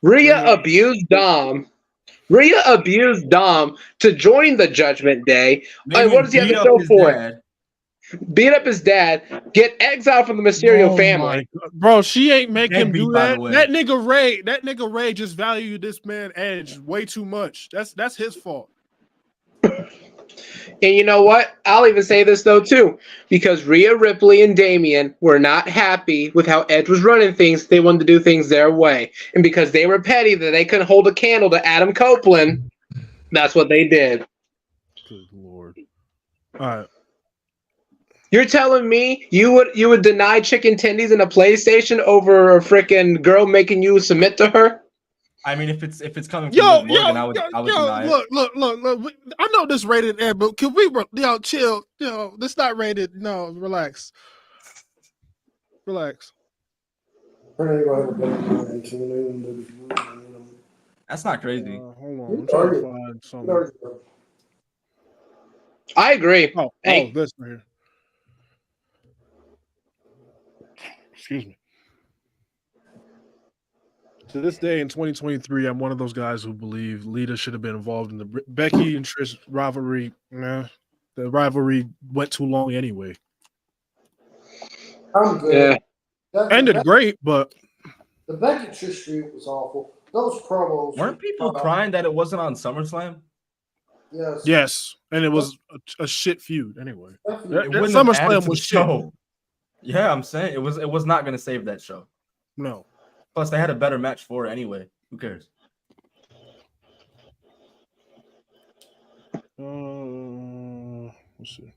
Rhea abused Dom. Rhea abused Dom to join the Judgment Day. And what does he have to show for it? Beat up his dad, get exiled from the Mysterio family. Bro, she ain't make him do that. Way. That nigga Ray just valued this man Edge way too much. That's his fault. And you know what? I'll even say this though too, because Rhea Ripley and Damian were not happy with how Edge was running things. They wanted to do things their way, and because they were petty that they couldn't hold a candle to Adam Copeland, that's what they did. Good Lord! All right. You're telling me you would deny chicken tendies in a PlayStation over a freaking girl making you submit to her? I mean, if it's coming from Liv Morgan, I would deny it. Look. I know this rated R, but can we chill? This not rated. No, relax. That's not crazy. Hold on, I'm trying to find something. I agree. Oh, this right here. Excuse me. To this day in 2023, I'm one of those guys who believe Lita should have been involved in the Becky and Trish rivalry. Nah, the rivalry went too long anyway. I'm good. Yeah. Ended great, but the Becky Trish feud was awful. Those promos weren't people crying that it wasn't on SummerSlam? Yes, and it was a shit feud anyway. SummerSlam was show. Yeah, I'm saying it was not going to save that show. No. Plus, they had a better match for it anyway. Who cares? Let's see.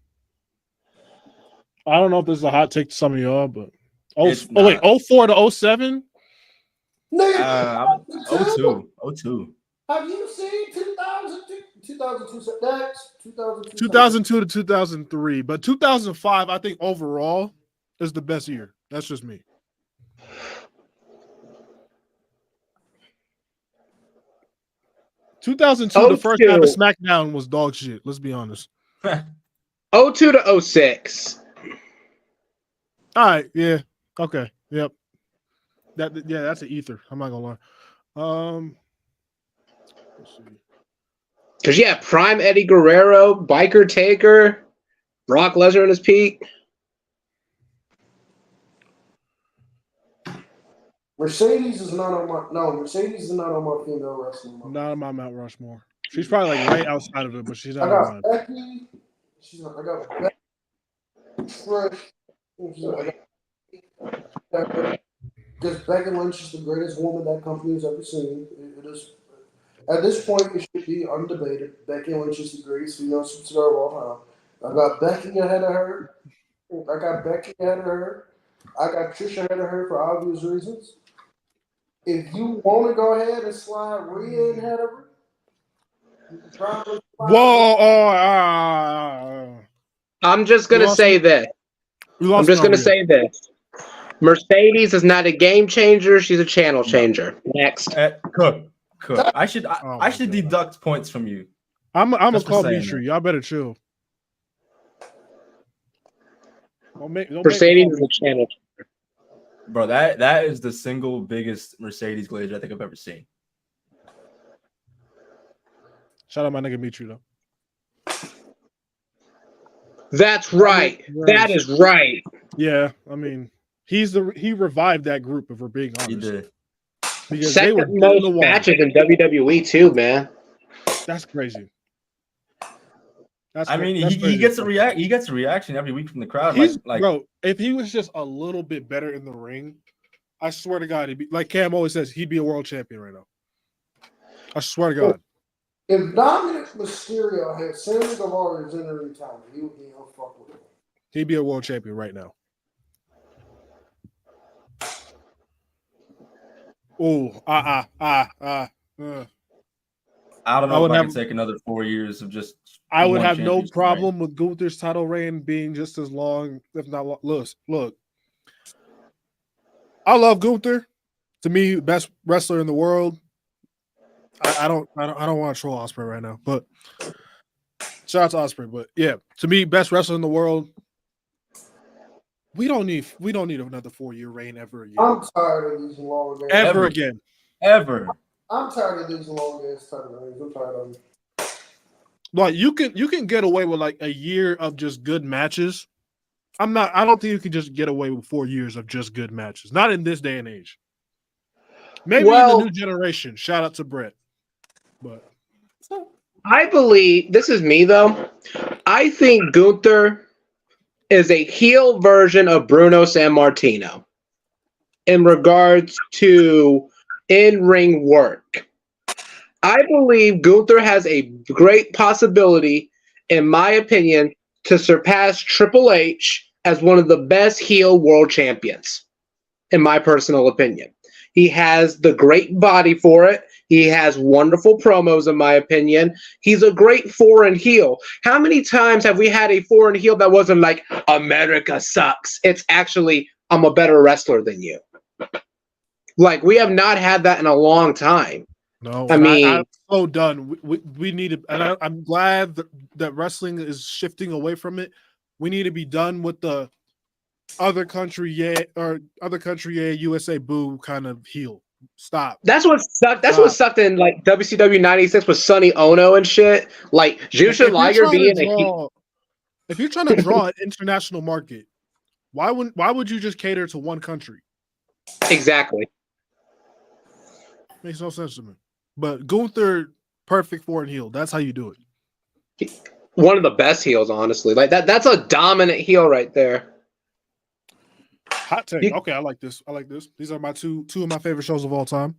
I don't know if this is a hot take to some of y'all, but 04 to 07? 02. Have you seen 2002 to 2003, but 2005, I think overall is the best year. That's just me. The first half of SmackDown was dog shit. Let's be honest. 02 to 06. All right. Yeah. Okay. Yep. That's an ether. I'm not gonna lie. Let's see. Because prime Eddie Guerrero, Biker Taker, Brock Lesnar in his peak. Mercedes is not on my female wrestling. Not on my Mount Rushmore. She's probably like right outside of it, but she's not. I got Becky. I got Becky, Trish, Because Becky Lynch is the greatest woman that company has ever seen. It is at this point it should be undebated. Becky Lynch is the greatest female superstar of all time. I got Becky ahead of her. I got Becky ahead of her. I got Trish ahead of her for obvious reasons. If you want to go ahead and slide Rhea in ahead of her, you can probably slide Whoa! I'm just gonna say this. I'm just gonna say this. Mercedes is not a game changer. She's a channel changer. Next. Cook. I should deduct points from you. I'm gonna Just for call saying Mitri. that. Y'all better chill. Don't Mercedes is a channel changer. Bro, that is the single biggest Mercedes glazer I think I've ever seen. Shout out my nigga Mitri though. That's right. That is right. Yeah, I mean, he revived that group. If we're being honest, He did. Because Second they were most matches in WWE too, man. That's crazy. He gets a reaction every week from the crowd. Bro, if he was just a little bit better in the ring, I swear to God, he'd be like Cam always says, he'd be a world champion right now. I swear to God. If Dominic Mysterio had Sammy Guevara's in the retirement, he would be fuck with him. He'd be a world champion right now. Oh, I don't know if I can take another 4 years of just. I would have no problem with Gunther's title reign being just as long, if not long. Look. I love Gunther. To me, best wrestler in the world. I don't want to troll Ospreay right now, but shout out to Ospreay. But yeah, to me, best wrestler in the world. We don't need another 4-year reign ever again. I'm tired of these long games. Ever again. I'm tired of these long ass title reigns. I'm tired of them. Like you can get away with like a year of just good matches. I don't think you can just get away with 4 years of just good matches. Not in this day and age. Maybe in the new generation. Shout out to Brett. But I believe this is me though. I think Gunther is a heel version of Bruno Sammartino in regards to in-ring work. I believe Gunther has a great possibility, in my opinion, to surpass Triple H as one of the best heel world champions, in my personal opinion. He has the great body for it. He has wonderful promos, in my opinion. He's a great foreign heel. How many times have we had a foreign heel that wasn't like, America sucks? It's actually, I'm a better wrestler than you. Like, we have not had that in a long time. No, I mean, I'm so done. We need to, and I'm glad that wrestling is shifting away from it. We need to be done with the other country, USA boo kind of heel. Stop. That's what sucked. That's what sucked in like WCW '96 with Sonny Ono and shit. Like Jushin Liger being if you're trying to draw an international market, why would you just cater to one country? Exactly. Makes no sense to me. But Gunther, perfect foreign heel. That's how you do it. One of the best heels, honestly. Like that's a dominant heel right there. Hot take. Okay, I like this. These are my two of my favorite shows of all time.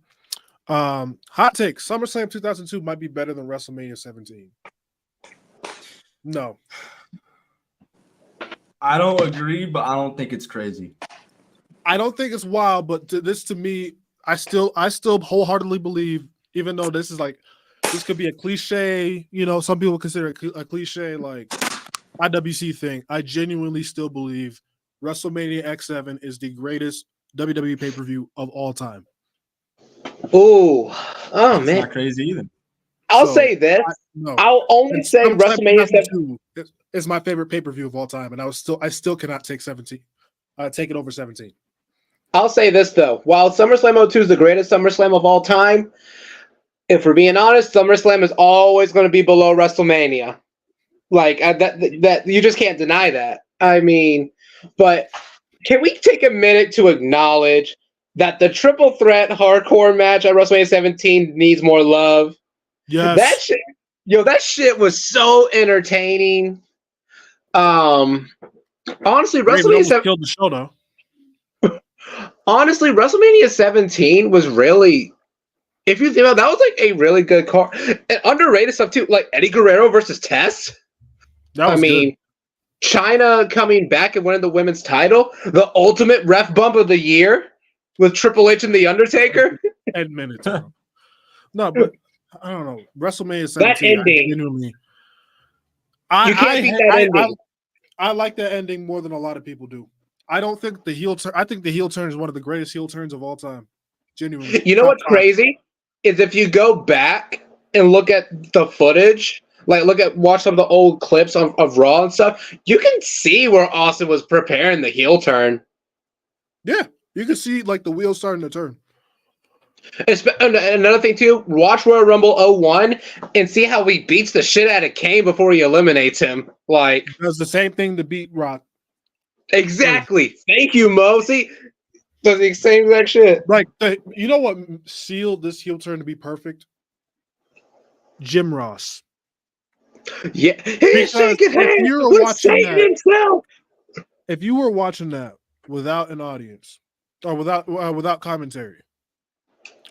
Hot take. SummerSlam 2002 might be better than WrestleMania 17. No. I don't agree, but I don't think it's crazy. I don't think it's wild, but to me, I still wholeheartedly believe, even though this could be a cliche, some people consider it a cliche like IWC thing. I genuinely still believe WrestleMania X7 is the greatest WWE pay-per-view of all time. Oh That's man, not crazy either. I'll say this. I'll only say WrestleMania 17 is my favorite pay-per-view of all time, and I still cannot take 17. Take it over 17. I'll say this though. While SummerSlam 02 is the greatest SummerSlam of all time, if we're being honest, SummerSlam is always going to be below WrestleMania. Like that you just can't deny that. I mean, but can we take a minute to acknowledge that the triple threat hardcore match at WrestleMania 17 needs more love? Yes. That shit was so entertaining. Honestly, Raven WrestleMania almost killed the show though. Honestly, WrestleMania 17 was really, if you think about it, that was like a really good card. And underrated stuff too, like Eddie Guerrero versus Test. That was good. China coming back and winning the women's title, the ultimate ref bump of the year with Triple H and The Undertaker. 10 minutes, bro. No, but I don't know. WrestleMania 17. That ending. You Can't beat that ending. I like that ending more than a lot of people do. I don't think the heel turn. I think the heel turn is one of the greatest heel turns of all time. Genuinely. You know what's crazy is if you go back and look at the footage, like watch some of the old clips of Raw and stuff, you can see where Austin was preparing the heel turn. Yeah, you can see like the wheels starting to turn. Another thing too, watch Royal Rumble 01 and see how he beats the shit out of Kane before he eliminates him. Like, does the same thing to beat Rock. Exactly. Thank you, Mo. See, does the same exact shit. Like, you know what sealed this heel turn to be perfect? Jim Ross. Yeah, he's shaking hands. If you were watching that without an audience or without commentary,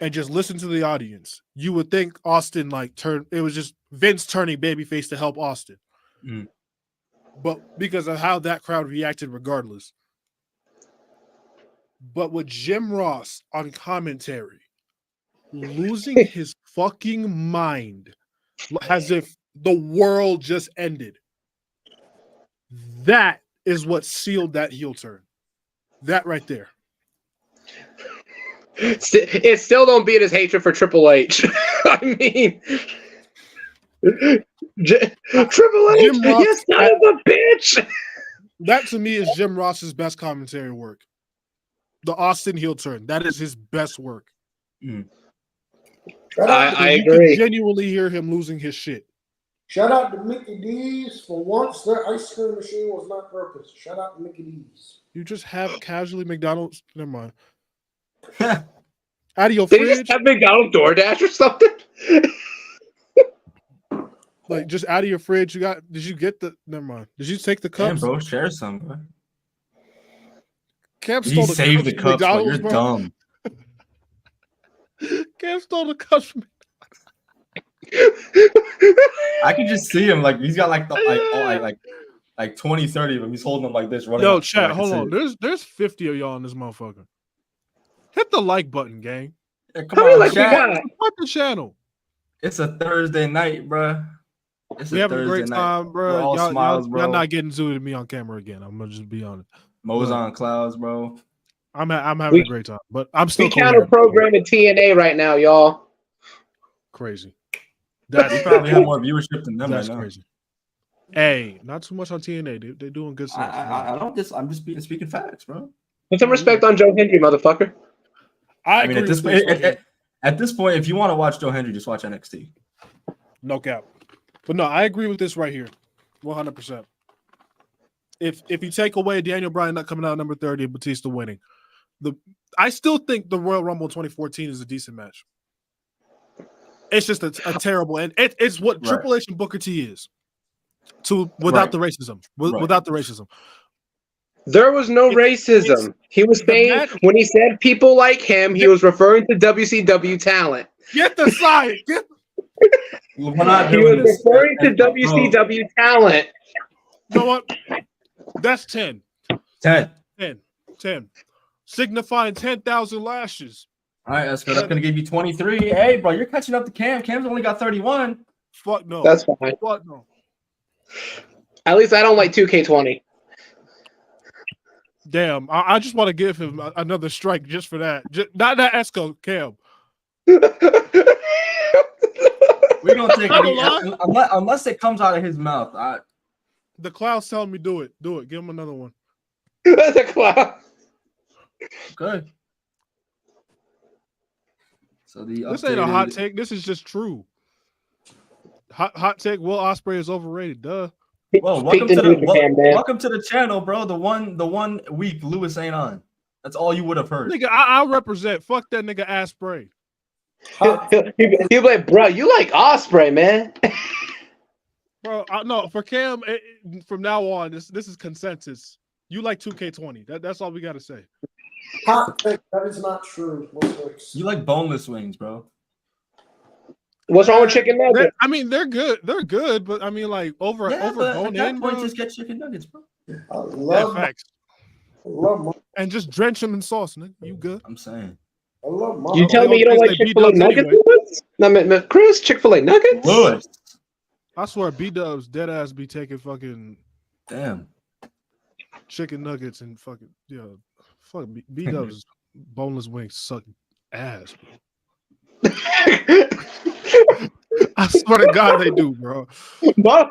and just listen to the audience, you would think Austin it was just Vince turning babyface to help Austin. Mm. But because of how that crowd reacted regardless. But with Jim Ross on commentary, losing his fucking mind as if the world just ended. That is what sealed that heel turn. That right there. It still don't beat his hatred for Triple H. I mean, Triple H, you son of a bitch. That to me is Jim Ross's best commentary work. The Austin heel turn. That is his best work. Mm. I you agree. can genuinely hear him losing his shit. Shout out to Mickey D's. For once, their ice cream machine was not broken. Shout out to Mickey D's. You just have casually McDonald's. Never mind. Out of your Did fridge. you just have McDonald's DoorDash or something? Like just out of your fridge, did you get the never mind. Did you take the cups? Damn, bro, share some, bro. Cam He stole the saved the cups, bro. McDonald's, You're dumb. Cam stole the cups from I can just see him like he's got like 20, 30 of them. He's holding them like this, running. Yo, chat, hold on. There's 50 of y'all in this motherfucker. Hit the like button, gang. Yeah, come on, chat. Support the channel. It's a Thursday night, bro. We having a great time, bro. Smiles, bro. Y'all not getting zooted at me on camera again. I'm gonna just be honest. Mo's on clouds, bro. I'm having a great time, but I'm still counter programming TNA right now, y'all. Crazy. We probably have more viewership than them. That's right now. crazy. Hey, not too much on TNA. They're doing good stuff. I'm just speaking facts, bro. Put some respect on Joe Hendry, motherfucker. I mean, at this point, if you want to watch Joe Hendry, just watch NXT. No cap. But no, I agree with this right here, 100%. If you take away Daniel Bryan not coming out number 30 and Batista winning, I still think the Royal Rumble 2014 is a decent match. It's just a terrible, and it's what Triple H and Booker T is. Without the racism, without the racism. There was no racism. He was saying when he said people like him, he was referring to WCW talent. Get the side. We're not he doing was referring to WCW talent. You know what? That's 10. 10. Signifying 10,000 lashes. All right, Esco, that's going to give you 23. Hey, bro, you're catching up to Cam. Cam's only got 31. Fuck no. That's fine. Fuck no. At least I don't like 2K20. Damn, I just want to give him another strike just for that. Not Esco, Cam. We're going to take it unless it comes out of his mouth. The cloud's telling me do it. Do it. Give him another one. The cloud. Okay. So this ain't a hot take. This is just true. Hot take. Will Ospreay is overrated. Duh. Well, welcome to the channel, bro. The one week Lewis ain't on. That's all you would have heard. Nigga, I represent. Fuck that nigga Ospreay. He'll be like, bro, you like Ospreay, man. Bro, no, for Cam, from now on, this is consensus. You like 2K20. That's all we got to say. Hot take. That is not true. You like boneless wings, bro. What's wrong with chicken nuggets? I mean, they're good. They're good, but I mean, like over But bone at that in, point, bro. just get chicken nuggets, bro. I love facts. I love And just drench them in sauce, nigga. You good? I'm saying. I love my. You telling me you don't like Chick-fil-A nuggets, anyway. Lewis? No, Chris, Chick-fil-A nuggets? Lewis. I swear, B-Dubs dead ass be taking fucking Damn. chicken nuggets and fucking fuck B-Dubs boneless wings suck ass, bro. I swear to God, they do, bro. Mo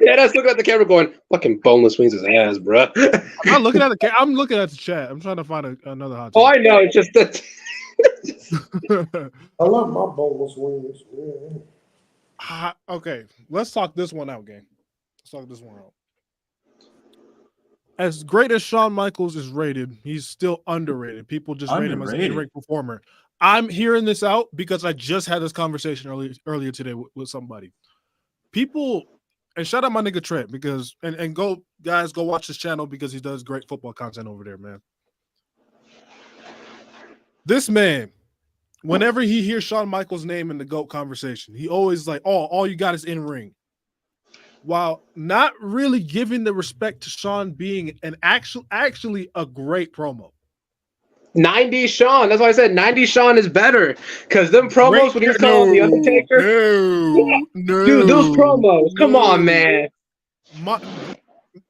dead ass looking at the camera going, fucking boneless wings is ass, bro. I'm not looking at the I'm looking at the chat. I'm trying to find another hot Oh, I know. It's just that. I love my boneless wings. Yeah. Okay, let's talk this one out, gang. Let's talk this one out. As great as Shawn Michaels is rated, he's still underrated. People just rate him as an in-ring performer. I'm hearing this out because I just had this conversation earlier today with somebody. People, and shout out my nigga Trent because and go guys, go watch his channel because he does great football content over there, man. This man, whenever he hears Shawn Michaels' name in the GOAT conversation, he always like, oh, all you got is in-ring. While not really giving the respect to Shawn being an actually a great promo. 90s Shawn. That's why I said 90s Shawn is better. Because them promos when he was calling The Undertaker. Dude, those promos. Come on, man.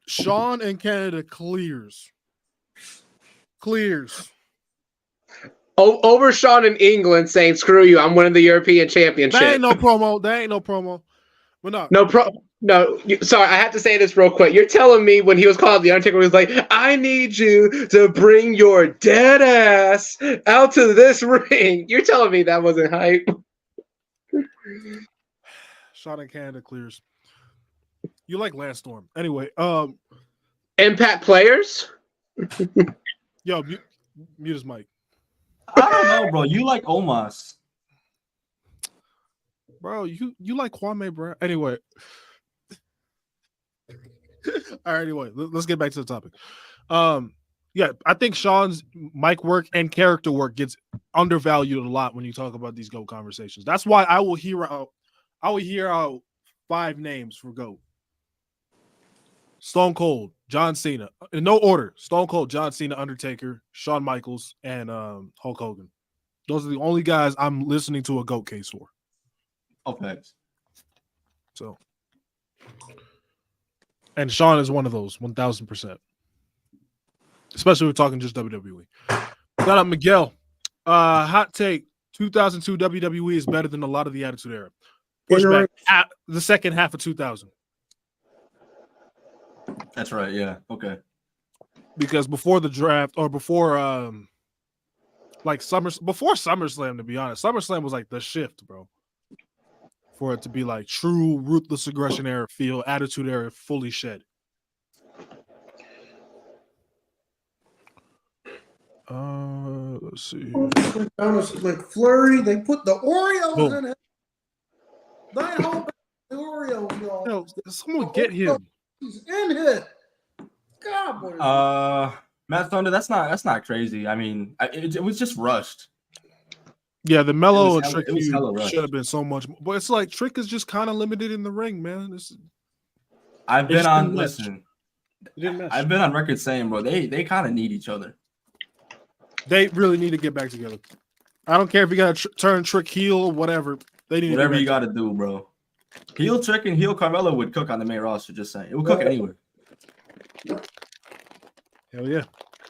Shawn in Canada clears. Over Shawn in England saying, screw you, I'm winning the European Championship. That ain't no promo. But sorry, I have to say this real quick. You're telling me when he was called The Undertaker, he was like, I need you to bring your dead ass out to this ring. You're telling me that wasn't hype? Shawn in Canada clears. You like Lance Storm. Anyway, Impact players? Yo, mute his mic. I don't know, bro. You like Omos. Bro, you like Kwame Brown. Anyway. All right, anyway, let's get back to the topic. Yeah, I think Shawn's mic work and character work gets undervalued a lot when you talk about these GOAT conversations. That's why I will hear out 5 names for GOAT. Stone Cold, John Cena. In no order. Stone Cold, John Cena, Undertaker, Shawn Michaels, and Hulk Hogan. Those are the only guys I'm listening to a GOAT case for. Okay. So, and Shawn is one of those, 1,000%. Especially if we're talking just WWE. Shout out Miguel. Hot take: 2002 WWE is better than a lot of the Attitude Era. Pushback: the second half of 2000. That's right. Yeah. Okay. Because before the draft or before before SummerSlam, to be honest, SummerSlam was like the shift, bro. For it to be like true ruthless aggression era feel, Attitude Era fully shed. Let's see. McFlurry, they put the Oreos in it. They hope the Oreos, y'all. Yo, someone get him. He's in here. God, boy. Matt Thunder, that's not crazy. I mean, it was just rushed. Yeah, the Mello and Trick feud should have been so much more. But it's like Trick is just kind of limited in the ring, man. I've been on record saying, bro, they kind of need each other. They really need to get back together. I don't care if you got to turn Trick heel or whatever. They need whatever you got to do, bro. Heel Trick and heel Carmelo would cook on the main roster. Just saying, it would cook anywhere. Hell yeah,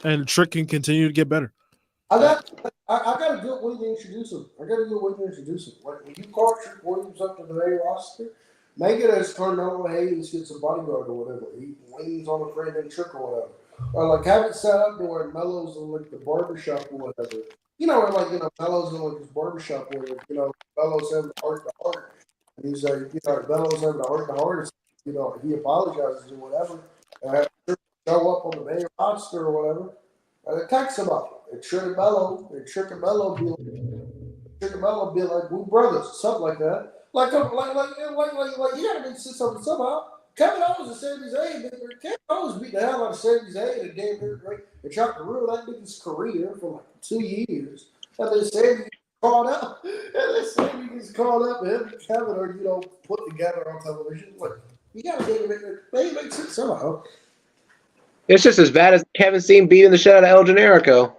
and Trick can continue to get better. I got a good way to introduce him. Like when you call Trick Williams up to the main roster, make it as Carmelo Hayes gets a bodyguard or whatever. He leans on a friend and Trick or whatever. Or like have it set up to where Melo's in like the barbershop or whatever. Melo's in like his barbershop where Melo's having heart to heart. And he's like, Melo's having a heart to heart. He apologizes or whatever. And have Trick show up on the main roster or whatever. And attack somebody. And Trick and Mello be like, we brothers, something like that. You gotta make sense of it somehow. Kevin Owens is Sami Zayn, nigga. Kevin Owens beat the hell out of Sami Zayn and damn near and tried to ruin that nigga's career for like 2 years. And then Sami gets called out. And then Sami gets called up and him and Kevin are, put together on television. Like, you gotta make sense somehow. It's just as bad as Kevin Steen beating the shit out of El Generico.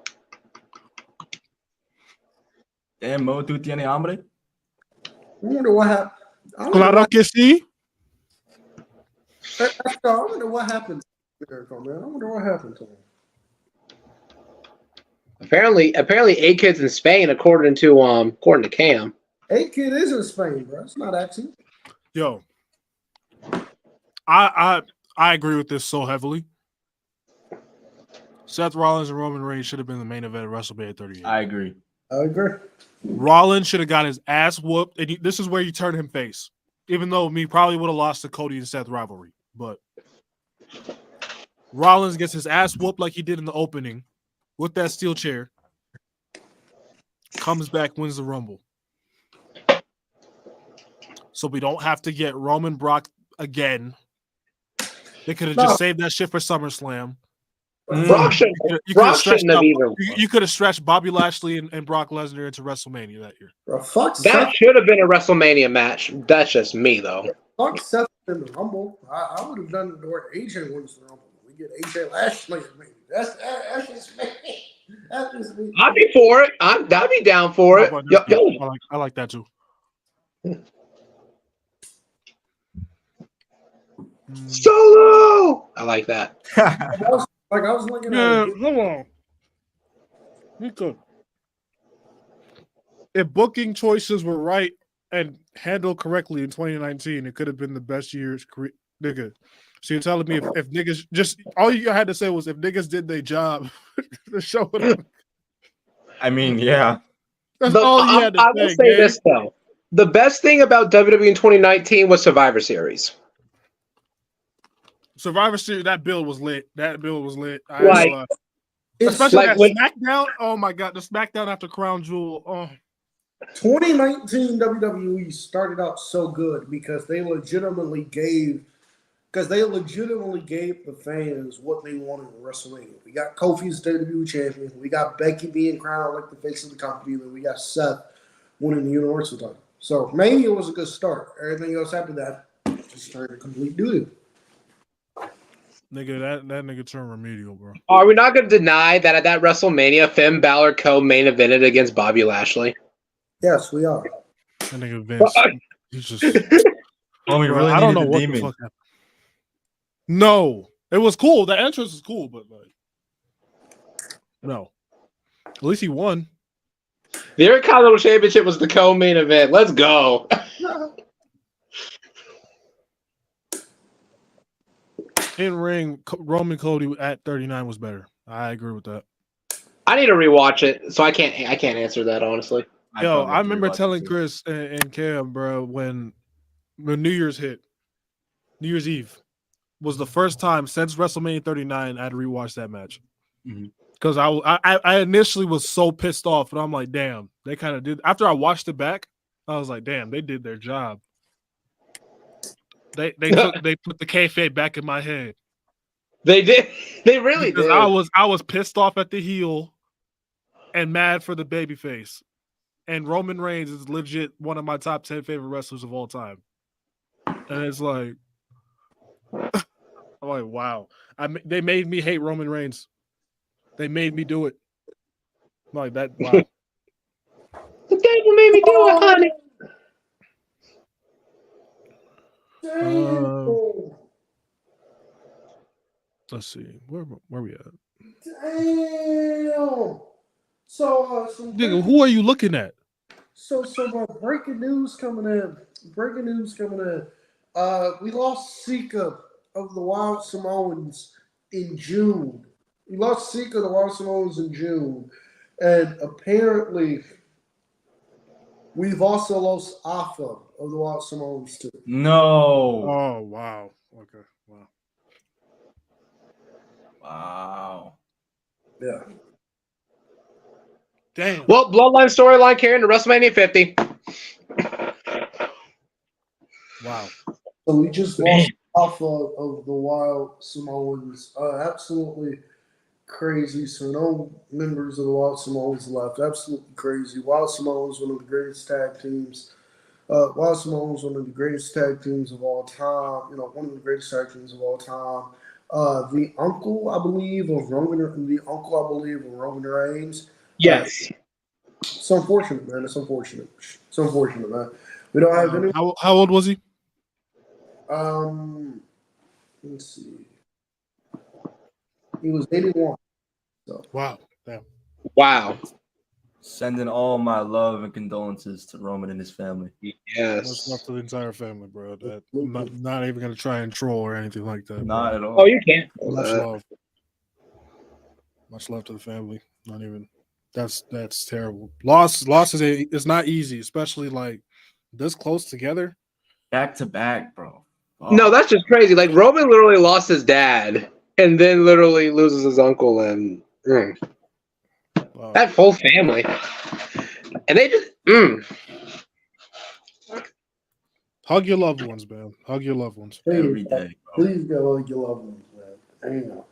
Damn, Mo, tú tienes hambre? I wonder what happened. Claro que sí. I wonder what happened to Jericho, man. I wonder what happened to him. Apparently, A-Kid's in Spain, according to Cam. A-Kid is in Spain, bro. It's not acting. Yo, I agree with this so heavily. Seth Rollins and Roman Reigns should have been the main event of WrestleMania 38. I agree. Rollins should have got his ass whooped, and this is where you turn him face. Even though me probably would have lost the Cody and Seth rivalry, but Rollins gets his ass whooped like he did in the opening with that steel chair. Comes back, wins the Rumble. So we don't have to get Roman Brock again. They could have just saved that shit for SummerSlam. Brock shouldn't have even. You could have stretched Bobby Lashley and Brock Lesnar into WrestleMania that year. That should have been a WrestleMania match. That's just me, though. Fuck Seth in the Rumble. I would have done it where AJ wins the Rumble. We get AJ Lashley, maybe. That's just me. That's just me. I'd be for it. I'd be down for it. I like that too. Solo. I like that. I was looking at it. Hold on. Okay. If booking choices were right and handled correctly in 2019, it could have been the best year's career. Nigga. So you're telling me if niggas just all you had to say was if niggas did their job, the show would have. I mean, yeah. That's all you had to say. I will say this though. The best thing about WWE in 2019 was Survivor Series. Survivor Series, that bill was lit. Especially like that SmackDown. Oh my god, the SmackDown after Crown Jewel. Oh. 2019 WWE started out so good because they legitimately gave the fans what they wanted in WrestleMania. We got Kofi as WWE champion. We got Becky being crowned like the face of the company. Then we got Seth winning the Universal title. So Mania was a good start. Everything else after that just turned to complete doo-doo. Nigga, that nigga turned remedial, bro. Are we not going to deny that at that WrestleMania, Finn Balor co-main evented against Bobby Lashley? Yes, we are. That nigga Vince, he's just. Well, we really I don't know needed what the demon. the fuck happened. No, it was cool. The entrance is cool, but like, no. At least he won. The Intercontinental Championship was the co-main event. Let's go. In ring, Roman Cody at 39 was better. I agree with that. I need to rewatch it, so I can't answer that honestly. I remember telling Chris and Cam, bro, when New Year's hit, New Year's Eve was the first time since WrestleMania 39 I had to rewatch that match. Because I initially was so pissed off, but I'm like, damn, they kind of did. After I watched it back, I was like, damn, they did their job. They put the kayfabe back in my head. They did. They really did. I was pissed off at the heel and mad for the babyface. And Roman Reigns is legit one of my top 10 favorite wrestlers of all time. And it's like, I'm like, wow. They made me hate Roman Reigns. They made me do it. I'm like that. Wow. The devil made me do it, honey. Let's see. Where we at? Damn. So, Nigga, who are you looking at? So breaking news coming in. We lost Sika of the Wild Samoans in June. And apparently we've also lost Alpha of the Wild Samoans too. No. Oh wow. Okay. Wow. Yeah. Damn. Well, Bloodline storyline carrying to WrestleMania 50. Wow. So we just lost off of the Wild Samoans. Absolutely crazy. So no members of the Wild Samoans left. Absolutely crazy. Wild Samoans, one of the greatest tag teams. Wild Samoans, one of the greatest tag teams of all time. One of the greatest tag teams of all time. The uncle, I believe, of Roman Reigns. Yes. It's unfortunate, man. It's unfortunate. It's unfortunate, man. We don't have any. How old was he? Let's see. He was 81. So Wow. Damn. Wow. Sending all my love and condolences to Roman and his family. Much Yes. love to the entire family, bro. I'm not even gonna try and troll or anything like that. Not bro. at all. Oh, you can't. Much love. Much love to the family. Not even. That's terrible. Loss is it's not easy, especially like this close together. Back to back, bro. Oh. No, that's just crazy. Like Roman literally lost his dad and then literally loses his uncle and Wow. that whole family. And they just Hug your loved ones, man. Hug your loved ones. Every day, bro. please go hug your loved ones, man. There you go.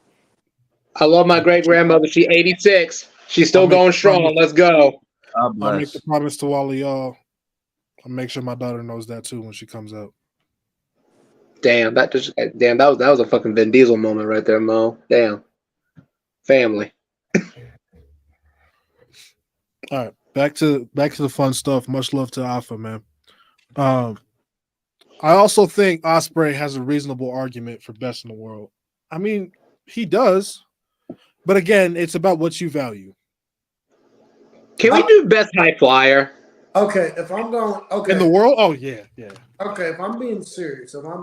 I love my great grandmother. She's 86. She's still going strong. Let's go. God I'll make bless. the promise to all of y'all. I'll make sure my daughter knows that too when she comes out. Damn, that was a fucking Vin Diesel moment right there, Mo. Damn. Family. All right, back to the fun stuff. Much love to Alpha, man. I also think Ospreay has a reasonable argument for best in the world. I mean, he does, but again, it's about what you value. Can we do best high flyer? Okay, if I'm going, okay. In the world? Oh yeah. Okay, if I'm being serious. If I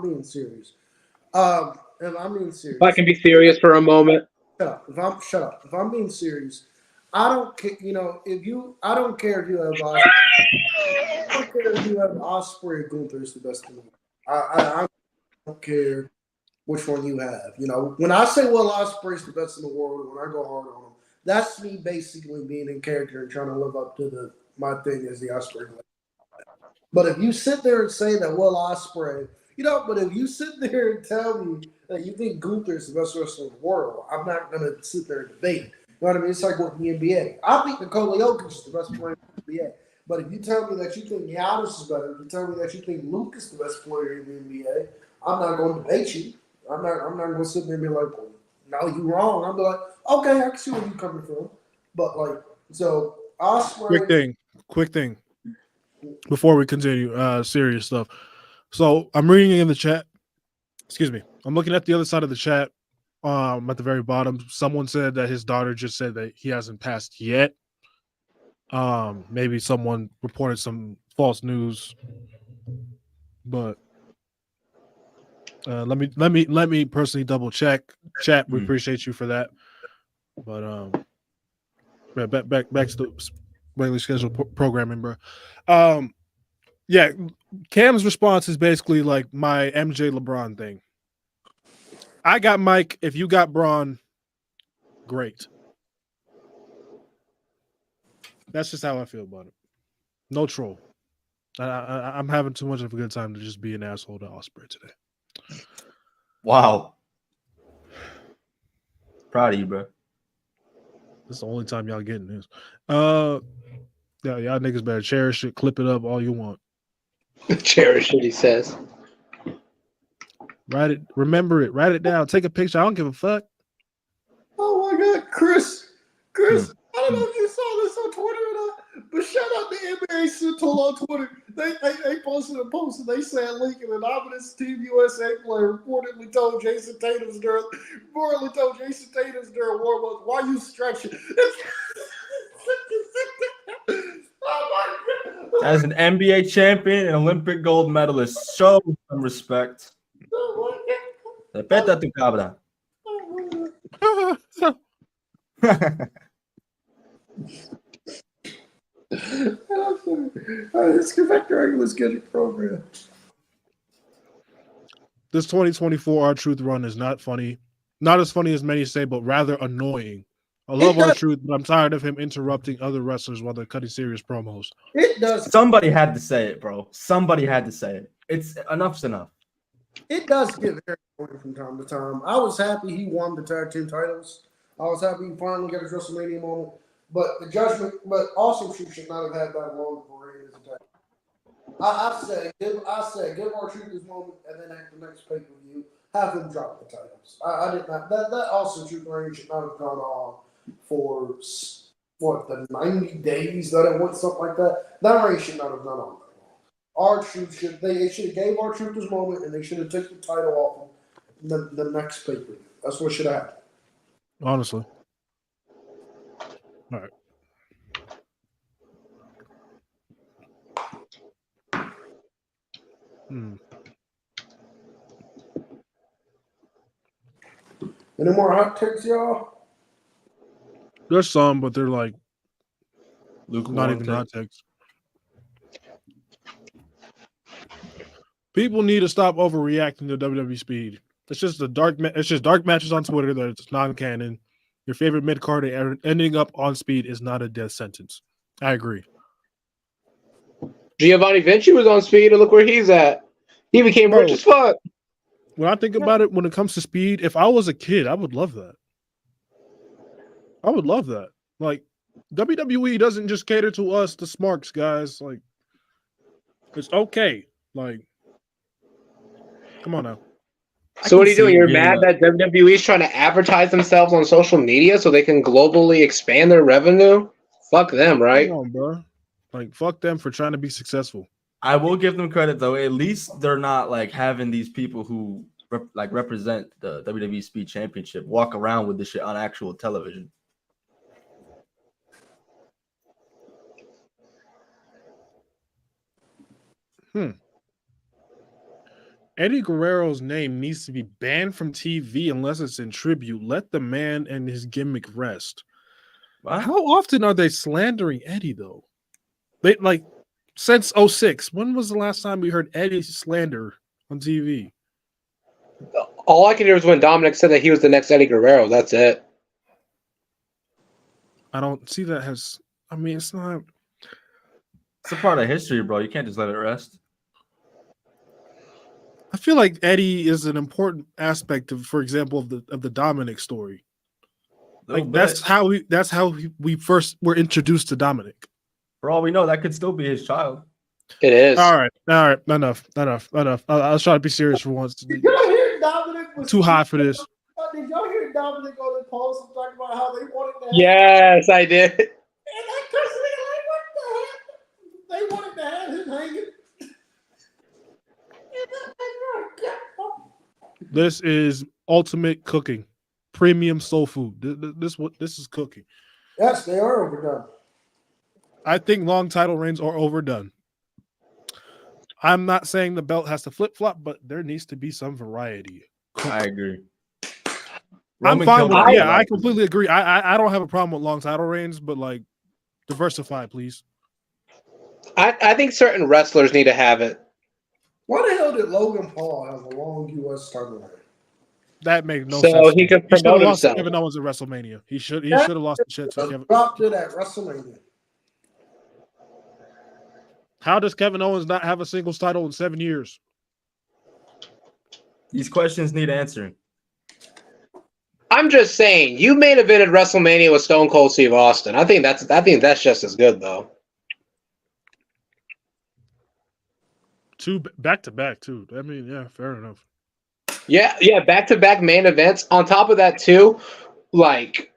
can be serious for a moment. Shut up. If I'm being serious, I don't care. I don't care if you have Ospreay. I don't care if you have Ospreay or Gunther is the best in the world. I don't care which one you have. When I say Ospreay is the best in the world, when I go hard on him, that's me basically being in character and trying to live up to my thing as the Ospreay. But if you sit there and say that Ospreay, but if you sit there and tell me that you think Gunther is the best wrestler in the world, I'm not going to sit there and debate it. You know what I mean? It's like with the NBA. I think Nikola Jokic is the best player in the NBA. But if you tell me that you think Giannis is better, if you tell me that you think Luke is the best player in the NBA, I'm not going to debate you. I'm not going to sit there and be like, well, no, you wrong. I'll be like, okay, I can see where you're coming from. But so Ospreay. Quick thing. Before we continue, serious stuff. So I'm reading in the chat. Excuse me. I'm looking at the other side of the chat. At the very bottom, someone said that his daughter just said that he hasn't passed yet. Maybe someone reported some false news, but let me personally double check. Chat, we appreciate you for that. But back to the regularly scheduled programming, bro. Yeah, Cam's response is basically like my MJ LeBron thing. I got Mike. If you got Braun, great. That's just how I feel about it. No troll. I'm having too much of a good time to just be an asshole to Ospreay today. Wow. Proud of you, bro. This is the only time y'all getting this. Yeah, y'all niggas better cherish it, clip it up all you want. Cherish it, he says. Write it, remember it, write it down, take a picture. I don't give a fuck. Oh my God, Chris, I don't know if you saw this on Twitter or not, but shout out to NBA Central on Twitter. They posted a post and they said Lincoln, an ominous Team USA player, reportedly told Jason Tatum's during warm-up, why you stretching? Oh my God. As an NBA champion and Olympic gold medalist, show some respect. Oh my God. Respeta tu cabra. Let's get back to regular scheduled program. This 2024 R-Truth run is not funny. Not as funny as many say, but rather annoying. I love R-Truth, but I'm tired of him interrupting other wrestlers while they're cutting serious promos. It does. Somebody had to say it, bro. Somebody had to say it. it's enough's enough. It does get very boring from time to time. I was happy he won the tag team titles. I was happy he finally got his WrestleMania moment. But the judgment, but also she should not have had that long for it as a tag. I say give R-Truth his moment, and then at the next pay per view, have him drop the titles. I did not. That also Truth reign should not have gone on for what the 90 days that it went, something like that. That reign should not have gone on. R-Truth should have gave R-Truth his moment, and they should have took the title off him the next pay per view. That's what should have happened. Honestly. All right. Any more hot takes, y'all? There's some, but they're like Luke, not even hot takes. People need to stop overreacting to WWE Speed. It's just dark matches on Twitter that's non-canon. Your favorite mid-card ending up on Speed is not a death sentence. I agree. Giovanni Vinci was on Speed, and look where he's at. He became rich as fuck. When I think about it, when it comes to Speed, if I was a kid, I would love that. I would love that. Like, WWE doesn't just cater to us, the smarks, guys. Like, it's okay. Like, come on now. So what are you doing? You're mad that WWE is trying to advertise themselves on social media so they can globally expand their revenue? Fuck them, right? Come on, bro. Like, fuck them for trying to be successful. I will give them credit though. At least they're not like having these people who represent the WWE Speed Championship walk around with this shit on actual television. Eddie Guerrero's name needs to be banned from TV unless it's in tribute. Let the man and his gimmick rest. What? How often are they slandering Eddie though? They like since 06. When was the last time we heard Eddie slander on TV? All I can hear is when Dominic said that he was the next Eddie Guerrero. That's it. I don't see that as. I mean, it's not. It's a part of history, bro. You can't just let it rest. I feel like Eddie is an important aspect of, for example, of the Dominic story. Like that's how we first were introduced to Dominic. For all we know, that could still be his child. It is. All right. Enough. I was trying to be serious for once. Did y'all hear Dominic was Too high for this. Did y'all hear Dominic on the post and talking about how they wanted to have Yes, I did. And that cousin, like, what the heck? They wanted to have him hanging. This is ultimate cooking, premium soul food. This is cooking. Yes, they are overdone. I think long title reigns are overdone. I'm not saying the belt has to flip flop, but there needs to be some variety. I agree. I'm fine with it. Yeah, I completely agree. I don't have a problem with long title reigns, but like diversify, please. I think certain wrestlers need to have it. Why the hell did Logan Paul have a long U.S. title reign? That made no sense. So he could promote himself. Kevin Owens at WrestleMania. He should have lost the shit to Kevin. Dropped it at WrestleMania. How does Kevin Owens not have a singles title in 7 years? These questions need answering. I'm just saying, you main evented WrestleMania with Stone Cold Steve Austin. I think that's just as good though. 2 back-to-back too. I mean, yeah, fair enough. Yeah, back-to-back main events. On top of that too, like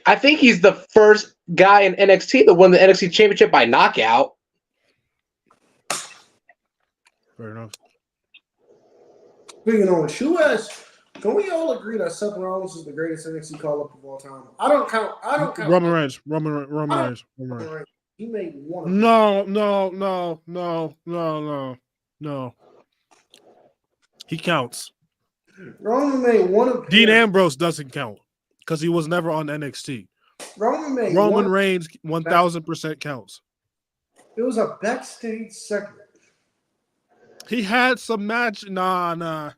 I think he's the first guy in NXT that won the NXT Championship by knockout. Fair enough. Speaking on shoe-ass, can we all agree that Seth Rollins is the greatest NXT call-up of all time? I don't count. Roman Reigns. He made one. No. He counts. Roman made one of Dean Ambrose doesn't count because he was never on NXT. Roman Reigns 1000% counts. It was a backstage segment. He had some match. Nah.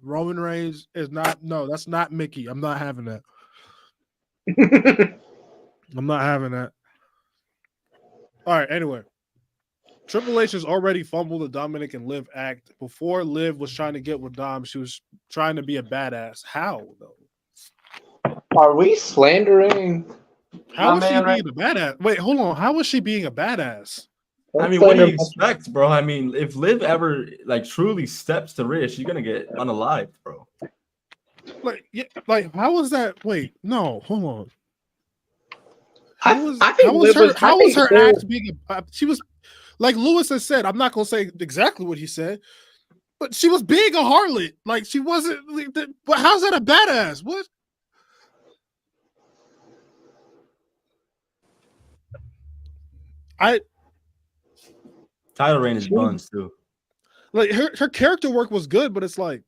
Roman Reigns is not. No, that's not Mickey. I'm not having that. I'm not having that. All right. Anyway, Triple H has already fumbled the Dominic and Liv act. Before Liv was trying to get with Dom, she was trying to be a badass. How though? Are we slandering? How My is she man, being a badass? Wait, hold on. How is she being a badass? I mean, what do you expect, bro? I mean, if Liv ever like truly steps to Rhea, she's gonna get unalived, bro. Like, yeah, like how was that? Wait, no, hold on. I think How was her act being? She was like Lewis has said. I'm not gonna say exactly what he said, but she was being a harlot. Like she wasn't. But how's that a badass? What? Title reign is buns too. Like her character work was good, but it's like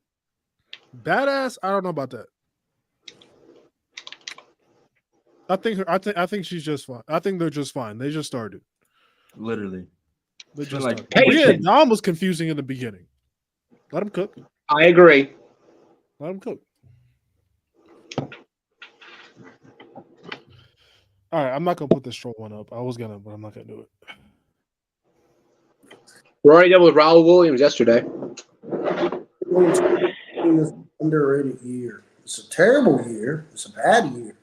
badass. I don't know about that. I think she's just fine. I think they're just fine. They just started. Literally. They just like started. Yeah, Dom was confusing in the beginning. Let him cook. I agree. Let him cook. All right, I'm not gonna put this troll one up. I was gonna, but I'm not gonna do it. Rory did with Raul Williams yesterday. It's an underrated year. It's a terrible year. It's a bad year.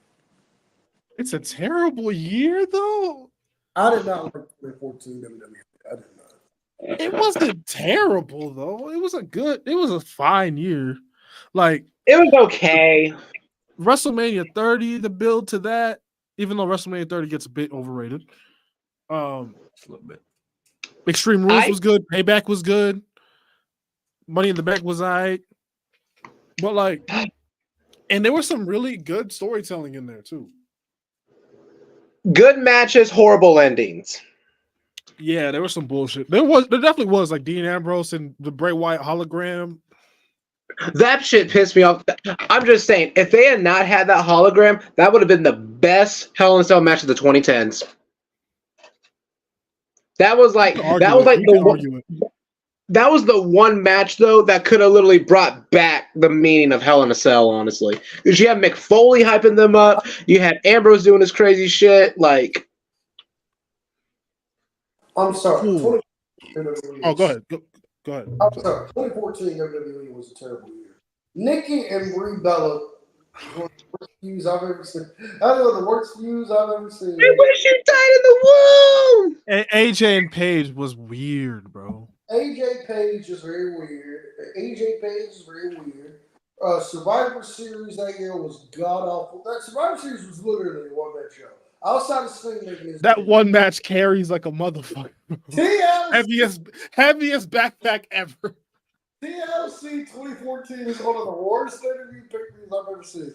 It's a terrible year, though. I did not like 2014 WWE. I did not. It wasn't terrible, though. It was a fine year. Like It was okay. WrestleMania 30, the build to that, even though WrestleMania 30 gets a bit overrated. Just a little bit. Extreme Rules was good. Payback was good. Money in the Bank was all right. But like, and there was some really good storytelling in there too. Good matches, horrible endings. Yeah, there was some bullshit. There definitely was like Dean Ambrose and the Bray Wyatt hologram. That shit pissed me off. I'm just saying, if they had not had that hologram, that would have been the best Hell in a Cell match of the 2010s. That was like that was the one match though that could have literally brought back the meaning of Hell in a Cell, honestly. Because you had Mick Foley hyping them up, you had Ambrose doing this crazy shit, like. I'm sorry. Oh, go ahead. Go ahead. I'm sorry. 2014 WWE was a terrible year. Nikki and Brie Bella. One of the worst views I've ever seen. That's one of the worst views I've ever seen. I wish you died in the womb. AJ and Paige was weird, bro. AJ Page is very weird. AJ Page is very weird. Survivor Series that year was god awful. That Survivor Series was literally a one-man show. Outside of Sting making his that one match carries like a motherfucker. TLC, heaviest backpack ever. TLC 2014 is one of the worst interview pictures I've ever seen.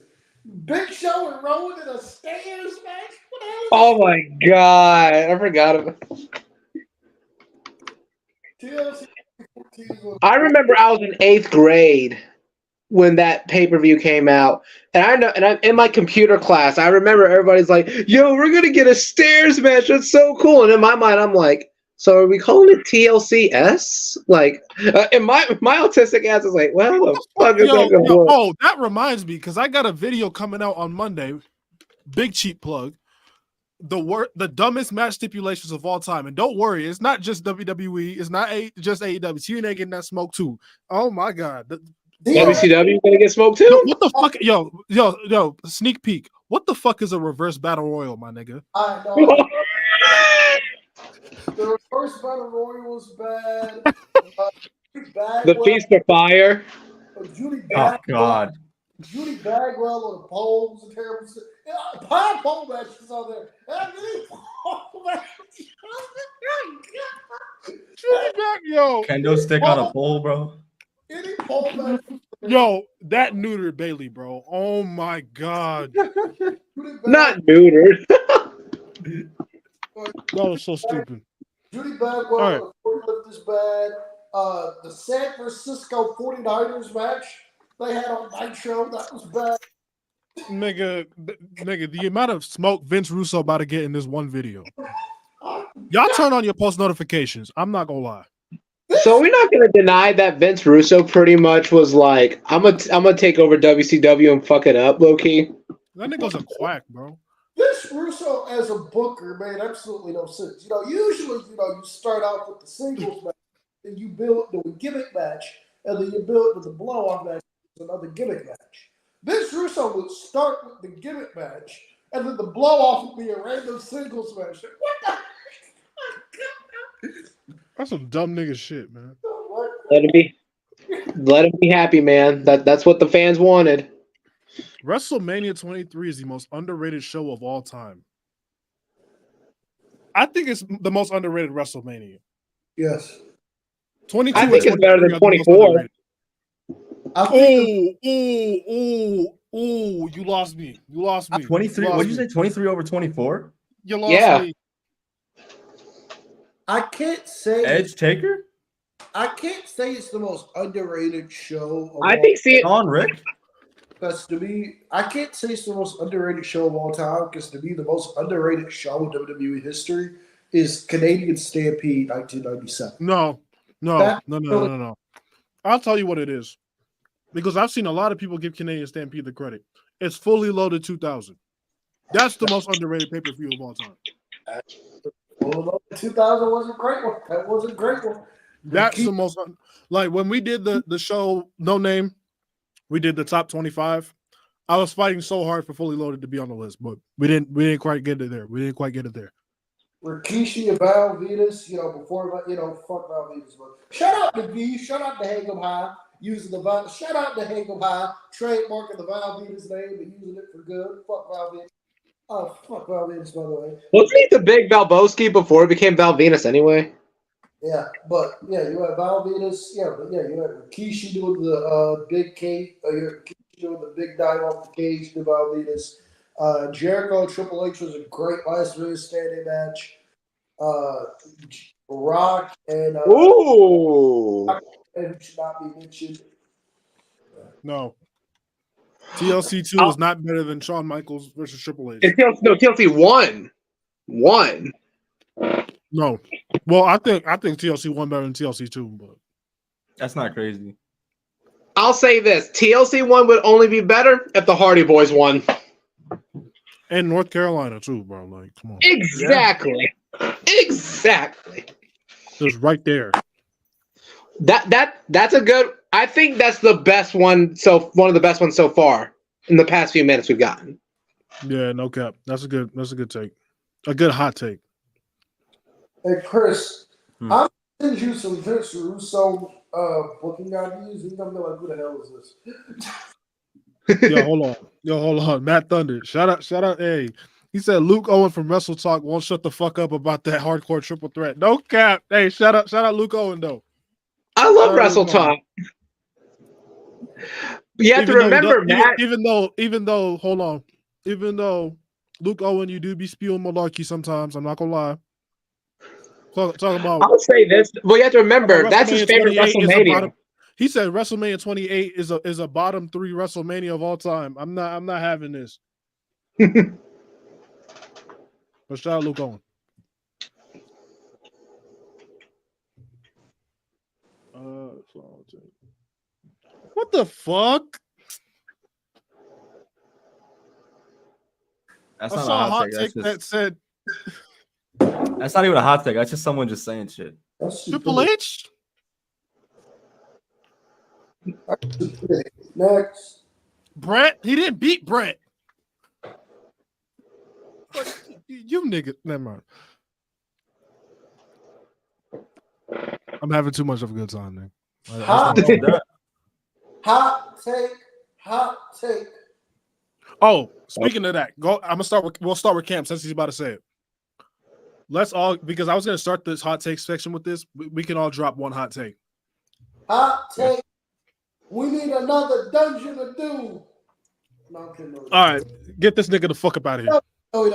Big Show and Rowan in a stairs match. What the hell? Oh my god, I forgot about TLC 2014. I remember I was in 8th grade when that pay-per-view came out. And I'm in my computer class, I remember everybody's like, yo, we're gonna get a stairs match. That's so cool. And in my mind, I'm like, so are we calling it TLCS? Like, and my autistic ass is like, well, the fuck is that gonna work? Oh, that reminds me, because I got a video coming out on Monday. Big cheap plug. The dumbest match stipulations of all time. And don't worry, it's not just WWE. It's not just AEW. TNA getting that smoke too. Oh my god. WCW gonna get smoked too? What the fuck? Yo, sneak peek. What the fuck is a reverse battle royal, my nigga? I know. The reverse battle royal was bad. The Feast of Fire. Judy Bagwell. Oh god. Judy Bagwell on the pole was a terrible. Pie pole matches on there. Yo, kendo stick on a pole, bro. Any pole match. Yo, that neutered Bailey, bro. Oh my god. Not neutered. That was so stupid. Judy Bagwell, forklift is bad. The San Francisco 49ers match they had on Nitro, that was bad. Nigga, the amount of smoke Vince Russo about to get in this one video. Y'all turn on your post notifications. I'm not gonna lie. So we're not gonna deny that Vince Russo pretty much was like, I'm gonna take over WCW and fuck it up, low key. That nigga's a quack, bro. Vince Russo as a booker made absolutely no sense. Usually, you start off with the singles match, and you build to a gimmick match, and then you build to the blow-off match, another gimmick match. Vince Russo would start with the gimmick match, and then the blow-off would be a random singles match. What That's some dumb nigga shit, man. the? Let him be happy, man. That's what the fans wanted. WrestleMania 23 is the most underrated show of all time. I think it's the most underrated WrestleMania. Yes. 22 I think and it's better 23 than are the most 24. underrated. I think You lost me. You lost me. 23. What did you say? 23 over 24? You lost Yeah. me. I can't say Edge Taker? I can't say it's the most underrated show of I all think see Sean Rick? because to me, I can't say it's the most underrated show of all time because to me, the most underrated show in WWE history is Canadian Stampede 1997. No. That- I'll tell you what it is. Because I've seen a lot of people give Canadian Stampede the credit. It's Fully Loaded 2000. That's the most underrated pay-per-view of all time. Well, 2000 was a great one. That was a great one. That's the most like when we did the show No Name, we did the top 25. I was fighting so hard for Fully Loaded to be on the list, but we didn't quite get it there. Rikishi and Val Venus, before fuck Val Venus, but shout out to V, shout out to Hang'em High, using the Val, shout out to Hang'em High, trademarking the Val Venus name and using it for good. Fuck Val Venus. Oh, fuck Val Venus, by the way. wasn't he the big Balboski before it became Val Venus anyway? Yeah, but yeah, you had Val Venus. Yeah, but yeah, you had Rikishi doing the big cage, Rikishi doing the big dive off the cage to Val Venus. Jericho Triple H was a great last minute standing match. Rock and Ooh. and should not be mentioned. No. TLC 2 was not better than Shawn Michaels versus Triple H. TLC won. No. Well, I think TLC 1 better than TLC 2, but That's not crazy. I'll say this: TLC 1 would only be better if the Hardy Boys won. and North Carolina too, bro. Like, come on. Exactly. It's right there. That's a good. I think that's the best one. So one of the best ones so far in the past few minutes we've gotten. Yeah, no cap. That's a good take. A good hot take. Hey Chris, I'm gonna send you some Vince Russo booking ideas. You're gonna be like, who the hell is this? Yo, hold on. Matt Thunder. Shout out. Hey, he said Luke Owen from Wrestle Talk won't shut the fuck up about that hardcore triple threat. No cap. Hey, shout out Luke Owen though. I love Wrestle Talk. You have to remember, Matt. Even though, hold on. Even though Luke Owen, you do be spewing malarkey sometimes. I'm not gonna lie. Talk about. I'll say this. Well, you have to remember that's his favorite WrestleMania. He said WrestleMania 28 is a bottom 3 WrestleMania of all time. I'm not having this. But shout out Luke Owen. What the fuck? That's I not saw a hot take. that said That's not even a hot take. That's just someone just saying shit. Triple H. Next. Brett, he didn't beat Brett. You nigga, never mind. I'm having too much of a good time, man. Hot take. Oh, speaking of that, we'll start with Cam since he's about to say it. Let's all, because I was going to start this hot take section with this. We can all drop one hot take. Hot take. We need another Dungeon of Doom. No, I'm kidding. All right, get this nigga the fuck up out of here. No,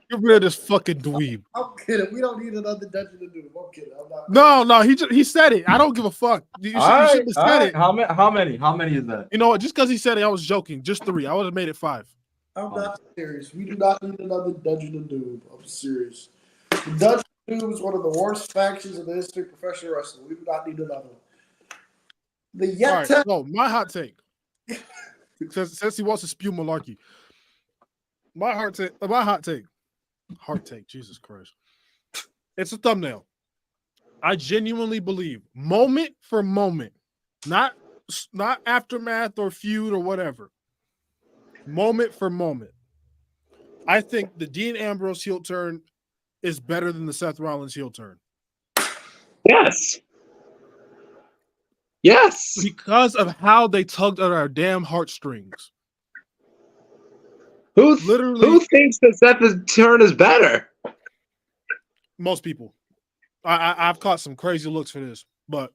Get rid of this fucking dweeb. I'm kidding. We don't need another Dungeon of Doom. I'm kidding. I'm not. No, he said it. I don't give a fuck. You should have said it. How many? How many is that? You know what? Just because he said it, I was joking. Just 3. I would have made it 5. I'm not serious. We do not need another Dungeon of Doom. I'm serious. The Dungeon of Doom is one of the worst factions in the history of professional wrestling. We do not need another one. All right, so my hot take, since he wants to spew malarkey, My hot take. Jesus Christ. It's a thumbnail. I genuinely believe, moment for moment, not aftermath or feud or whatever. Moment for moment. I think the Dean Ambrose heel turn is better than the Seth Rollins heel turn. Yes. Yes. Because of how they tugged at our damn heartstrings. Who Literally thinks that Seth's turn is better? most people. I've caught some crazy looks for this, but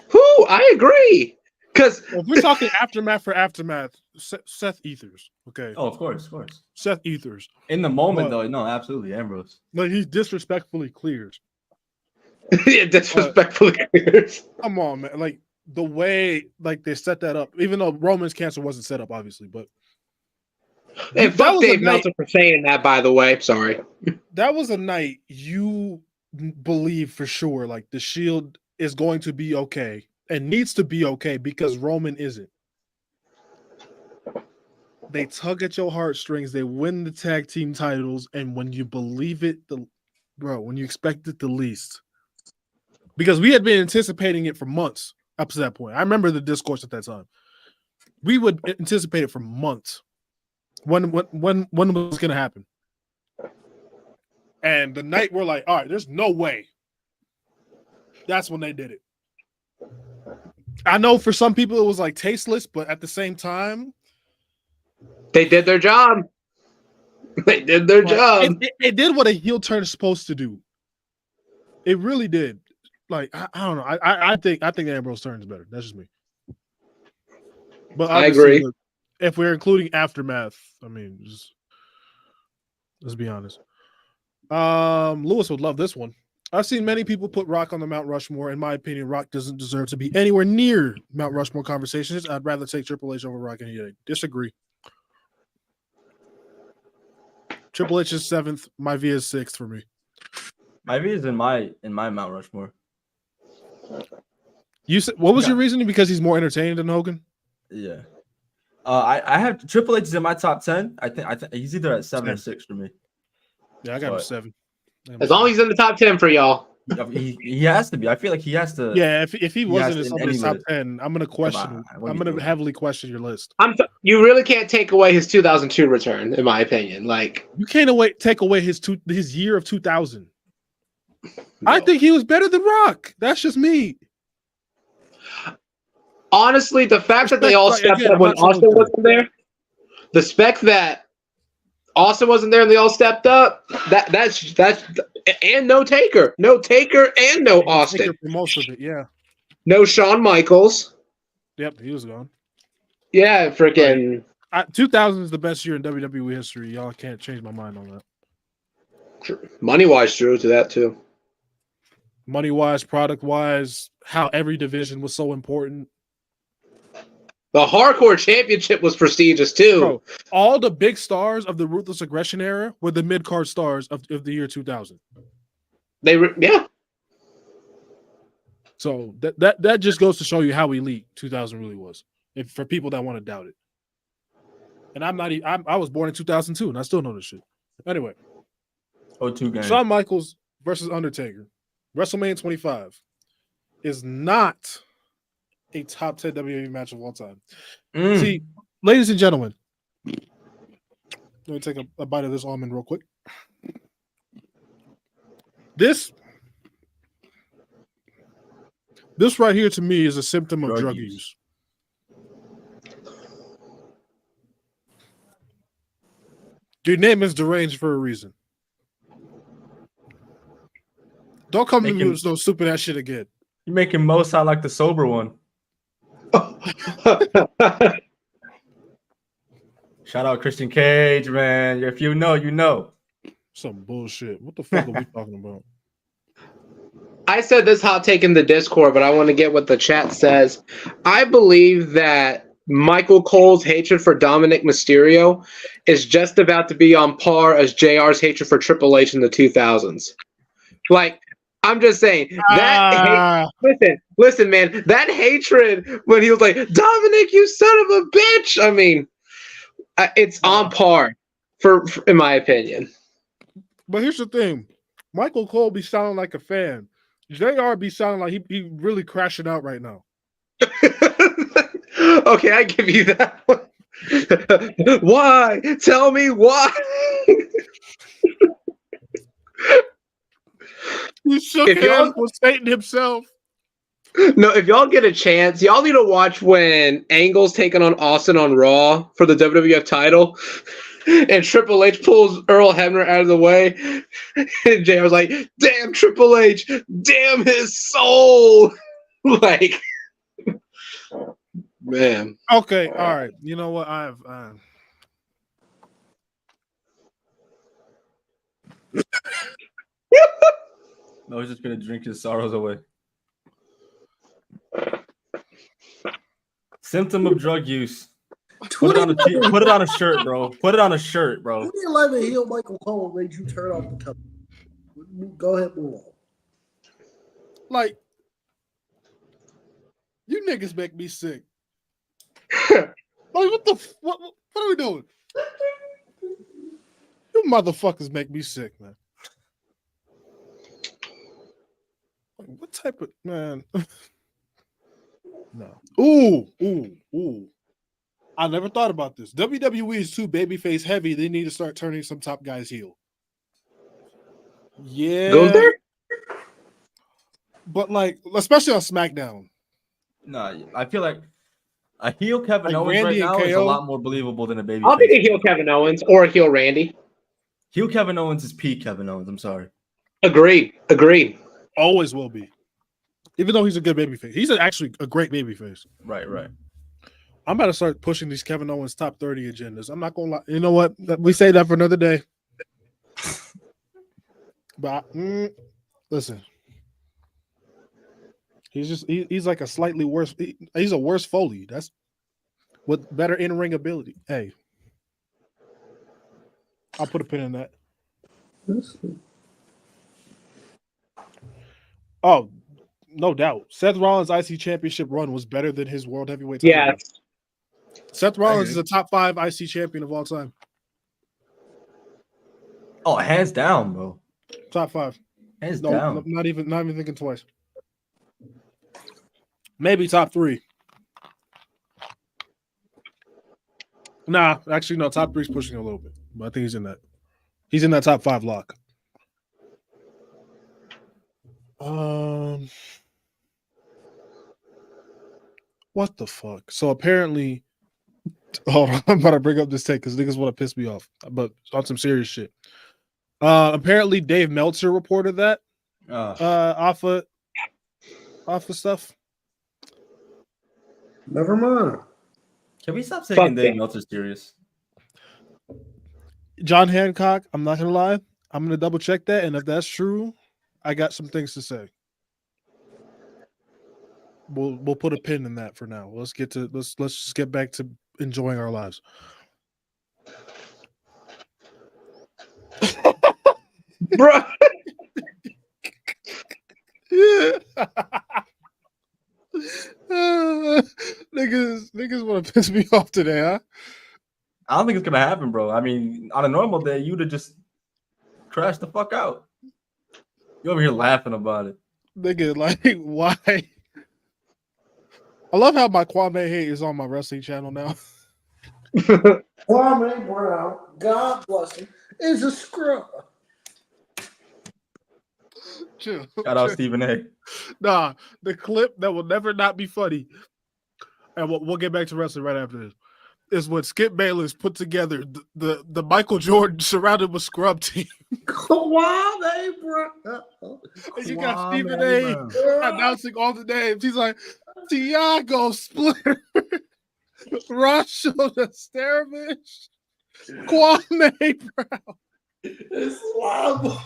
Who? I agree. Because if we're talking aftermath for aftermath, Seth Ethers. Okay. Oh, of course. Seth Ethers. In the moment, though, no, absolutely, Ambrose. Like he disrespectfully clears. yeah, disrespectfully clears. Come on, man. Like the way like they set that up, even though Roman's cancer wasn't set up, obviously, but And fuck Dave Meltzer for saying that, by the way. Sorry. That was a night you believe for sure, like the Shield is going to be okay and needs to be okay because Roman isn't. They tug at your heartstrings, they win the tag team titles, and when you believe it, when you expect it the least. Because we had been anticipating it for months up to that point. I remember the discourse at that time. We would anticipate it for months. When was going to happen? And the night we're like, all right, there's no way. That's when they did it. I know for some people it was like tasteless, but at the same time, they did their job. They did their job. It did what a heel turn is supposed to do. It really did. Like I don't know. I think Ambrose turn is better. That's just me. But I agree. If we're including aftermath, I mean, let's be honest. Lewis would love this one. I've seen many people put Rock on the Mount Rushmore. In my opinion, Rock doesn't deserve to be anywhere near Mount Rushmore conversations. I'd rather take Triple H over Rock any day. Disagree. Triple H is 7th. My V is 6th for me. My V is in my Mount Rushmore. You said what was your reasoning? Because he's more entertaining than Hogan? Yeah. I have Triple H is in my top 10. I think he's either at 7 or 6 for me. Yeah, I got him 7. As long as he's in the top 10 for y'all. He has to be. I feel like he has to. Yeah, if he wasn't in somebody's top 10, I'm gonna question. I'm gonna heavily question your list. You really can't take away his 2002 return, in my opinion. Like you can't take away his year of 2000. No. I think he was better than Rock. That's just me. Honestly, the fact that they all stepped up when Austin wasn't there, the spec that Austin wasn't there and they all stepped up, that's and no Taker and no Austin. Taker for most of it, yeah. No Shawn Michaels. Yep, he was gone. Yeah, freaking 2000 is the best year in WWE history. Y'all can't change my mind on that. Money-wise, true to that too. Money-wise, product-wise, how every division was so important. The Hardcore Championship was prestigious too. Bro, all the big stars of the Ruthless Aggression era were the mid-card stars of the year 2000. Yeah. So that just goes to show you how elite 2000 really was. If for people that want to doubt it. And I was born in 2002 and I still know this shit. Anyway. 02 game. Shawn Michaels versus Undertaker. WrestleMania 25 is not a top 10 WWE match of all time. See, ladies and gentlemen, let me take a bite of this almond real quick. This right here to me is a symptom of drug use. Your name is deranged for a reason. Don't come to me with no stupid ass shit again. You're making Mo sound like the sober one. Shout out Christian Cage, man. If you know, you know. Some bullshit. What the fuck are we talking about? I said this hot take in the Discord, but I want to get what the chat says. I believe that Michael Cole's hatred for Dominic Mysterio is just about to be on par as JR's hatred for Triple H in the 2000s. Like, I'm just saying that. Listen, man. That hatred when he was like, "Dominic, you son of a bitch." I mean, it's on par. for in my opinion. But here's the thing: Michael Cole be sounding like a fan. JR be sounding like he really crashing out right now. Okay, I give you that one. Why? Tell me why. He shook If y'all- hands with Satan himself. No, if y'all get a chance, y'all need to watch when Angle's taking on Austin on Raw for the WWF title, and Triple H pulls Earl Hebner out of the way, and JR was like, "Damn Triple H, damn his soul!" Like, man. Okay, all right. You know what? I have. No, he's just gonna drink his sorrows away. Symptom of drug use. Put it on a shirt, bro. Put it on a shirt, bro. 2011 heel Michael Cole made you turn off the cover. Go ahead, move on. Like, you niggas make me sick. Like, what are we doing? You motherfuckers make me sick, man. Like, what type of man? No. Ooh. I never thought about this. WWE is too babyface heavy. They need to start turning some top guys heel. Yeah. Goes there? But like, especially on SmackDown. No, I feel like a heel Kevin Like Owens Randy right and now is a KO? lot more believable than a baby. I'll take a heel Kevin Owens or a heel Randy. Heel Kevin Owens is peak Kevin Owens. I'm sorry. Agreed. Always will be. Even though he's a good babyface. He's actually a great babyface. Right. I'm about to start pushing these Kevin Owens top 30 agendas. I'm not going to lie. You know what? We say that for another day. But listen. He's like a slightly worse. He's a worse Foley. That's with better in-ring ability. Hey. I'll put a pin in that. Oh, no doubt. Seth Rollins' IC Championship run was better than his World Heavyweight title. Yes. Seth Rollins is a top 5 IC champion of all time. Oh, hands down, bro. Top 5. Hands down. Not even thinking twice. Maybe top 3. Nah, actually no. Top 3's pushing a little bit, but I think he's in that. He's in that top 5 lock. What the fuck? So apparently, hold on, I'm about to bring up this take because niggas want to piss me off, but on some serious shit. Apparently, Dave Meltzer reported that off of stuff. Never mind. Can we stop taking Dave Meltzer serious? John Hancock, I'm not gonna lie. I'm gonna double check that, and if that's true, I got some things to say. We'll put a pin in that for now. Let's just get back to enjoying our lives. Bro. Niggas want to piss me off today, huh? I don't think it's gonna happen, bro. I mean, on a normal day, you'd have just crashed the fuck out. You over here laughing about it. Nigga, like, why? I love how my Kwame hate is on my wrestling channel now. Kwame Brown, God bless him, is a scrub. Chill. Shout out Stephen A. Nah, the clip that will never not be funny, and we'll get back to wrestling right after this, is when Skip Bayless put together the Michael Jordan surrounded with scrub team. Kwame Brown. And you got Stephen A announcing all the names. He's like, Tiago Splitter, Rasho Starovich, Kwame Brown. It's wild.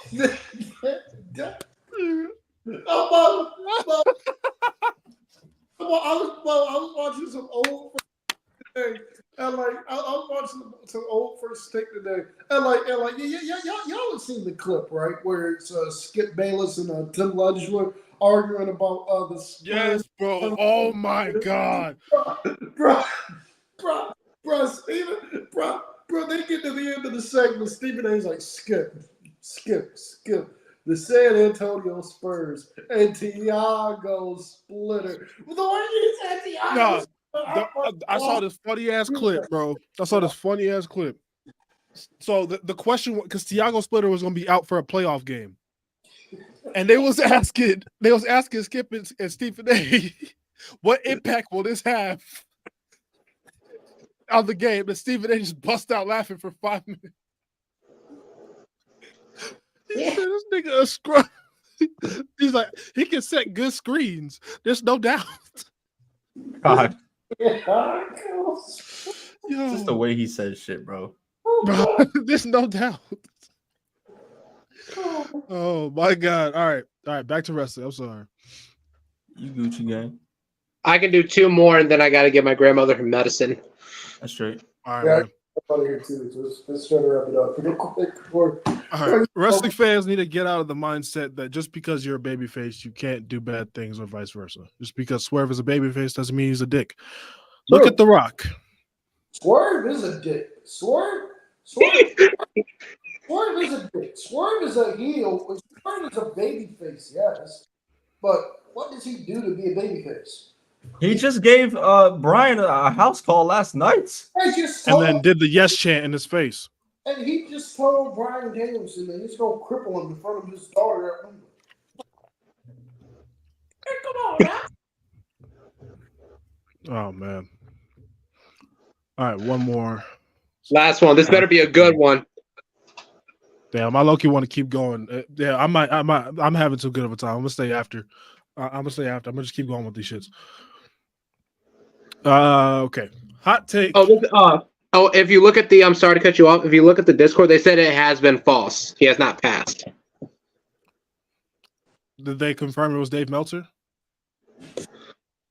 I was watching some old today, and like I was watching some old First Take today, and y'all have seen the clip, right, where it's Skip Bayless and Tim Ledger arguing about the Yes, bro. Oh my god, bro, Steven, Bro, they get to the end of the segment. Stephen A's like, skip. The San Antonio Spurs and Tiago Splitter. The way he said Tiago. I saw this funny ass clip, bro. So the question, because Tiago Splitter was going to be out for a playoff game, and they was asking Skip and Stephen A, what impact will this have on the game? And Stephen A just bust out laughing for 5 minutes. He said, "This nigga a scrub." He's like, he can set good screens. There's no doubt. God, Tiago. it's just the way he says shit, bro. Bro, there's no doubt. Oh my God. All right. Back to wrestling. I'm sorry. You Gucci gang. I can do 2 more, and then I got to get my grandmother her medicine. That's straight. All right, Yeah, man. I'm out of here too. So let's try to wrap it up pretty quick. All right. Wrestling fans need to get out of the mindset that just because you're a babyface, you can't do bad things, or vice versa. Just because Swerve is a babyface doesn't mean he's a dick. Look True. at The Rock. Swerve is a dick. Swerve is a dick. Swerve is a heel. Swerve is a babyface, yes. But what does he do to be a babyface? He just gave Brian a house call last night. And then did the yes chant in his face. And he just told Brian Danielson that he's going to cripple him in front of his daughter at Wimbledon. Hey, come on, man. Oh, man. All right, one more. Last one. This better be a good one. Damn, I low-key want to keep going. Yeah, I'm having too good of a time. I'm gonna stay after. I'm gonna just keep going with these shits. Okay. Hot take. If you look at the, I'm sorry to cut you off. If you look at the Discord, they said it has been false. He has not passed. Did they confirm it was Dave Meltzer?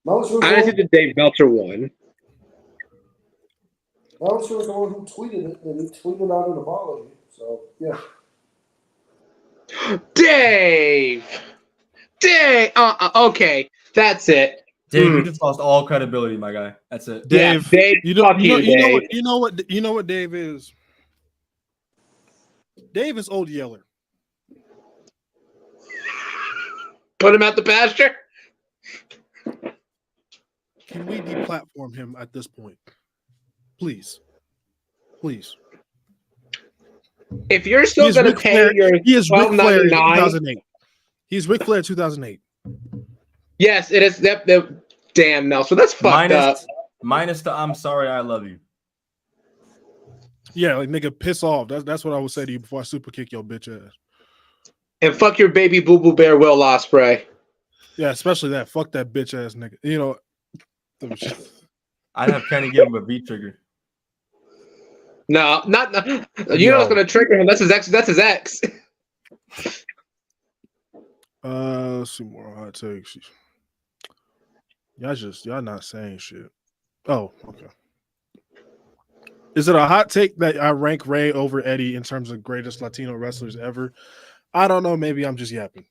Meltzer I didn't see the Dave Meltzer one. Meltzer was the one who tweeted it, and he tweeted out an apology. So, yeah. Dave. Okay, that's it. Dave, you just lost all credibility, my guy. That's it. Dave, yeah, Dave, you know what Dave is? Dave is Old Yeller. Put him out the pasture. Can we deplatform him at this point? Please. If you're still going to pay your $12.99, He's Ric Flair 2008. Yes, it is. Damn, no. So that's fucked up. Minus the I'm sorry, I love you. Yeah, like nigga, piss off. That's what I would say to you before I super kick your bitch ass. And fuck your baby boo boo bear Will Ospreay. Yeah, especially that. Fuck that bitch ass nigga. You know. I'd have Kenny give him a V trigger. No, not. You know what's going to trigger him? That's his ex. That's his ex. Let's see more hot takes. Y'all not saying shit. Oh, okay. Is it a hot take that I rank Ray over Eddie in terms of greatest Latino wrestlers ever? I don't know. Maybe I'm just yapping.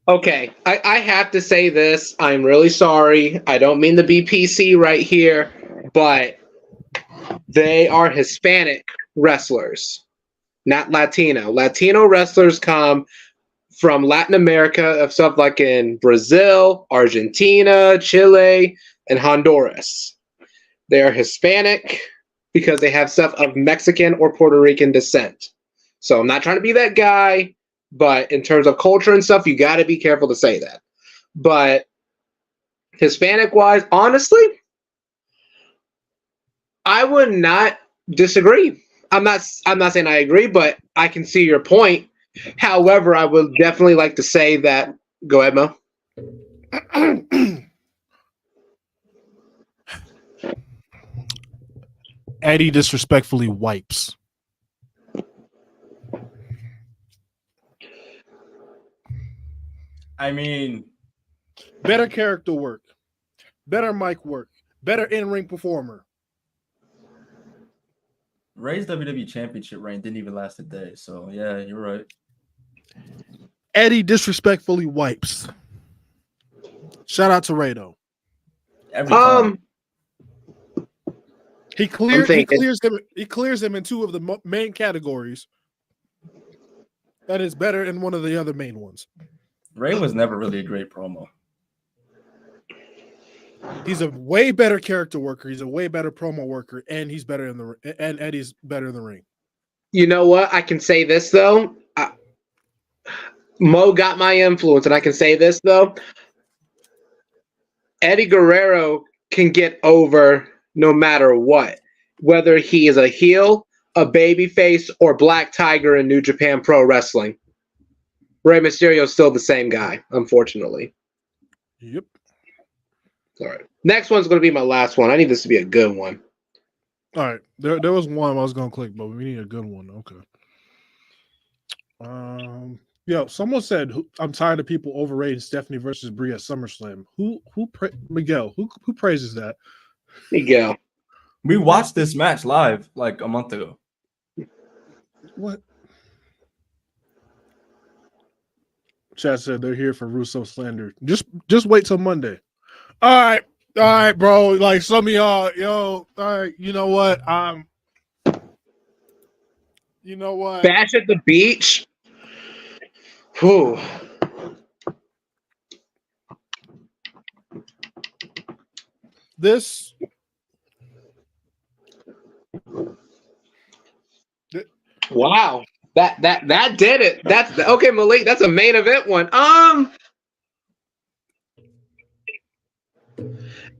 Okay, I have to say this. I'm really sorry. I don't mean to be PC right here, but they are Hispanic wrestlers, not Latino. Latino wrestlers come from Latin America, of stuff like in Brazil, Argentina, Chile, and Honduras. They are Hispanic because they have stuff of Mexican or Puerto Rican descent. So I'm not trying to be that guy, but in terms of culture and stuff, you got to be careful to say that. But Hispanic-wise, honestly, I would not disagree. I'm not saying I agree, but I can see your point. However, I would definitely like to say that. Go ahead, Mo. Eddie disrespectfully wipes. I mean, better character work, better mic work, better in-ring performer. Ray's WWE Championship reign didn't even last a day, so yeah, you're right. Eddie disrespectfully wipes. Shout out to Ray though. Every time. He clears him in two of the main categories. That is better in one of the other main ones. Ray was never really a great promo. He's a way better character worker. He's a way better promo worker, and he's better in the and Eddie's better in the ring. You know what? I can say this though. Mo got my influence, and I can say this though. Eddie Guerrero can get over no matter what, whether he is a heel, a babyface, or Black Tiger in New Japan Pro Wrestling. Rey Mysterio is still the same guy, unfortunately. Yep. All right. Next one's going to be my last one. I need this to be a good one. All right. There was one I was going to click, but we need a good one. Okay. Someone said I'm tired of people overrating Stephanie versus Brie at SummerSlam. Miguel? Who praises that? Miguel. We watched this match live like a month ago. What? Chad said they're here for Russo slander. Just wait till Monday. All right, bro. Like some of y'all, all right. You know what? Bash at the beach. Whew. This. Wow. That did it. That's okay, Malik. That's a main event one.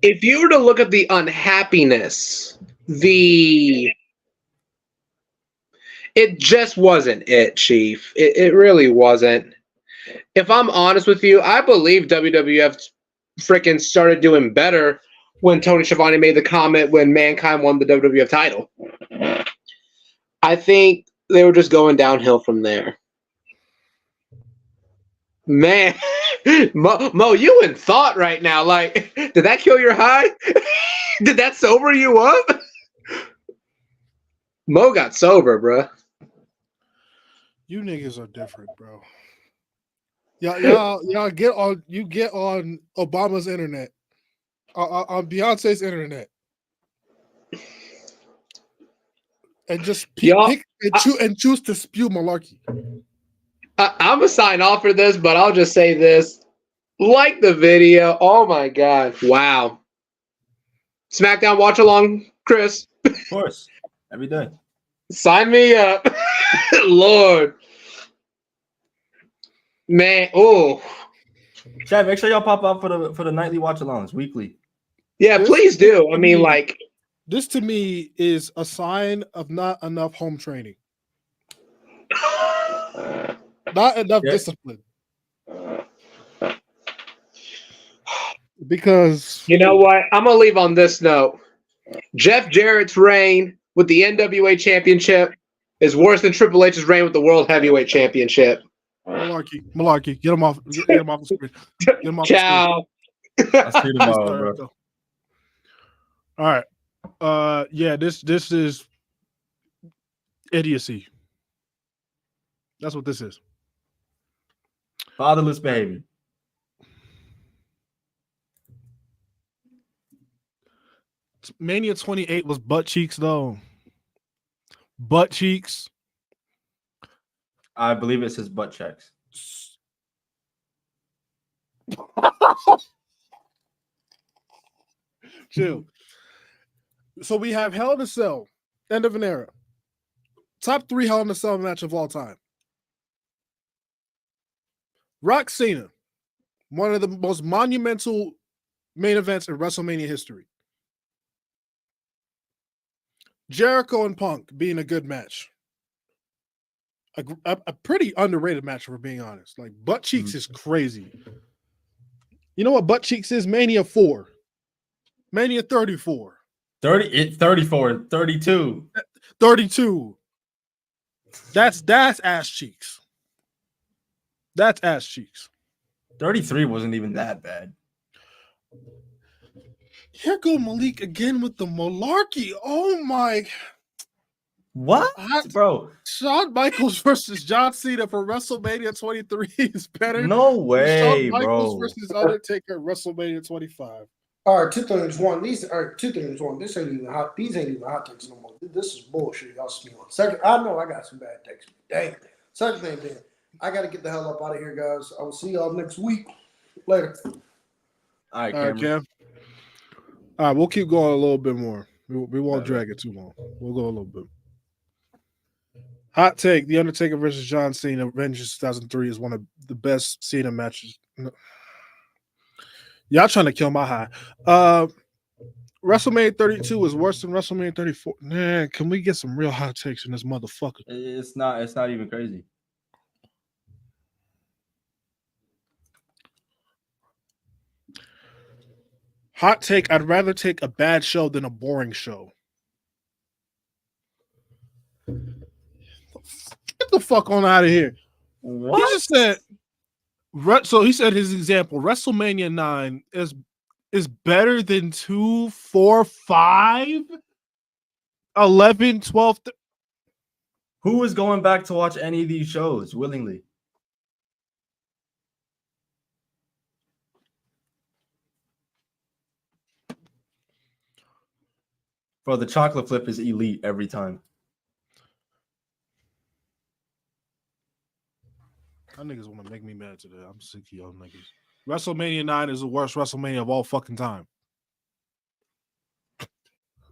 If you were to look at the unhappiness, it just wasn't it, Chief. It really wasn't. If I'm honest with you, I believe WWF freaking started doing better when Tony Schiavone made the comment when Mankind won the WWF title. I think they were just going downhill from there. Man, Mo, you in thought right now. Like, did that kill your high? Did that sober you up? Mo got sober, bro. You niggas are different, bro. Y'all get on Obama's internet, on Beyonce's internet, and just pick and choose to spew malarkey. I'm gonna sign off for this, but I'll just say this: like the video. Oh my god! Wow. SmackDown watch along, Chris. Of course, every day. Sign me up, Lord. Man, oh. Chad, make sure y'all pop out for the nightly watch alongs, weekly. Yeah, please do. I mean, like, this to me is a sign of not enough home training. Not enough discipline. Because you know what? I'm gonna leave on this note. Jeff Jarrett's reign with the NWA Championship is worse than Triple H's reign with the World Heavyweight Championship. Malarkey. Get him off the screen. Get him off Ciao. I'll see you tomorrow, bro. All right. This is idiocy. That's what this is. Fatherless behavior. Mania 28 was butt cheeks, though. Butt cheeks. I believe it says butt checks. Chill. So we have Hell in a Cell, end of an era. Top 3 Hell in a Cell match of all time. Rock Cena, one of the most monumental main events in WrestleMania history. Jericho and Punk being a good match. A pretty underrated match, if we're being honest. Like, butt cheeks is crazy. You know what butt cheeks is? Mania 4. Mania 34. 34, 32. 32. That's ass cheeks. That's ass cheeks. 33 wasn't even that bad. Here go Malik again with the malarkey. Oh my. What? Bro. Shawn Michaels versus John Cena for WrestleMania 23 is better. No way, Shawn Michaels bro. versus Undertaker at WrestleMania 25. All right, two things. One, these are two things. One, this ain't even hot. These ain't even hot takes no more. This is bullshit. Y'all spewing. Second, I know I got some bad takes. Dang. Second thing, then, I got to get the hell up out of here, guys. I will see y'all next week. Later. All right, All right, Cameron. Cam. All right, we'll keep going a little bit more. We won't Right. drag it too long. We'll go a little bit. Hot take: The Undertaker versus John Cena, Avengers 2003 is one of the best Cena matches. No. Y'all trying to kill my high. WrestleMania 32 is worse than WrestleMania 34. Man, can we get some real hot takes in this motherfucker? It's not even crazy. Hot take: I'd rather take a bad show than a boring show. Get the fuck on out of here. What? He just said, so he said his example, WrestleMania 9 is better than 2, 4, 5, 11, 12. Who is going back to watch any of these shows willingly? Bro, the chocolate flip is elite every time. Y'all niggas want to make me mad today. I'm sick of y'all niggas. WrestleMania 9 is the worst WrestleMania of all fucking time.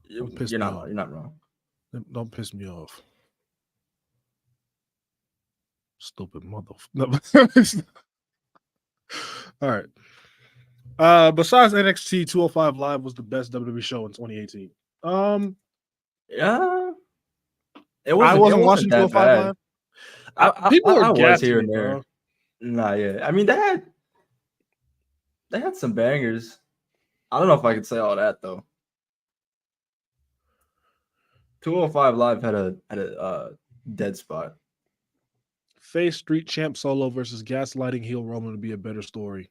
You're me not off. you're not wrong. Don't piss me off. Stupid motherfucker. All right. Besides NXT, 205 Live was the best WWE show in 2018. Yeah. It I wasn't watching that 205 bad. Live. People are was gassing here me, and there. bro. Nah, yeah. I mean, they had some bangers. I don't know if I could say all that though. 205 Live had a dead spot. Face Street Champ Solo versus Gaslighting Heel Roman would be a better story,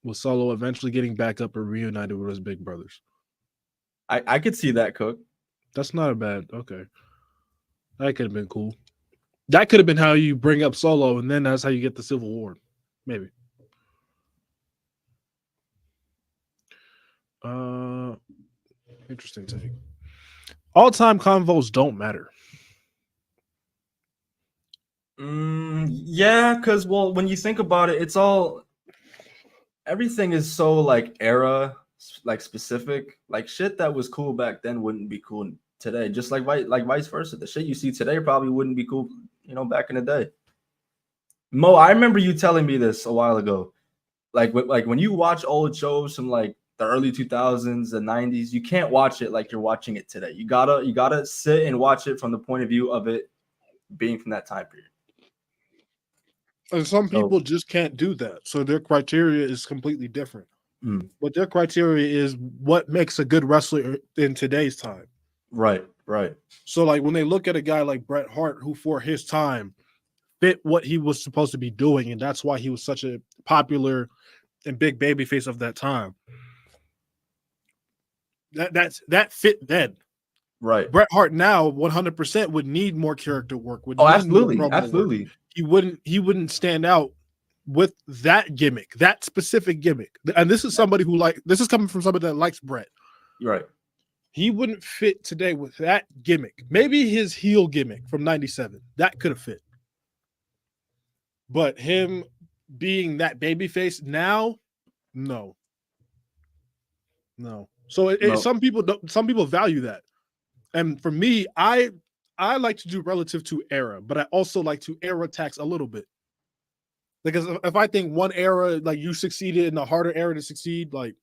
with Solo eventually getting back up and reunited with his big brothers. I could see that, Cook. That's not a bad. Okay, that could have been cool. That could have been how you bring up Solo, and then that's how you get the Civil War. Maybe. Interesting take. All-time convos don't matter. Yeah, because when you think about it, it's all everything is so like era like specific. Like shit that was cool back then wouldn't be cool today. Just like vice versa. The shit you see today probably wouldn't be cool, back in the day. Mo, I remember you telling me this a while ago. Like when you watch old shows from like the early 2000s, the 90s, you can't watch it like you're watching it today. You gotta sit and watch it from the point of view of it being from that time period. And some people just can't do that. So their criteria is completely different. But their criteria is what makes a good wrestler in today's time. Right. So like when they look at a guy like Bret Hart, who for his time fit what he was supposed to be doing, and that's why he was such a popular and big babyface of that time. That fit then. Right. Bret Hart now 100% would need more character work. Absolutely. He wouldn't stand out with that gimmick, that specific gimmick. And this is somebody this is coming from somebody that likes Bret. Right. He wouldn't fit today with that gimmick. Maybe his heel gimmick from 97. That could have fit. But him being that babyface now, no. So some people value that. And for me, I like to do relative to era, but I also like to era tax a little bit. Because if I think one era, like you succeeded in a harder era to succeed, like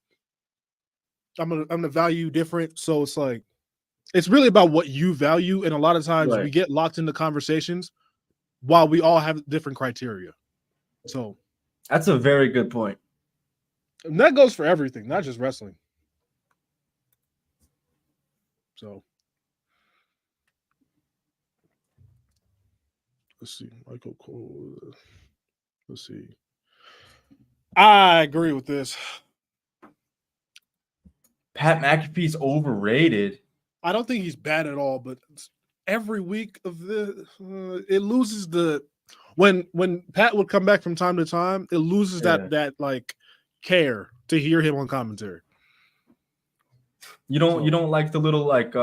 I'm gonna value different. So it's like it's really about what you value, and a lot of times we get locked into conversations while we all have different criteria. So that's a very good point. And that goes for everything, not just wrestling. So let's see, Michael Cole. Let's see. I agree with this. Pat McAfee's overrated. I don't think he's bad at all, but every week of it loses the when Pat would come back from time to time, it loses that like care to hear him on commentary. You don't like the little like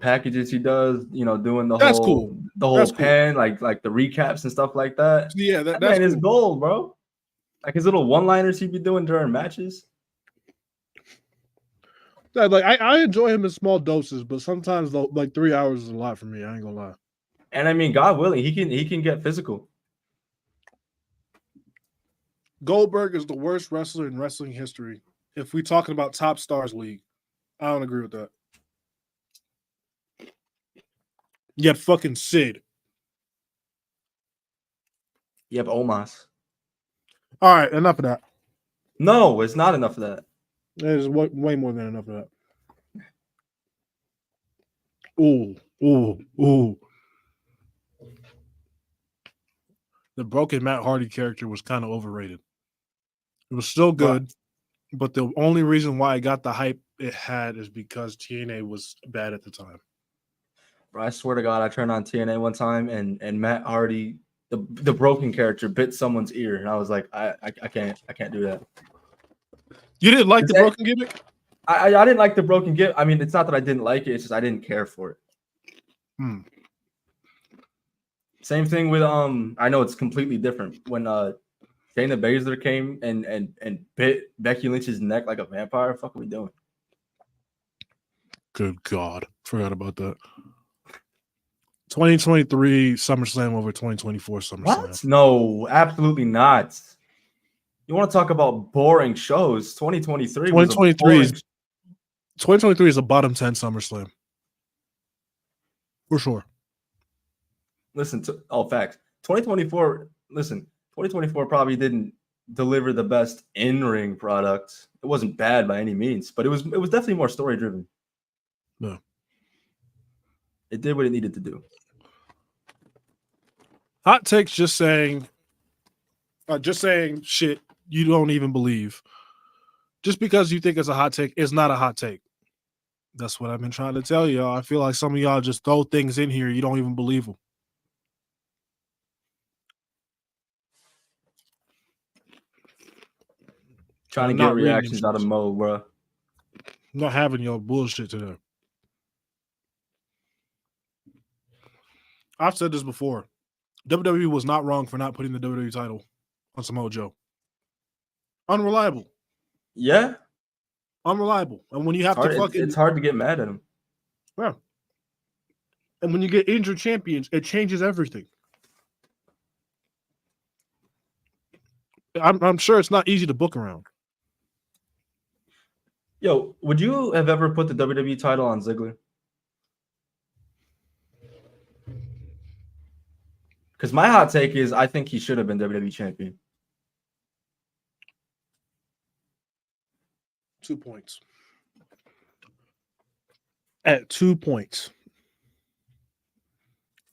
packages he does, doing the That's whole cool. the whole That's cool. pen, like the recaps and stuff like that. Yeah, That that's man is cool. gold, bro. Like his little one-liners he be doing during matches. Yeah, like I enjoy him in small doses, but sometimes though, like 3 hours is a lot for me. I ain't gonna lie. And I mean, God willing, he can get physical. Goldberg is the worst wrestler in wrestling history. If we talking about top stars league, I don't agree with that. Yet fucking Sid. You have Omos. All right, enough of that. No, it's not enough of that. There's way more than enough of that. Ooh. The broken Matt Hardy character was kind of overrated. It was still good, but the only reason why it got the hype it had is because TNA was bad at the time. Bro, I swear to God, I turned on TNA one time and Matt Hardy, the broken character, bit someone's ear, and I was like, I can't do that. You didn't like the broken gimmick? I didn't like the broken gimmick. I mean, it's not that I didn't like it; it's just I didn't care for it. Same thing with I know it's completely different when Shayna Baszler came and bit Becky Lynch's neck like a vampire. What the fuck are we doing? Good God, forgot about that. 2023 SummerSlam over 2024 SummerSlam. What? No, absolutely not. You want to talk about boring shows? 2023 was 2023 is a bottom 10 SummerSlam. For sure. Listen to all facts. 2024 probably didn't deliver the best in-ring product. It wasn't bad by any means, but it was definitely more story driven. No. It did what it needed to do. Hot takes just saying shit you don't even believe. Just because you think it's a hot take is not a hot take. That's what I've been trying to tell y'all. I feel like some of y'all just throw things in here you don't even believe them. Trying to get reactions out of Mo, bro. I'm not having your bullshit today. I've said this before. WWE was not wrong for not putting the WWE title on Samoa Joe. Unreliable. Yeah. Unreliable. And when you have it's hard to get mad at him. Yeah. And when you get injured champions, it changes everything. I'm sure it's not easy to book around. Yo, would you have ever put the WWE title on Ziggler? Because my hot take is I think he should have been WWE champion. 2 points. At 2 points.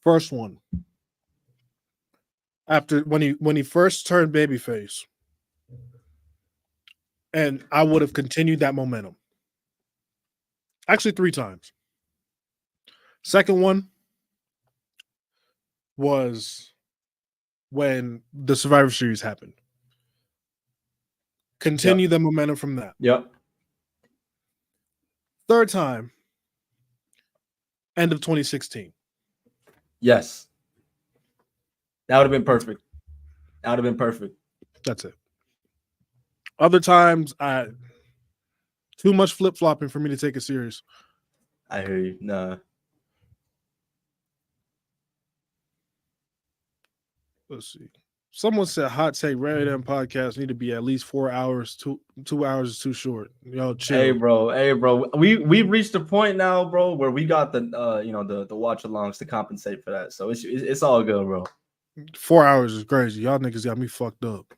First one. After when he first turned babyface. And I would have continued that momentum. Actually, 3 times. Second one was when the Survivor Series happened. Continue the momentum from that. Yep. Third time, end of 2016. Yes. That would have been perfect. That's it. Other times, too much flip-flopping for me to take it serious. I hear you. Nah. Let's see. Someone said hot take Random podcast need to be at least 4 hours. 2 hours is too short. Yo, chill. Hey, bro. We've reached a point now, bro, where we got the the watch alongs to compensate for that. So it's all good, bro. 4 hours is crazy. Y'all niggas got me fucked up.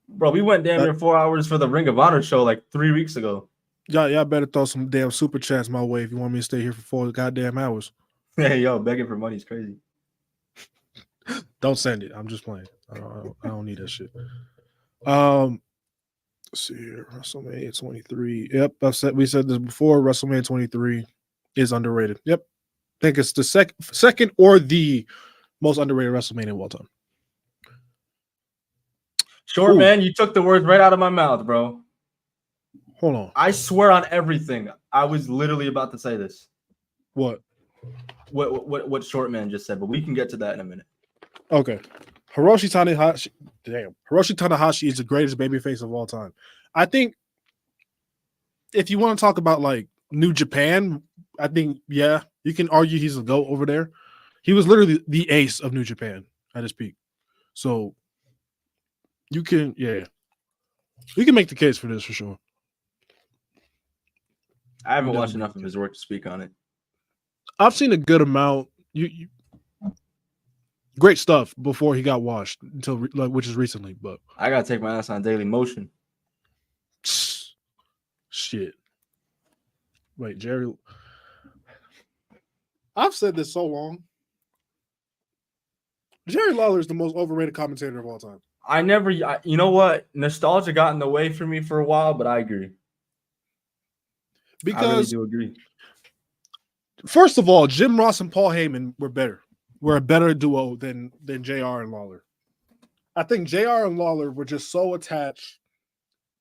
Bro, we went damn near 4 hours for the Ring of Honor show like 3 weeks ago. Y'all better throw some damn super chats my way if you want me to stay here for 4 goddamn hours. Hey, yo, begging for money is crazy. Don't send it. I'm just playing. I don't need that shit. Let's see here. WrestleMania 23. Yep, we said this before. WrestleMania 23 is underrated. Yep. I think it's the second or the most underrated WrestleMania of all time. Sure, man. You took the words right out of my mouth, bro. Hold on. I swear on everything. I was literally about to say this. What? What short man just said, but we can get to that in a minute. Okay. Hiroshi Tanahashi is the greatest babyface of all time. I think if you want to talk about like New Japan, I think, yeah, you can argue he's a GOAT over there. He was literally the ace of New Japan at his peak. So you can make the case for this for sure. I haven't watched enough of his work to speak on it. I've seen a good amount. Great stuff before he got washed which is recently. But I gotta take my ass on Daily Motion. Shit. Wait, Jerry. I've said this so long. Jerry Lawler is the most overrated commentator of all time. You know what? Nostalgia got in the way for me for a while, but I agree. Because I really do agree. First of all, Jim Ross and Paul Heyman were better. We're a better duo than JR and Lawler. I think JR and Lawler were just so attached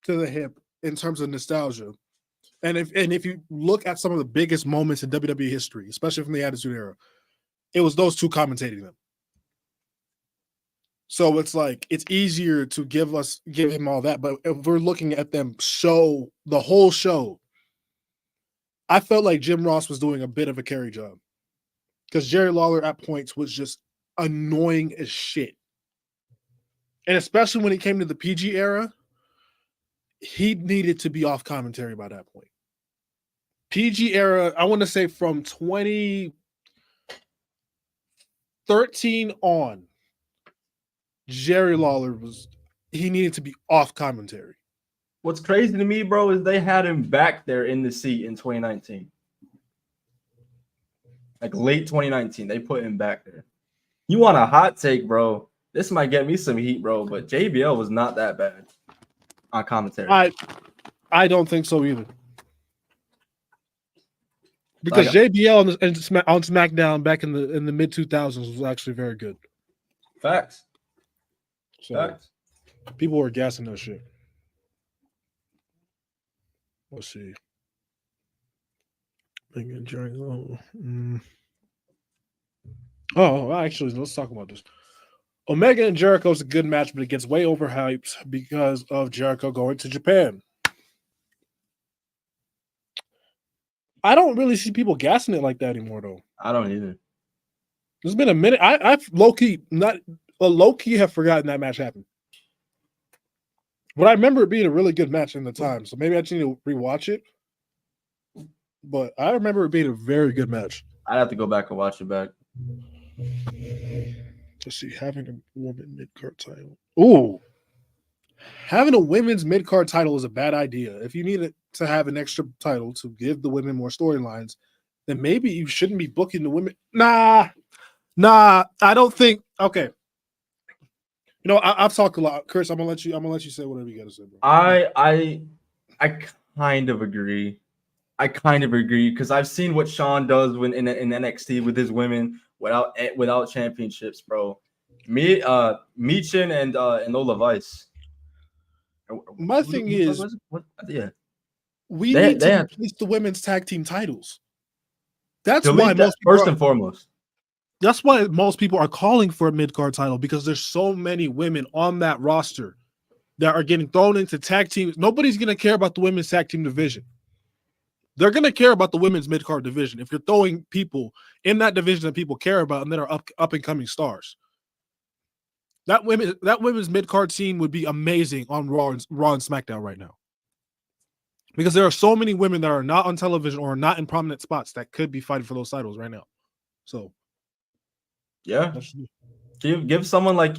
to the hip in terms of nostalgia. And if you look at some of the biggest moments in WWE history, especially from the Attitude Era, it was those two commentating them. So it's like it's easier to give him all that. But if we're looking at them show the whole show, I felt like Jim Ross was doing a bit of a carry job. Because Jerry Lawler at points was just annoying as shit. And especially when it came to the PG era, he needed to be off commentary by that point. PG era, I want to say from 2013 on, Jerry Lawler he needed to be off commentary. What's crazy to me, bro, is they had him back there in the seat in 2019. Like late 2019, they put him back there. You want a hot take, bro? This might get me some heat, bro, but JBL was not that bad on commentary. I don't think so either. Because JBL on SmackDown back in the mid 2000s was actually very good. Facts. So Facts. People were gassing that shit. Let's see. Oh, actually, let's talk about this. Omega and Jericho is a good match, but it gets way overhyped because of Jericho going to Japan. I don't really see people gassing it like that anymore, though. I don't either. There's been a minute. I've low-key have forgotten that match happened. But I remember it being a really good match in the time, so maybe I just need to rewatch it. But I remember it being a very good match. I'd have to go back and watch it back. Let's see, having a woman mid-card title. Ooh. Having a women's mid-card title is a bad idea. If you need to have an extra title to give the women more storylines, then maybe you shouldn't be booking the women. Nah, I don't think. Okay. You know, I've talked a lot. Chris, I'm gonna let you say whatever you gotta say, bro. I kind of agree. Because I've seen what Sean does when in NXT with his women without championships, bro. Michin and Lola Vice. My thing is, yeah, we need to replace the women's tag team titles. That's why first and foremost. That's why most people are calling for a mid-card title, because there's so many women on that roster that are getting thrown into tag teams. Nobody's going to care about the women's tag team division. They're going to care about the women's mid-card division if you're throwing people in that division that people care about and that are up-and-coming stars. That women's mid-card scene would be amazing on Raw and SmackDown right now. Because there are so many women that are not on television or not in prominent spots that could be fighting for those titles right now. So, yeah. Give someone like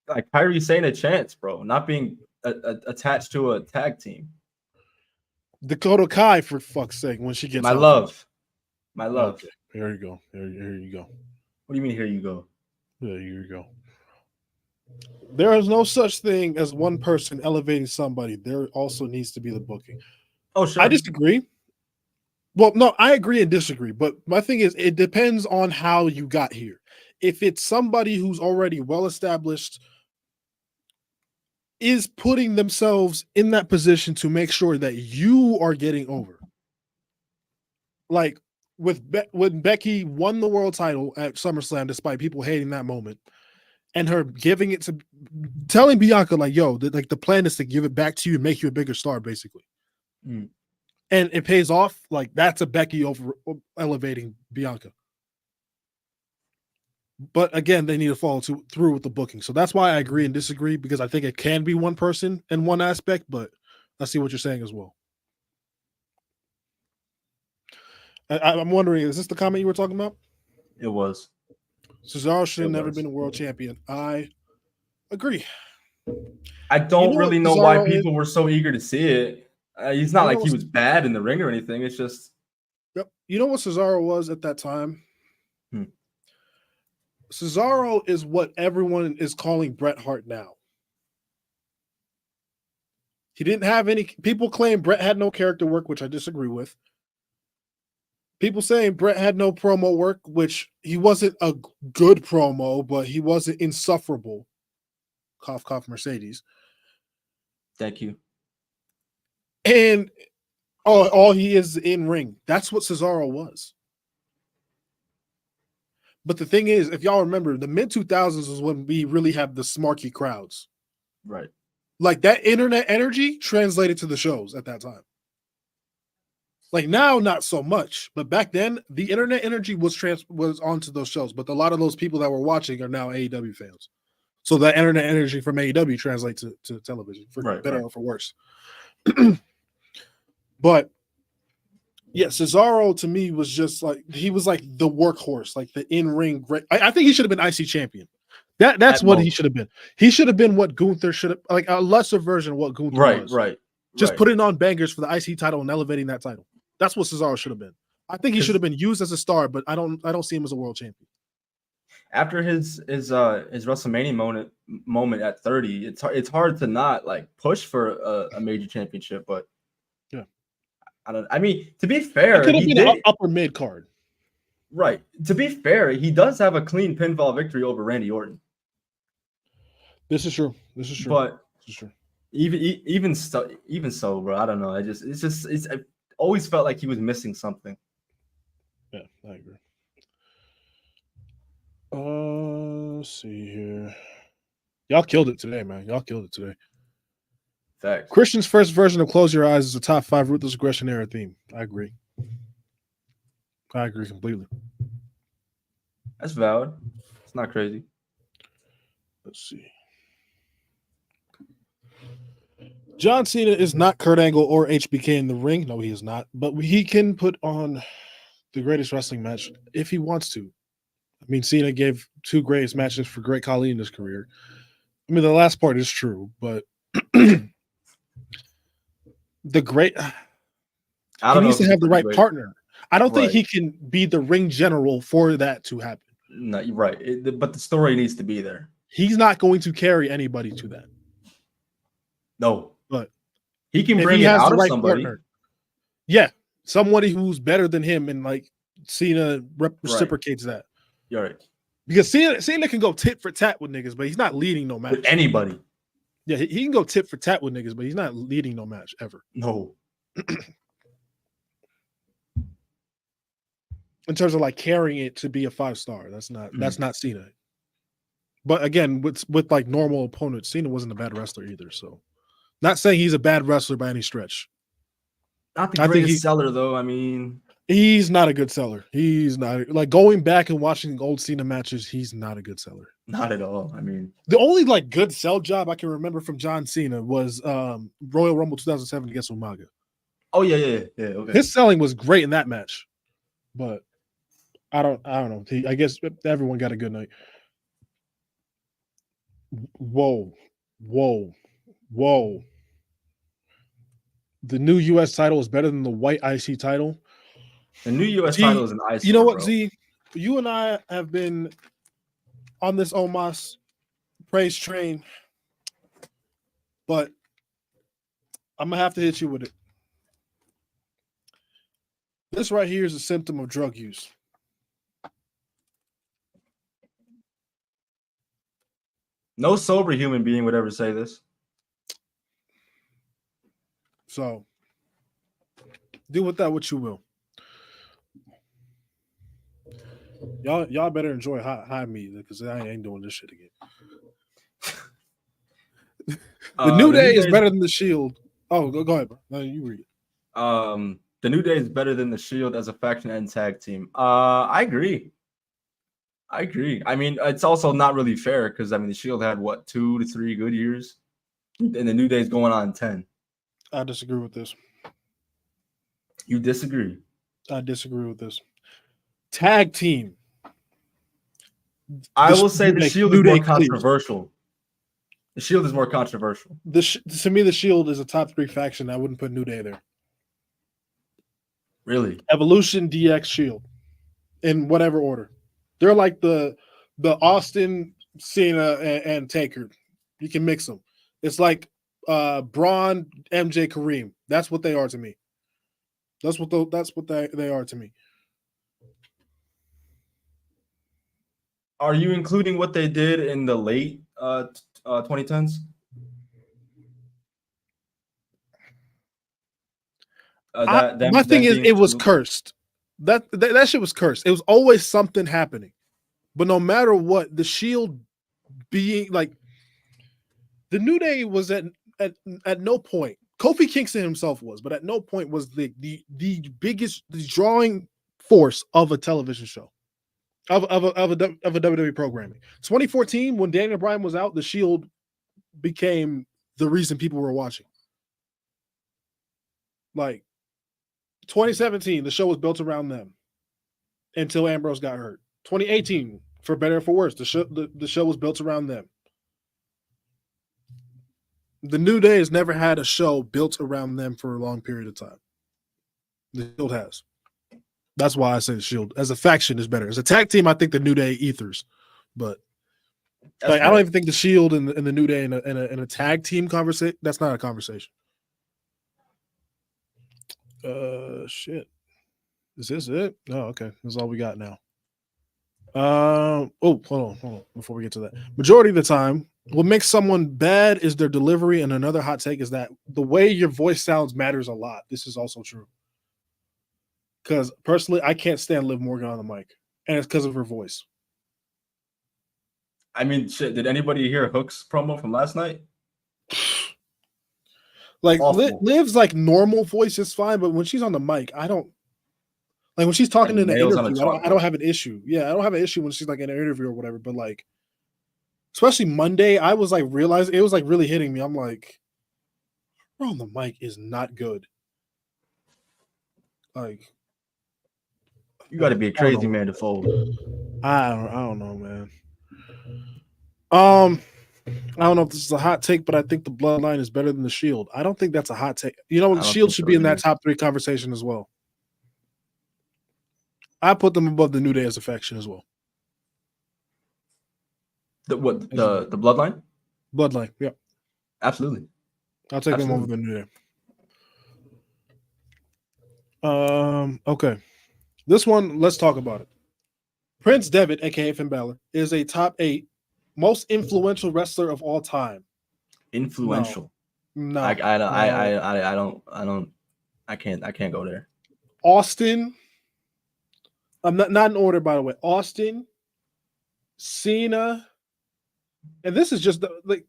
Kairi Sane a chance, bro. Not being attached to a tag team. Dakota Kai, for fuck's sake, when she gets my love. Okay. Here you go. Here you go. What do you mean? Here you go. Yeah, here you go. There is no such thing as one person elevating somebody. There also needs to be the booking. Oh, sure. I disagree. Well, no, I agree and disagree. But my thing is, it depends on how you got here. If it's somebody who's already well established, is putting themselves in that position to make sure that you are getting over. Like when Becky won the world title at SummerSlam, despite people hating that moment, and her giving it to telling Bianca, like, yo, the plan is to give it back to you and make you a bigger star, basically. Mm. And it pays off. Like, that's a Becky over elevating Bianca. But again, they need to follow through with the booking. So that's why I agree and disagree, because I think it can be one person in one aspect, but I see what you're saying as well. I'm wondering, is this the comment you were talking about? It was. Cesaro should have never been a world champion. I agree. I don't really know why people were so eager to see it. He's not like he was bad in the ring or anything. It's just. Yep. You know what Cesaro was at that time? Cesaro is what everyone is calling Bret Hart now. He didn't have any. People claim Bret had no character work, which I disagree with. People saying Bret had no promo work, which he wasn't a good promo, but he wasn't insufferable. Cough, cough, Mercedes. Thank you. And all he is in ring. That's what Cesaro was. But the thing is, if y'all remember, the mid-2000s was when we really had the smarky crowds. Right. Like, that internet energy translated to the shows at that time. Like, now, not so much. But back then, the internet energy was onto those shows. But a lot of those people that were watching are now AEW fans. So that internet energy from AEW translates to television, for better or for worse. But yeah, Cesaro to me was just like, he was like the workhorse, like the in-ring great. I think he should have been IC champion. That's what he should have been. He should have been what Gunther should have, like a lesser version of what Gunther was. Right. Just putting on bangers for the IC title and elevating that title. That's what Cesaro should have been. I think he should have been used as a star, but I don't see him as a world champion. After his WrestleMania moment at 30, it's hard to not like push for a major championship, but yeah. I mean, to be fair, he did an upper mid card. Right. To be fair, he does have a clean pinfall victory over Randy Orton. This is true. But this is true. Even so, bro, I don't know. I always felt like he was missing something. Yeah, I agree. Let's see here. Y'all killed it today, man. Y'all killed it today. Facts. Christian's first version of Close Your Eyes is a top 5 Ruthless Aggression era theme. I agree completely. That's valid. It's not crazy. Let's see. John Cena is not Kurt Angle or HBK in the ring. No, he is not. But he can put on the greatest wrestling match if he wants to. I mean, Cena gave 2 greatest matches for Great Khali in his career. I mean, the last part is true, but the great. He needs to have the right partner. I don't think he can be the ring general for that to happen. No, you're right. But the story needs to be there. He's not going to carry anybody to that. No. But he can bring it out of somebody. Partner, yeah. Somebody who's better than him, and like Cena reciprocates that. You're right. Because Cena can go tit for tat with niggas, but he's not leading no match. With anybody. Yeah, he can go tit for tat with niggas, but he's not leading no match ever. No. In terms of like carrying it to be a 5-star, that's not Cena. But again, with like normal opponents, Cena wasn't a bad wrestler either. So, not saying he's a bad wrestler by any stretch. Not the greatest seller, though. I mean, he's not a good seller. He's not, like, going back and watching old Cena matches. He's not a good seller. Not at all. I mean, the only like good sell job I can remember from John Cena was Royal Rumble 2007 against Umaga. Oh yeah. Okay. His selling was great in that match, but I don't know. I guess everyone got a good night. Whoa. The new U.S. title is better than the white IC title. The new U.S. title is an IC. You know what, Z? You and I have been on this Omos praise train, but I'm going to have to hit you with it. This right here is a symptom of drug use. No sober human being would ever say this. So do with that what you will. Y'all better enjoy high meat because I ain't doing this shit again. The New Day is better than the Shield. Oh, go ahead, bro. No, you read it. The New Day is better than the Shield as a faction and tag team. I agree. I mean, it's also not really fair because the Shield had 2 to 3 good years, and the New Day is going on 10. I disagree with this. You disagree? I disagree with this. Tag team. I will say the Shield is more controversial. The Shield is more controversial. To me, the Shield is a top 3 faction. I wouldn't put New Day there. Really? Evolution, DX, Shield, in whatever order. They're like the Austin, Cena, and Taker. You can mix them. It's like Braun, MJ, Kareem. That's what they are to me. That's what they are to me. Are you including what they did in the late 2010s? My thing is, it was cursed. That shit was cursed. It was always something happening. But no matter what, the Shield being like the New Day was at no point. Kofi Kingston himself was, but at no point was the biggest drawing force of a television show. Of a WWE programming. 2014, when Daniel Bryan was out, the Shield became the reason people were watching. Like 2017, the show was built around them until Ambrose got hurt. 2018, for better or for worse, the show was built around them. The New Day has never had a show built around them for a long period of time. The Shield has. That's why I say the Shield as a faction is better. As a tag team, I think the New Day ethers, but I don't even think the Shield and the New Day in a tag team conversation. That's not a conversation. Shit. Is this it? Oh, okay. That's all we got now. Hold on. Before we get to that, majority of the time, what makes someone bad is their delivery, and another hot take is that the way your voice sounds matters a lot. This is also true. Because personally, I can't stand Liv Morgan on the mic, and it's because of her voice. I mean, shit. Did anybody hear Hook's promo from last night? Like Liv's like normal voice is fine, but when she's on the mic, I don't like when she's talking in an interview. I don't have an issue. Yeah, I don't have an issue when she's like in an interview or whatever. But like, especially Monday, I was like realizing it was like really hitting me. I'm like, her on the mic is not good. Like, you got to be a crazy man to fold. I don't know, man. I don't know if this is a hot take, but I think the Bloodline is better than the Shield. I don't think that's a hot take. You know, the Shield should be in that top 3 conversation as well. I put them above the New Day as a faction as well. The Bloodline? Bloodline, yeah. Absolutely. I'll take them over the New Day. Okay. This one, let's talk about it. Prince Devitt, aka Finn Balor, is a top 8 most influential wrestler of all time. Influential? No. I can't go there. Austin. I'm not in order, by the way. Austin, Cena, and this is just like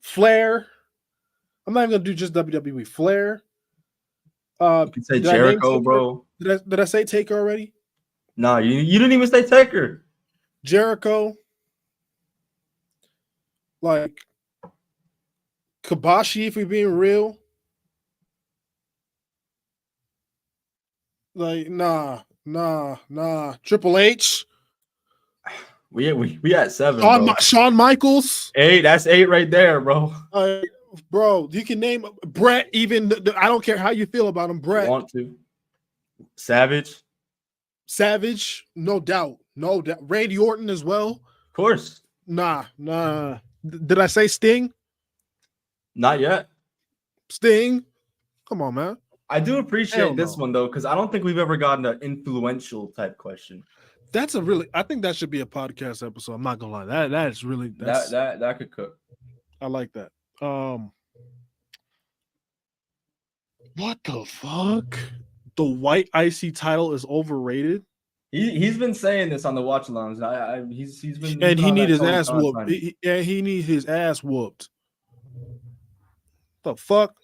Flair. I'm not even gonna do just WWE. Flair. You can say Jericho, bro. Did I say Taker already? No, you didn't even say Taker. Jericho. Like Kabashi, if we're being real. Like, nah. Triple H. We at 7. Shawn Michaels. 8. That's 8 right there, bro. Bro, you can name Brett. Even I don't care how you feel about him. Brett. Want to? Savage, no doubt. Randy Orton as well. Of course. Nah. Did I say Sting? Not yet. Sting? Come on, man. I do appreciate this one though, because I don't think we've ever gotten an influential type question. I think that should be a podcast episode. I'm not gonna lie. That's really that could cook. I like that. What the fuck? The white IC title is overrated, He's been saying this on the watch alongs. He's and been he on need that his Tony ass Khan whooped. time. And he need his ass whooped. The fuck?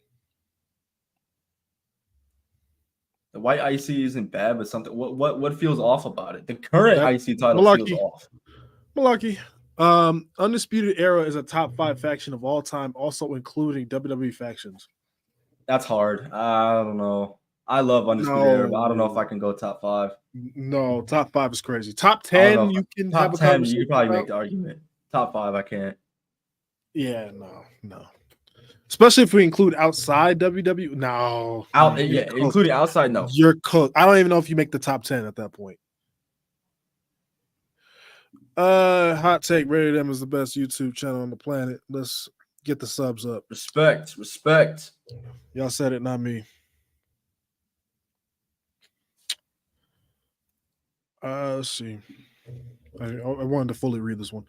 The white IC isn't bad, but something. What feels off about it? The current That- IC title feels Malarkey. off. Malarkey. Undisputed Era is a top 5 faction of all time, also including WWE factions. That's hard. I don't know. I love Undisputed Era, but I don't know if I can go top 5. No, top 5 is crazy. Top I don't know 10, if you can top have a 10, conversation you could probably about. make the argument. Top 5, I can't. Yeah, no. Especially if we include outside WWE. No. Yeah, including outside, no. You're cooked. I don't even know if you make the top 10 at that point. Hot take, Rated M is the best YouTube channel on the planet. Let's get the subs up. Respect. Y'all said it, not me. Let's see. I wanted to fully read this one.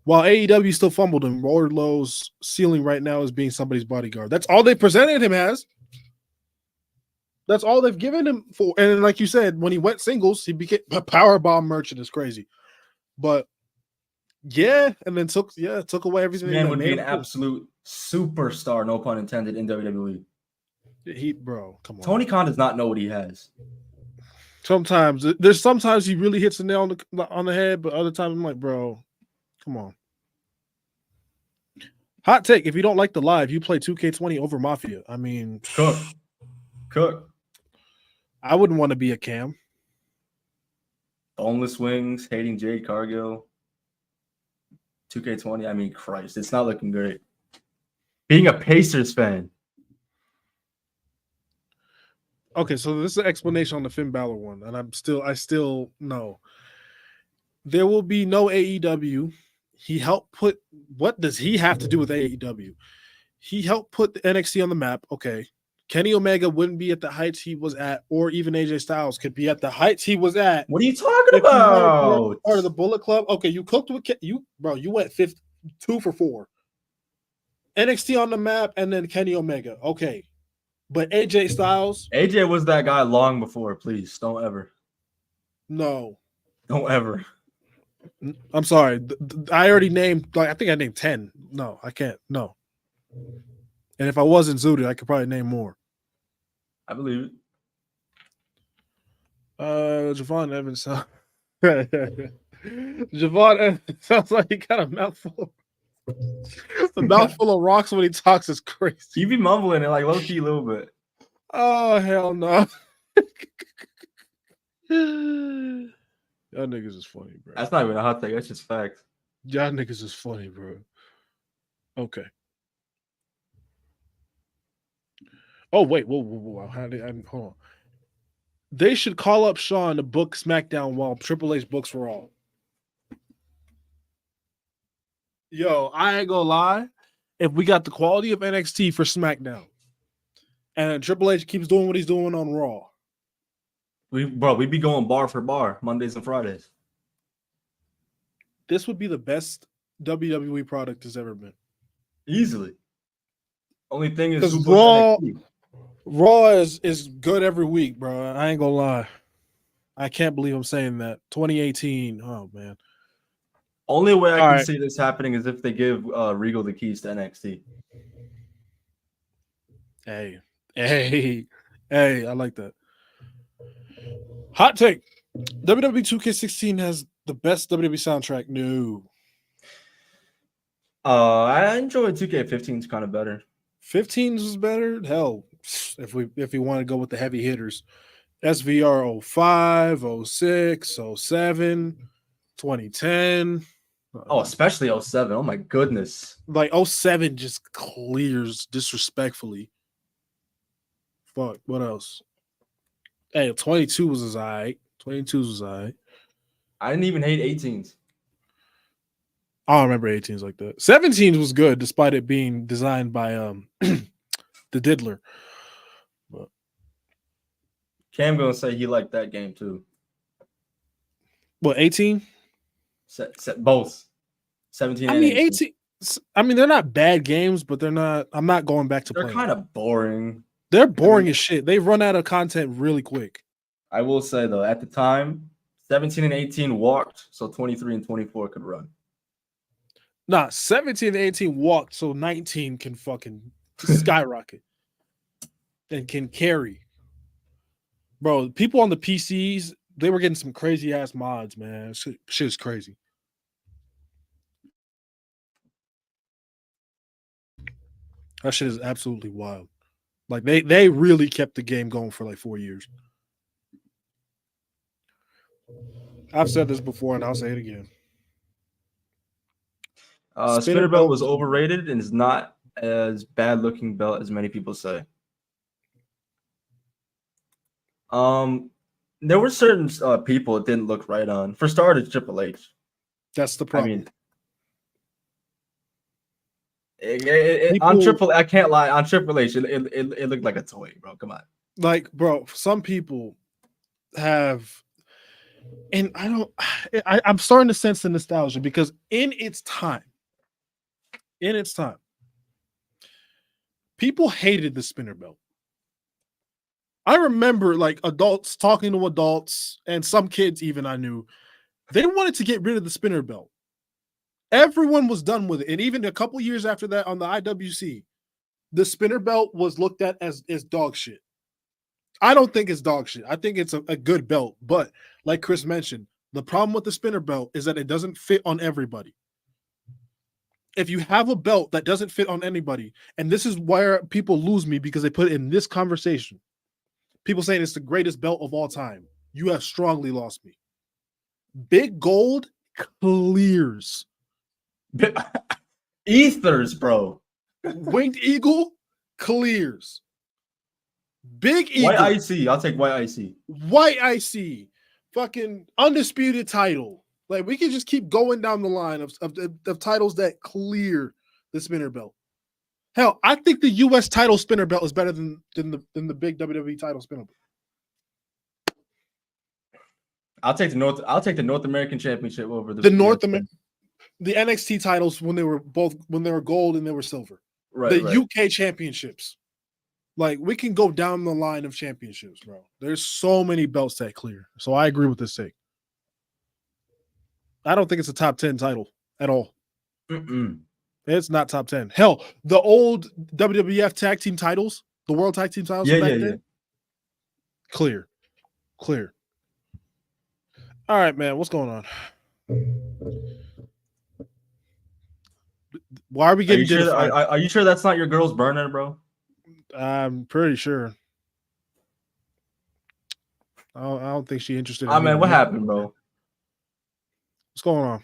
While AEW still fumbled him, Wardlow's ceiling right now is being somebody's bodyguard. That's all they presented him as. That's all they've given him for. And like you said, when he went singles, he became a powerbomb merchant. It's crazy. But yeah, and then took away everything. Man would be an absolute superstar, no pun intended, in WWE. Bro, come on. Tony Khan does not know what he has. Sometimes he really hits the nail on the head, but other times I'm like, bro, come on. Hot take: if you don't like the live, you play 2K20 over Mafia. I mean, Cook. I wouldn't want to be a Cam. Boneless wings, hating Jade Cargill. 2K20. I mean, Christ, it's not looking great. Being a Pacers fan. Okay, so this is an explanation on the Finn Balor one, and I still know. There will be no AEW. He helped put. What does he have to do with AEW? He helped put the NXT on the map. Okay, Kenny Omega wouldn't be at the heights he was at, or even AJ Styles could be at the heights he was at. What are you talking about? Part of the Bullet Club. Okay, you cooked with you, bro. You went 2 for 4. NXT on the map, and then Kenny Omega. Okay. But AJ Styles? AJ was that guy long before. Please, don't ever. No. Don't ever. I'm sorry. I already named, I think I named 10. No, I can't. No. And if I wasn't zooted, I could probably name more. I believe it. Javon Evans. Javon Evans sounds like he got a mouthful. The mouthful of rocks when he talks is crazy. You be mumbling it like low key a little bit. Oh hell no! Y'all niggas is funny, bro. That's not even a hot take. That's just fact. Y'all niggas is funny, bro. Okay. Oh wait, whoa! Hold on. They should call up Sean to book SmackDown while Triple H books Raw. Yo, I ain't gonna lie. If we got the quality of NXT for SmackDown, and Triple H keeps doing what he's doing on Raw, we'd be going bar for bar Mondays and Fridays. This would be the best WWE product has ever been. Easily. Only thing is, because Raw is good every week, bro. I ain't gonna lie. I can't believe I'm saying that. 2018. Oh man. Only way I can see this happening is if they give Regal the keys to NXT. Hey, I like that. Hot take. WWE 2K16 has the best WWE soundtrack. No. I enjoy 2K15's kind of better. 15's was better. Hell, if we want to go with the heavy hitters. SVR 05, 06, 07, 2010. Oh, especially 07. Oh my goodness. Like 07 just clears disrespectfully. Fuck. What else? Hey, 22 was alright. 22 was alright. I didn't even hate 18s. I don't remember 18s like that. 17s was good, despite it being designed by the Diddler. But Cam gonna say he liked that game too. What, 18? Both 17. I mean, 18. I mean, they're not bad games, but they're not. I'm not going back to. They're kind of boring. They're boring as shit. They run out of content really quick. I will say though, at the time, 17 and 18 walked, so 23 and 24 could run. Nah, 17 and 18 walked, so 19 can fucking skyrocket and can carry. Bro, people on the PCs, they were getting some crazy ass mods, man. Shit is crazy. That shit is absolutely wild. Like they really kept the game going for like 4 years. I've said this before and I'll say it again. Spinner belt was overrated and is not as bad looking belt as many people say. There were certain people it didn't look right on. For starters, Triple H. That's the problem. I mean, on Triple, I can't lie. On Triple H, it looked like a toy, bro. Come on. Like, bro, some people have, and I'm starting to sense the nostalgia because in its time, people hated the spinner belt. I remember like adults talking to adults and some kids even I knew, they wanted to get rid of the spinner belt. Everyone was done with it. And even a couple years after that on the IWC, the spinner belt was looked at as dog shit. I don't think it's dog shit. I think it's a good belt. But like Chris mentioned, the problem with the spinner belt is that it doesn't fit on everybody. If you have a belt that doesn't fit on anybody, and this is where people lose me because they put it in this conversation, people saying it's the greatest belt of all time. You have strongly lost me. Big Gold clears. Ethers, bro. Winged Eagle clears. Big Eagle. White IC. I'll take White IC. White IC. Fucking undisputed title. Like we can just keep going down the line of titles that clear the spinner belt. Hell, I think the U.S. title spinner belt is better than the big WWE title spinner belt. I'll take the North American Championship over the NXT titles when they were gold and they were silver. Right. UK championships. Like we can go down the line of championships, bro. There's so many belts that clear. So I agree with this take. I don't think it's a top 10 title at all. It's not top 10. Hell, the old WWF tag team titles, the world tag team titles back then, clear. All right, man, what's going on? Why are we getting are you sure that's not your girl's burner, bro? I'm pretty sure. I don't think she's interested. Man, what happened, bro? What's going on?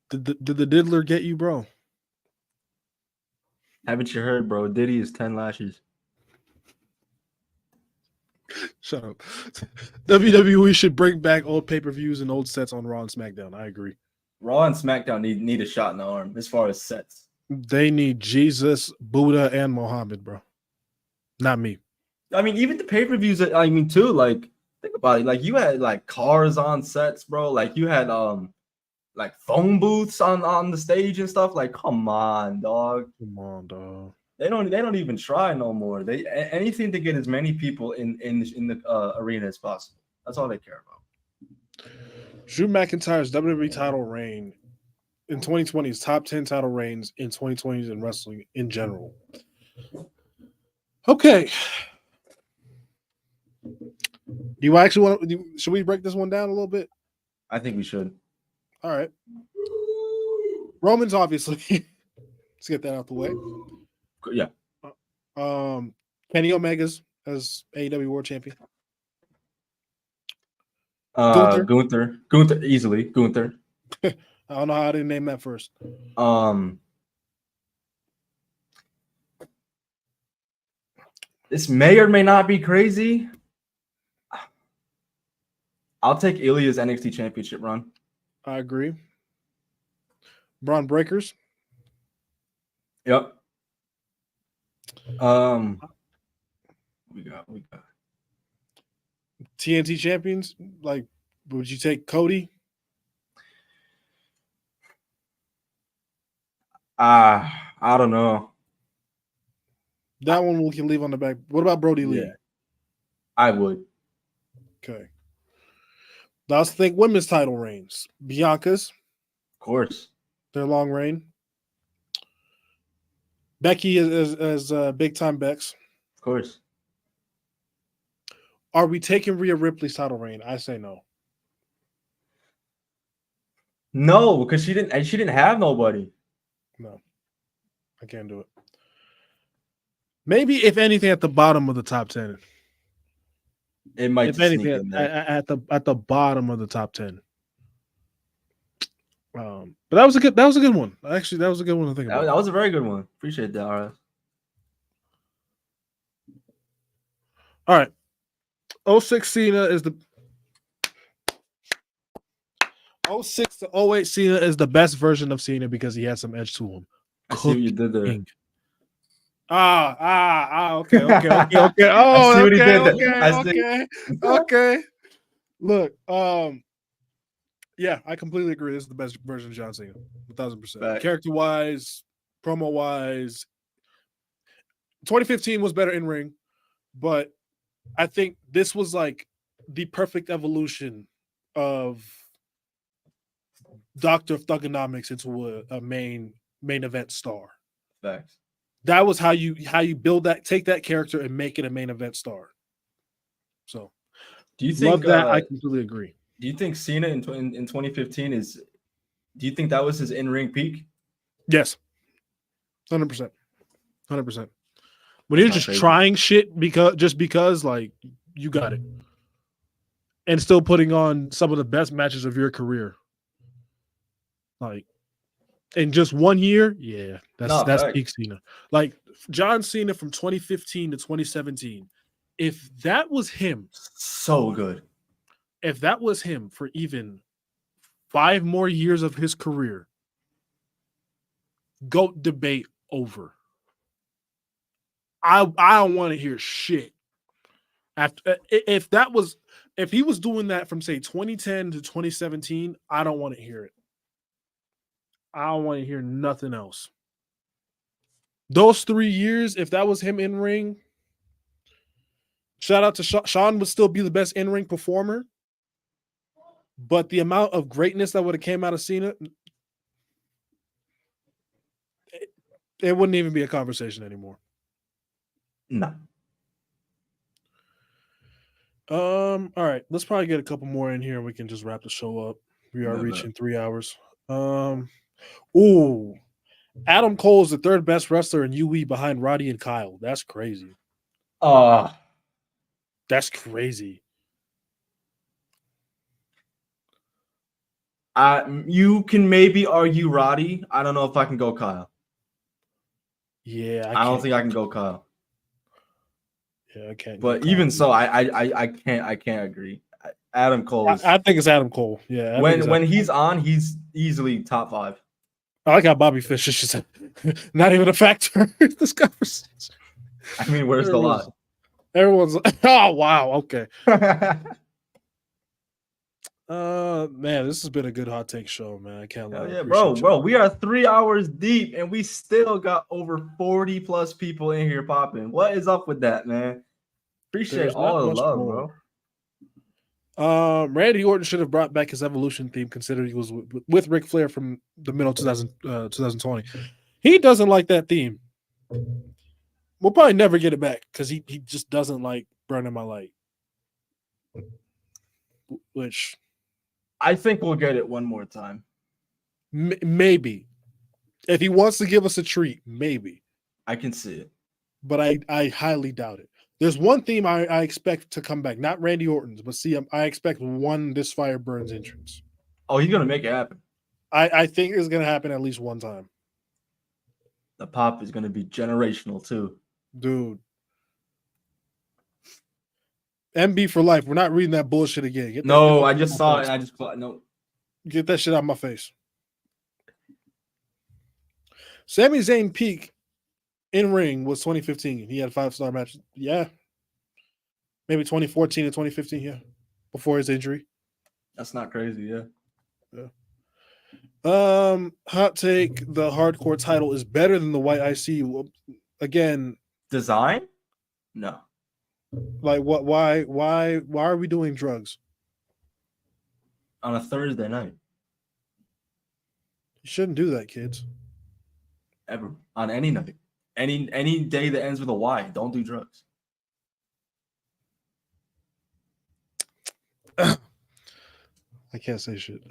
Did the diddler get you, bro? Haven't you heard, bro? Diddy is 10 lashes. Shut up. WWE should bring back old pay-per-views and old sets on Raw and SmackDown. I agree. Raw and SmackDown need a shot in the arm as far as sets. They need Jesus, Buddha, and Muhammad, bro. Not me. I mean, even the pay-per-views, I mean, too, like, think about it. Like, you had, like, cars on sets, bro. Like, you had, like, phone booths on the stage and stuff. Like, come on, dog. Come on, dog. They don't even try no more. They anything to get as many people in the arena as possible. That's all they care about. Drew McIntyre's WWE title reign in 2020 is top 10 title reigns in 2020s in wrestling in general. Okay. Do you actually want to? Should we break this one down a little bit? I think we should. All right. Roman's obviously. Let's get that out the way. Yeah. Kenny Omega's as AEW World Champion. Gunther, easily Gunther. I don't know how I didn't name that first. This may or may not be crazy. I'll take Ilya's NXT Championship run. I agree. Braun Breakers. Yep. We got TNT champions. Like, would you take Cody? I don't know. That one we can leave on the back. What about Brody Lee? Yeah, I would. Okay. Let's think women's title reigns. Bianca's, Of course. their long reign. Becky is big time Bex. Of course. Are we taking Rhea Ripley's title reign? I say no. No, because she didn't have nobody. No. I can't do it. Maybe if anything at the bottom of the top 10. It might If just sneak anything in there. at the bottom of the top 10. But that was a good one. Actually, that was a good one to think about. That was a very good one. Appreciate that, RS. All right. 06 Cena is the 06 to 08 Cena is the best version of Cena because he has some edge to him. I see what you did there. Okay. Okay. Oh, I see what he did there. Okay. Look, yeah, I completely agree. This is the best version of John Cena, 1,000%. Character-wise, promo-wise, 2015 was better in ring, but I think this was like the perfect evolution of Doctor of Thugonomics into a main event star. Facts. That was how you build that, take that character and make it a main event star. So, do you think love that? I completely agree. Do you think Cena in 2015 is? Do you think that was his in-ring peak? Yes, 100%. When you're just trying shit because like you got it, and still putting on some of the best matches of your career, like in just 1 year, yeah, that's peak Cena. Like John Cena from 2015 to 2017. If that was him, so good. If that was him for even 5 more years of his career, GOAT debate over. I don't want to hear shit. After if he was doing that from say 2010 to 2017, I don't want to hear it. I don't want to hear nothing else. Those 3 years, if that was him in ring, shout out to Sean would still be the best in ring performer. But the amount of greatness that would have came out of Cena, it wouldn't even be a conversation anymore. No. All right. Let's probably get a couple more in here and we can just wrap the show up. We are reaching 3 hours. Adam Cole is the third best wrestler in UE behind Roddy and Kyle. That's crazy. That's crazy. You can maybe argue Roddy. I don't know if I can go Kyle. Yeah, I don't think I can go Kyle. Yeah, I can't. But even so, I can't agree. Adam Cole. I think it's Adam Cole. Yeah. When he's on, he's easily top 5. I like how Bobby Fish is just not even a factor in this conversation. I mean, where's the lie? Everyone's like, oh wow, okay. Man, this has been a good hot take show, man. I can't lie. Yeah, bro, we are 3 hours deep and we still got over 40 plus people in here popping. What is up with that, man? Appreciate all the love, bro. Randy Orton should have brought back his Evolution theme, considering he was with Ric Flair from the middle of 2020. He doesn't like that theme. We'll probably never get it back because he just doesn't like Burning My Light. Which I think we'll get it one more time. Maybe. If he wants to give us a treat, maybe. I can see it. But I highly doubt it. There's one theme I expect to come back, not Randy Orton's, but I expect one This Fire Burns entrance. Oh, he's gonna make it happen. I think it's gonna happen at least one time. The pop is gonna be generational too, dude. MB for life. We're not reading that bullshit again. I just saw it. And I just no. Get that shit out of my face. Sami Zayn peak in ring was 2015. He had a 5-star match. Yeah. Maybe 2014 and 2015, yeah. Before his injury. That's not crazy, yeah. Hot take, the hardcore title is better than the white IC. Well, again, Design? No. Like what? Why are we doing drugs? On a Thursday night. You shouldn't do that, kids. Ever. On any night. Any day that ends with a Y. Don't do drugs. I can't say shit.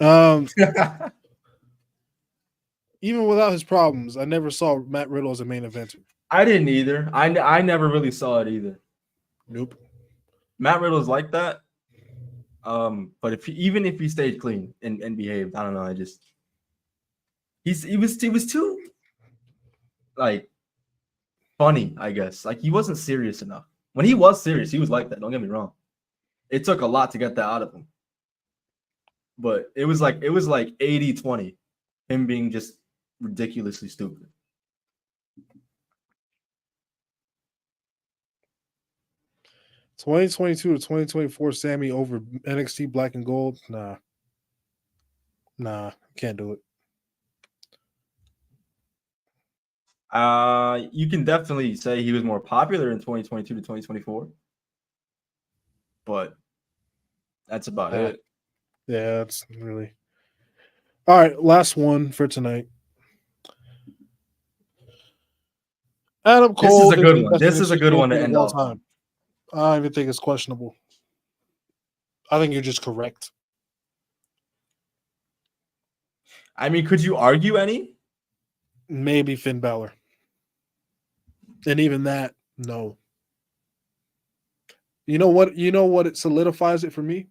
Even without his problems, I never saw Matt Riddle as a main eventer. I didn't either. I never really saw it either. Nope. Matt Riddle's like that. But even if he stayed clean and behaved, I don't know. I just he was too like funny, I guess. Like he wasn't serious enough. When he was serious, he was like that. Don't get me wrong. It took a lot to get that out of him. But it was like 80-20, him being just ridiculously stupid. $2022 to 2024 Sammy over NXT Black and Gold. Nah, can't do it. You can definitely say he was more popular in 2022 to 2024, but that's about it. Yeah, that's really all right. Last one for tonight. Adam Cole. This is a good one. This is a good one to end off. I don't even think it's questionable. I think you're just correct. I mean, could you argue any? Maybe Finn Balor. And even that, no. You know what? It solidifies it for me?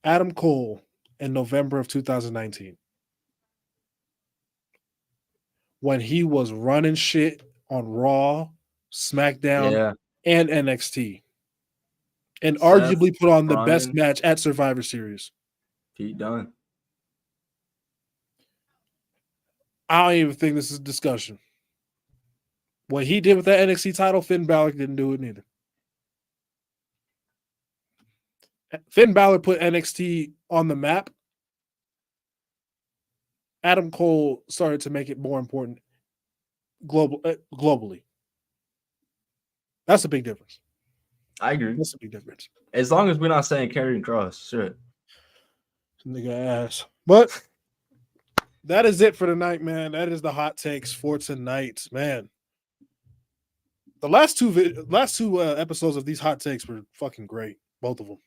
Adam Cole in November of 2019. When he was running shit on Raw, SmackDown, and NXT. And arguably put on the best match at Survivor Series. Pete Dunne. I don't even think this is a discussion. What he did with that NXT title, Finn Balor didn't do it neither. Finn Balor put NXT on the map. Adam Cole started to make it more important globally. That's a big difference. I agree. That's a big difference. As long as we're not saying Karrion Kross, sure. Nigga ass. But that is it for tonight, man. That is the hot takes for tonight, man. The last two episodes of these hot takes were fucking great, both of them.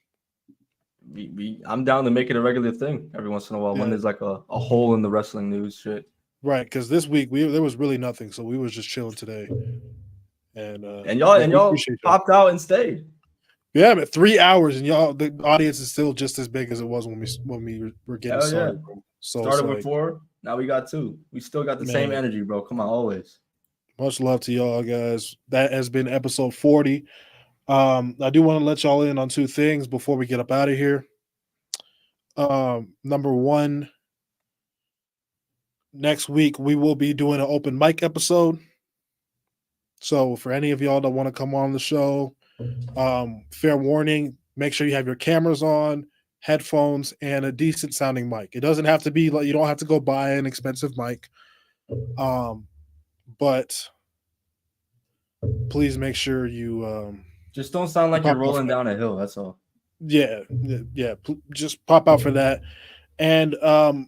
I'm down to make it a regular thing every once in a while when there's like a hole in the wrestling news shit. Right, because this week there was really nothing, so we was just chilling today. And y'all popped out and stayed. Yeah, but 3 hours, and y'all, the audience is still just as big as it was when we were getting started. Bro. So started with 4, now we got 2. We still got the same energy, bro. Come on, always. Much love to y'all, guys. That has been episode 40. I do want to let y'all in on 2 things before we get up out of here. Number 1, next week we will be doing an open mic episode. So for any of y'all that want to come on the show, fair warning, make sure you have your cameras on, headphones, and a decent sounding mic. It doesn't have to be like, you don't have to go buy an expensive mic. But please make sure you just don't sound like you're rolling down a hill. That's all. Yeah. Just pop out for that. And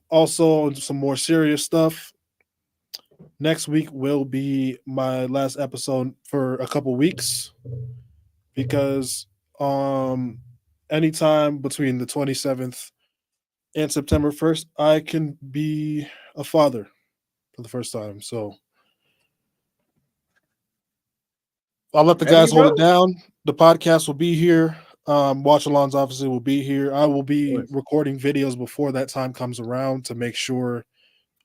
also some more serious stuff. Next week will be my last episode for a couple weeks because anytime between the 27th and September 1st, I can be a father for the first time. So I'll let the guys hold it down. The podcast will be here. Watch Alon's obviously will be here. I will be recording videos before that time comes around to make sure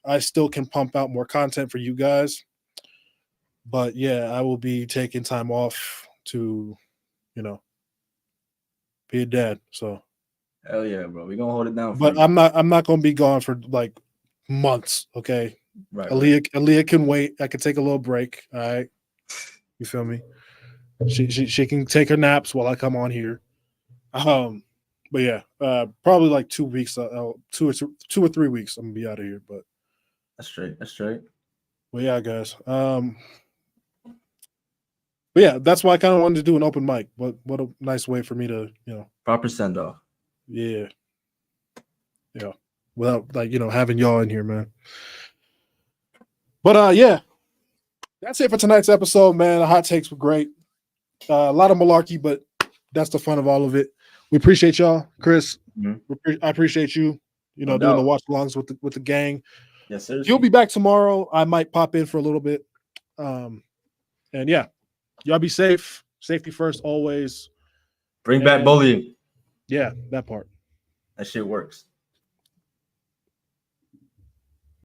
I still can pump out more content for you guys. But yeah, I will be taking time off to, be a dad. So hell yeah, bro. We're gonna hold it down. But I'm not gonna be gone for like months. Okay. Right. Aaliyah can wait. I can take a little break. All right. You feel me? She can take her naps while I come on here. But yeah, probably like 2 weeks, 2 or 3 weeks. I'm gonna be out of here. But that's straight. Well, yeah, guys. But yeah, that's why I kind of wanted to do an open mic. What a nice way for me to, Proper send off. yeah. Without having y'all in here, man. But yeah, that's it for tonight's episode, man. The hot takes were great. A lot of malarkey, but that's the fun of all of it. We appreciate y'all, Chris. Mm-hmm. I appreciate you. No doing doubt. the watch alongs with the gang. Yes, sir. You'll be back tomorrow. I might pop in for a little bit. And yeah, y'all be safe. Safety first, always. Bring back bullying. Yeah, that part. That shit works.